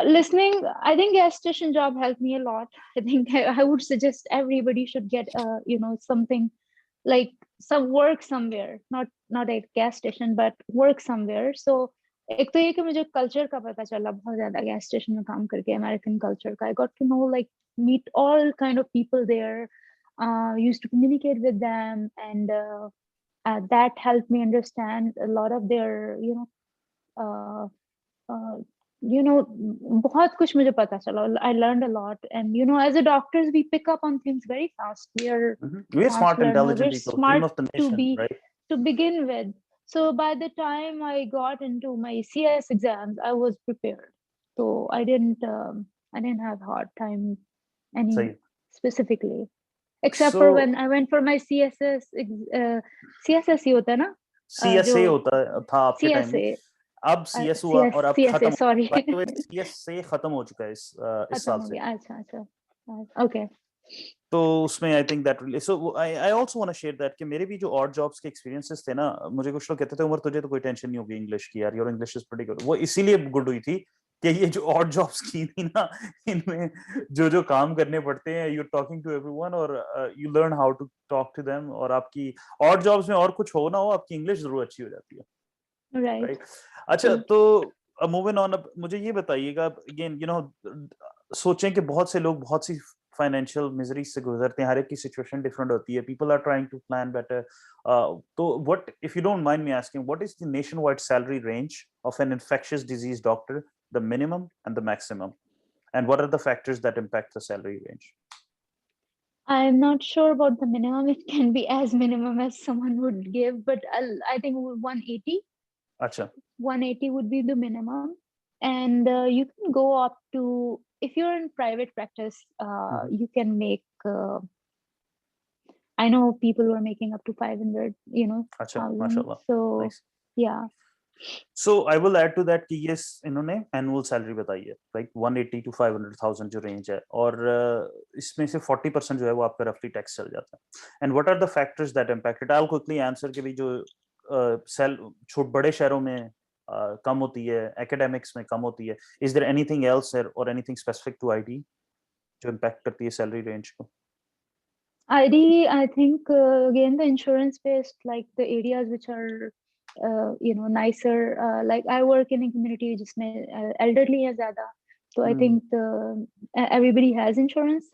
listening, I think gas station job helped me a lot. I think I would suggest everybody should get something like some work somewhere, not a gas station but work somewhere. So एक तो ये कि मुझे culture का पता चला बहुत ज्यादा गैस स्टेशन में काम करके, अमेरिकन कल्चर का. I got to know, like, meet all kind of people there, used to communicate with them, and that helped me understand a lot of their uh, uh, बहुत कुछ मुझे पता चला. I learned a lot, and as a doctors we pick up on things very fast. We are We're fast smart, learner. intelligent We're people, cream smart of the to nation, be right? to begin with. So by the time I got into my CS exams, I was prepared. So I didn't have hard time any सही. specifically, except for So when I went for my CSS. CSS ही होता है ना, जो CSA होता था आपके time में, CSA. अब CS हुआ CS और अब CSA, खत्म. sorry. By the way, CSA खत्म हो चुका है इस खत्म साल हो से. गया. अच्छा. Okay. तो उसमें I think that really, so I also want to share that कि मेरे भी जो और जॉब्स के एक्सपीरियंसेस थे ना, मुझे कुछ लोग कहते थे उमर तुझे तो कोई टेंशन नहीं होगी इंग्लिश की, यार your English is pretty good. वो इसीलिए गुड हुई थी कि ये जो ऑड जॉब्स की थी ना, इनमें जो जो काम करने पड़ते हैं, यू टॉकिंग टू एवरीवन और you learn how to talk to them, और आपकी ऑड जॉब्स में और कुछ हो ना हो, आपकी इंग्लिश जरूर अच्छी हो जाती है, राइट, राइट? अच्छा, तो मूविंग ऑन, अब मुझे ये बताइएगा, अगेन सोचें कि बहुत से लोग बहुत सी फाइनेंशियल मिजरी से गुजरते हैं, हर एक की सिचुएशन डिफरेंट होती है, people are trying to plan better, तो what, if you don't mind me asking, what is the nationwide salary range of an infectious disease doctor, the minimum and the maximum, and what are the factors that impact the salary range? I'm not sure about the minimum. It can be as minimum as someone would give, but I think 180. Acha. 180 would be the minimum, and you can go up to, if you're in private practice, you can make. I know people who are making up to 500, Acha, thousand. mashallah. So Nice. yeah. So I will add to that कि yes, इन्होंने annual salary बताई है, right? 180 to 500,000 जो range है, और इसमें से 40% जो है वो आपका roughly tax चल जाता है. And what are the factors that impact it? I'll quickly answer कि भी जो बड़े शहरों में कम होती है, academics में कम होती है. Is there anything else or anything specific to ID जो impact करती है salary range को? ID, I think again the insurance based, like the areas which are nicer. Like I work in a community जिसमें elderly है ज़्यादा, so I think everybody has insurance,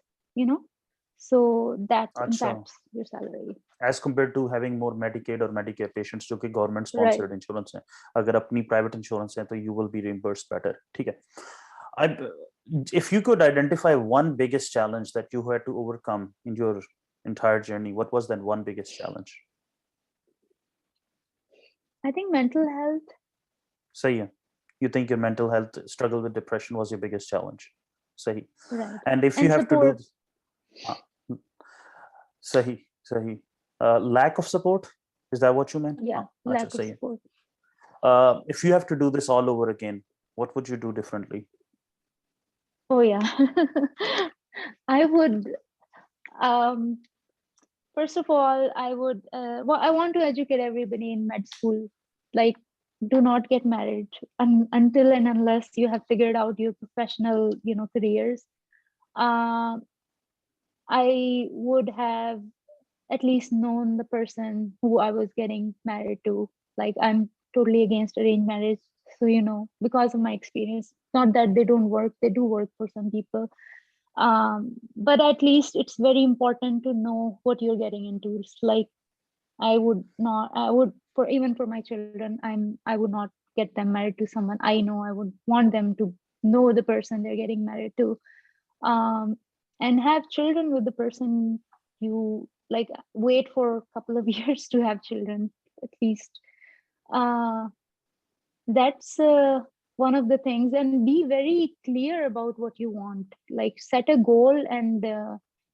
so that impacts your salary. As compared to having more Medicaid or Medicare patients जो कि government sponsored Right. insurance है, अगर अपनी private insurance है तो you will be reimbursed better, ठीक है? If you could identify one biggest challenge that you had to overcome in your entire journey, what was that one biggest challenge? I think mental health. सही है. You think your mental health struggle with depression was your biggest challenge? सही. Right. And if you And have to do, support. सही. Lack of support, is that what you meant? Yeah, lack of support. If you have to do this all over again, what would you do differently? Oh yeah. I would, first of all, I would, I want to educate everybody in med school, like, do not get married until and unless you have figured out your professional, careers. I would have at least known the person who I was getting married to. Like, I'm totally against arranged marriage. So, because of my experience, not that they don't work, they do work for some people. But at least it's very important to know what you're getting into. It's like, I would for even for my children, I would not get them married to someone I know. I would want them to know the person they're getting married to. And have children with the person you like. Wait for a couple of years to have children, at least. That's one of the things, and be very clear about what you want. Like, set a goal, and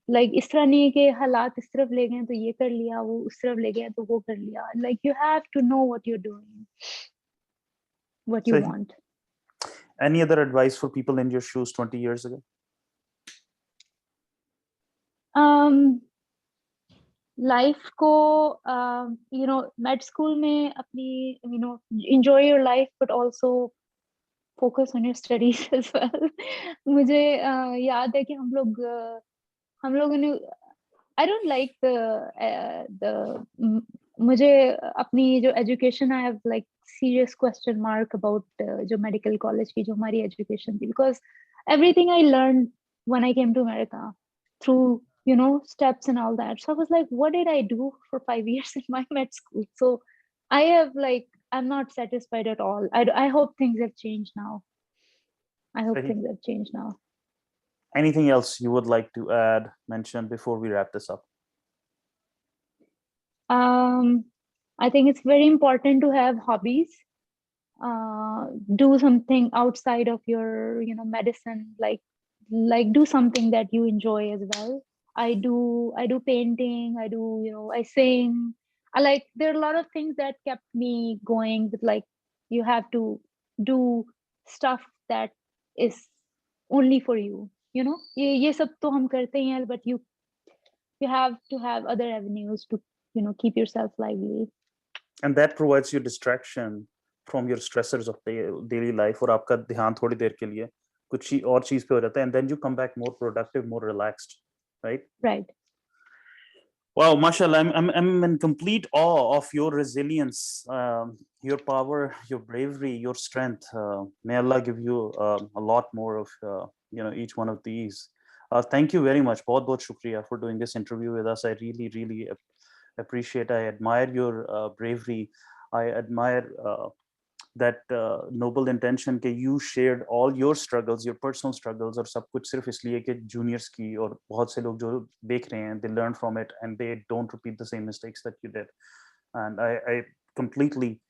like, इस तरह नहीं है कि हालात इस तरफ ले गए तो ये कर लिया, वो उस तरफ ले गया तो वो कर लिया. Like, you have to know what you're doing, what you want. Any other advice for people in your shoes 20 years ago? Life को med school में अपनी enjoy your life, but also focus on your studies as well. मुझे याद है कि हम लोगों ने, I don't like मुझे अपनी जो education, I have like serious question mark about जो medical college की जो हमारी education थी, because everything I learned when I came to America through steps and all that. So I was like, what did I do for 5 years in my med school? So I'm not satisfied at all. I hope things have changed now. Anything else you would like to add, mention before we wrap this up? I think it's very important to have hobbies. Do something outside of your medicine, like do something that you enjoy as well. I do painting, I sing. There are a lot of things that kept me going, with like, you have to do stuff that is only for you. ये सब तो हम करते ही हैं, but you have to have other avenues to keep yourself lively. And that provides you distraction from your stressors of daily life, और आपका ध्यान थोड़ी देर के लिए कुछ और चीज पे हो जाता है, and then you come back more productive, more relaxed, right? Right. Wow, mashallah, I'm in complete awe of your resilience, your power, your bravery, your strength. May Allah give you a lot more of each one of these. Thank you very much. बहुत बहुत शुक्रिया for doing this interview with us. I really, really appreciate. I admire your bravery. I admire that noble intention कि you shared all your struggles, your personal struggles, और सब कुछ सिर्फ इसलिए कि juniors की और बहुत से लोग जो देख रहे हैं, they learn from it and they don't repeat the same mistakes that you did. And I completely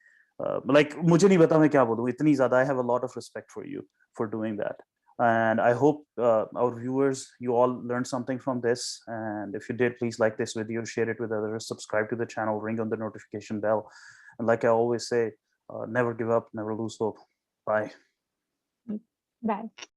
like मुझे नहीं पता मैं क्या बोलूँ, इतनी ज़्यादा. I have a lot of respect for you for doing that. And I hope our viewers, you all learned something from this. And if you did, please like this video, share it with others, subscribe to the channel, ring on the notification bell. And like I always say, never give up, never lose hope. Bye. Bye.